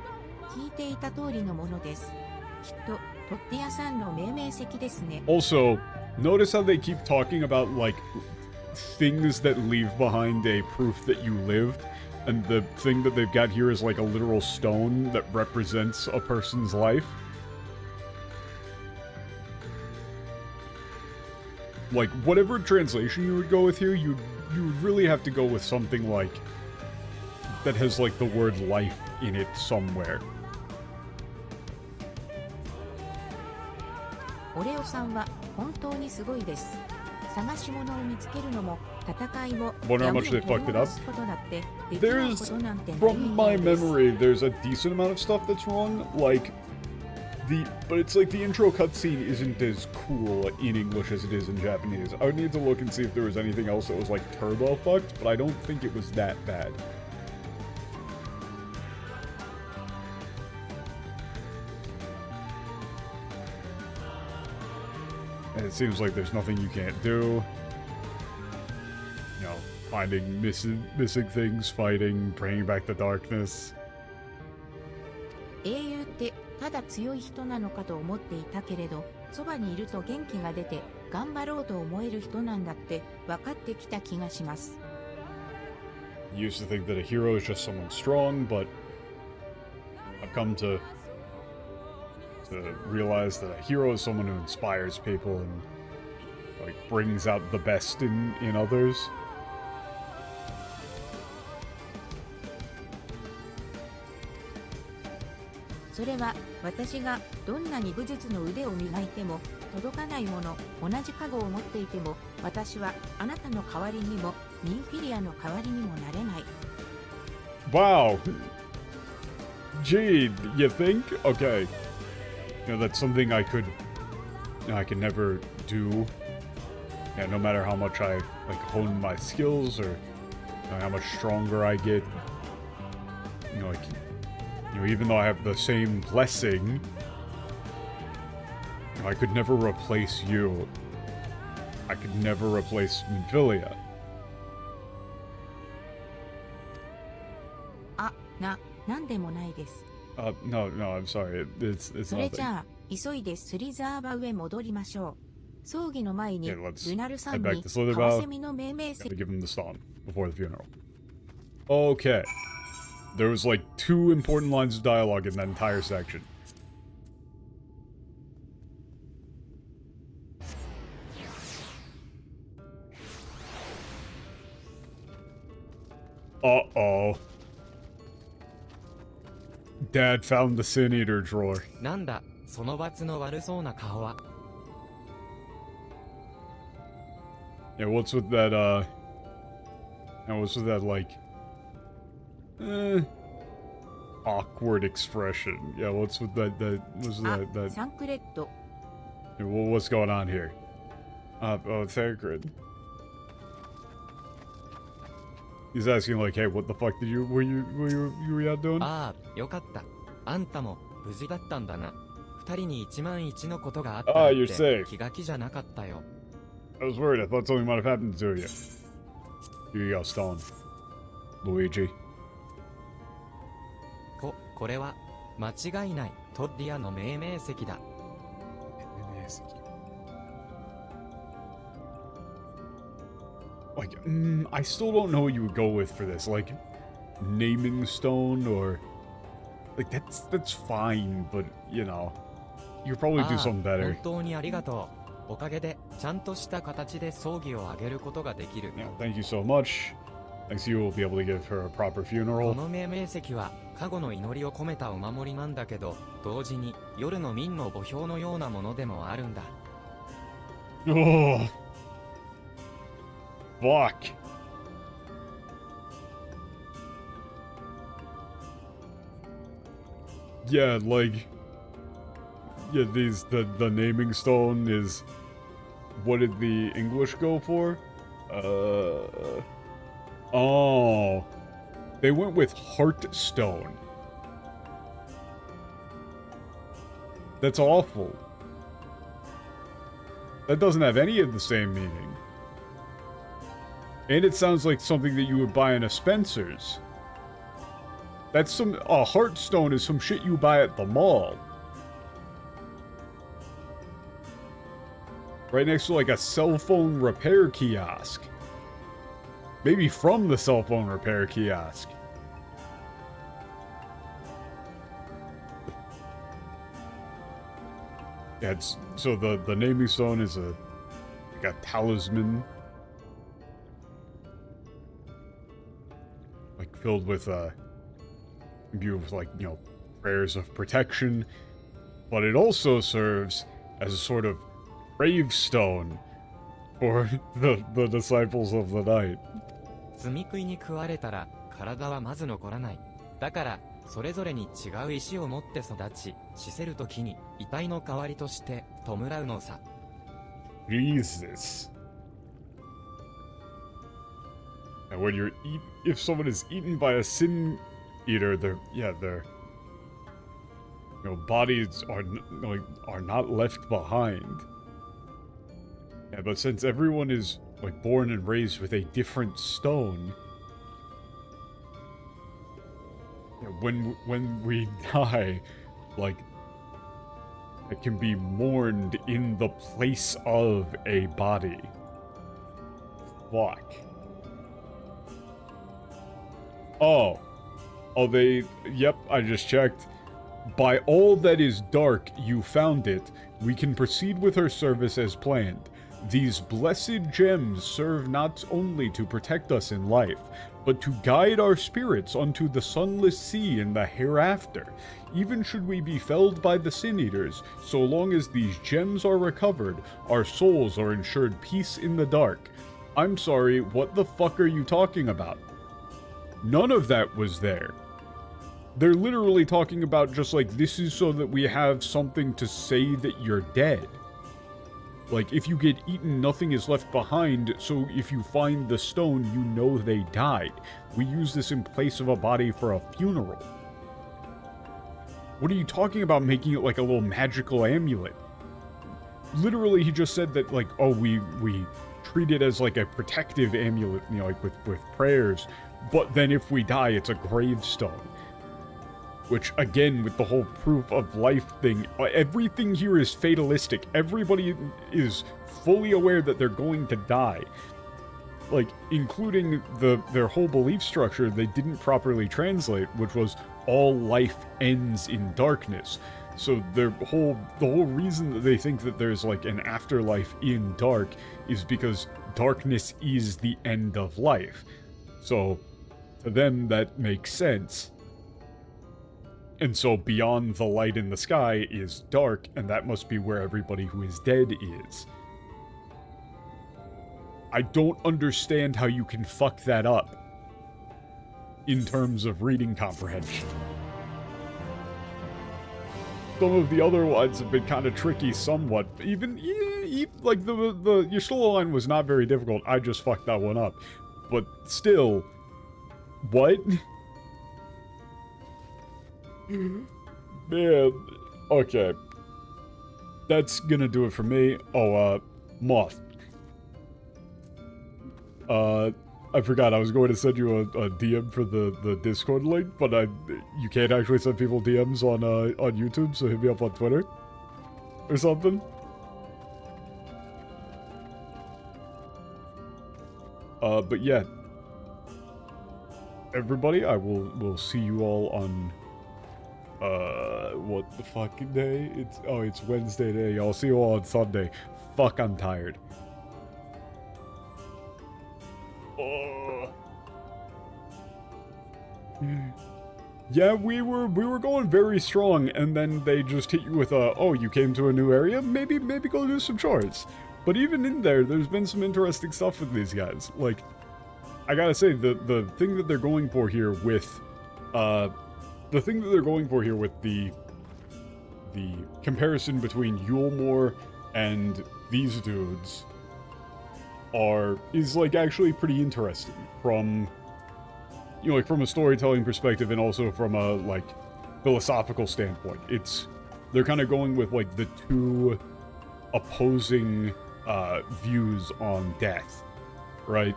聞いていた通りのものです。きっと、取っ手屋さんの命名石ですね。Also, notice how they keep talking about, like, things that leave behind a proof that you lived, and the thing that they've got here is like a literal stone that represents a person's life. Like, whatever translation you would go with here, you would really have to go with something like that has like the word life in it somewhere. オレオさんは本当にすごいです。探し物を見つけるのも戦いも Wonder how much they fucked it up. There's, from my memory, there's a decent amount of stuff that's wrong. Like but it's like the intro cutscene isn't as cool in English as it is in Japanese. I would need to look and see if there was anything else that was like turbo fucked, but I don't think it was that bad. And it seems like there's nothing you can't do. You know, finding missing things, fighting, bringing back the darkness. 英雄ってただ強い人なのかと思っていたけれど、そばにいると元気が出て頑張ろうと思える人なんだって分かってきた気がします。You used to think that a hero is just someone strong, but I've come to realize that a hero is someone who inspires people and like brings out the best in others. それは私がどんなに武術の腕を磨いても届かないもの、同じ加護を持っていても私はあなたの代わりにもミンフィリアの代わりにもなれない。 Wow. Gee, you think? Okay. You know, that's something I can never do. Yeah, no matter how much I like hone my skills or how much stronger I get. You know, like, even though I have the same blessing, I could never replace you. I could never replace Minfilia. なんでもないです。No, I'm sorry. It's それ nothing. じゃあ、急いでスリザーバへ戻りましょう。葬儀の前に、 Okay, let's ルナルさん head back に to Slitherbough. カワセミの命名 Gotta give him the song before the funeral. Okay. There was like 2 important lines of dialogue in that entire section. Uh-oh. Dad found the Sin Eater drawer. なんだその罰の悪そうな顔は。Yeah, what's with that, and what's with that, like, awkward expression? Yeah, what's with that, what's with that, サンクレッド yeah, what's going on here? Oh, sacred. He's asking, like, hey, what the fuck did you, were you out doing? ああ、よかった。あんたも無事だったんだな。二人に一万一のことがあったらっ you're て safe. 気が気じゃなかったよ。I was worried. I thought something might have happened to you. Here you go, Stone. Luigi. これは間違いないトッディアの命名石だ。Like, I still don't know what you would go with for this. Like, naming stone or... Like, that's fine, but, you know... You could probably do something 本 better. 当にありがとう。おかげでちゃんとした形で葬儀を挙げることができる。Yeah, thank you so much. Thanks to you, we'll be able to give her a proper こ funeral. の命名石は過去の祈りを込めたお守りなんだけど、同時に夜の民の墓標のようなものでもあるんだ。Oh. Fuck. Yeah, like... Yeah, the naming stone is... What did the English go for? Oh. They went with Heartstone. That's awful. That doesn't have any of the same meaning. And it sounds like something that you would buy in a Spencer's. That's some... A Heartstone is some shit you buy at the mall. Right next to, like, a cell phone repair kiosk. Maybe from the cell phone repair kiosk. Yeah, it's... So the naming stone is like a talisman. Like, filled with, imbued with, like, you know, prayers of protection. But it also serves as a sort of gravestone for the disciples of the night. 積み食いに食われたら体はまず残らない。だからそれぞれに違う石を持って育ち、死せるときに遺体の代わりとして弔うのさ。Jesus. And when you're if someone is eaten by a sin eater, their you know, bodies are not left behind. Yeah, but since everyone is, like, born and raised with a different stone, you know, when we die, like, it can be mourned in the place of a body. Fuck. Oh, yep, I just checked. By all that is dark, you found it. We can proceed with her service as planned. These blessed gems serve not only to protect us in life, but to guide our spirits unto the sunless sea in the hereafter. Even should we be felled by the sin-eaters, so long as these gems are recovered, our souls are ensured peace in the dark. I'm sorry, what the fuck are you talking about? None of that was there. They're literally talking about just like, this is so that we have something to say that you're dead. Like, if you get eaten, nothing is left behind, so if you find the stone, you know they died. We use this in place of a body for a funeral. What are you talking about making it like a little magical amulet? Literally, he just said that, like, oh, we treat it as like a protective amulet, you know, like with prayers, but then if we die, it's a gravestone. Which, again, with the whole proof of life thing, everything here is fatalistic. Everybody is fully aware that they're going to die. Like, including their whole belief structure they didn't properly translate, which was all life ends in darkness. So the whole reason that they think that there's like an afterlife in dark is because darkness is the end of life. So to them that makes sense. And so beyond the light in the sky is dark, and that must be where everybody who is dead is. I don't understand how you can fuck that up in terms of reading comprehension. Some of the other ones have been kind of tricky somewhat. Even like the Yashtola line was not very difficult. I just fucked that one up. But still, what? Man, okay. That's gonna do it for me. Oh, Moth. I forgot I was going to send you a DM for the Discord link, but you can't actually send people DMs on YouTube, so hit me up on Twitter or something. But yeah, everybody, I will see you all on what the fucking day? It's Wednesday today. I'll see you all on Sunday. Fuck, I'm tired. Yeah, we were going very strong, and then they just hit you with oh, you came to a new area? Maybe go do some chores. But even in there's been some interesting stuff with these guys. Like, I gotta say, the thing that they're going for here with, the comparison between Yulmore and these dudes is like actually pretty interesting from, you know, like from a storytelling perspective and also from a like philosophical standpoint. They're kind of going with like the two opposing views on death, right?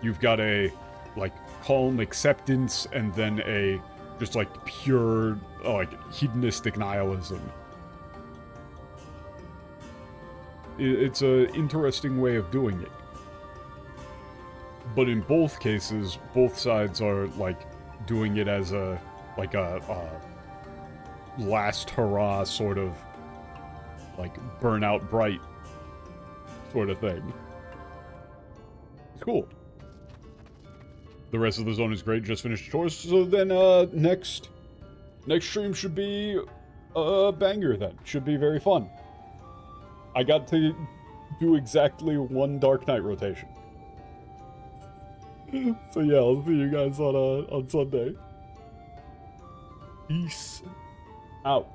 You've got a like calm acceptance and then a just like pure like hedonistic nihilism. It's a interesting way of doing it. But in both cases, both sides are like doing it as a last hurrah sort of like burn out bright sort of thing. It's cool. The rest of the zone is great. Just finished chores. So then next stream should be a banger then. Should be very fun. I got to do exactly one Dark Knight rotation. So yeah, I'll see you guys on Sunday. Peace out.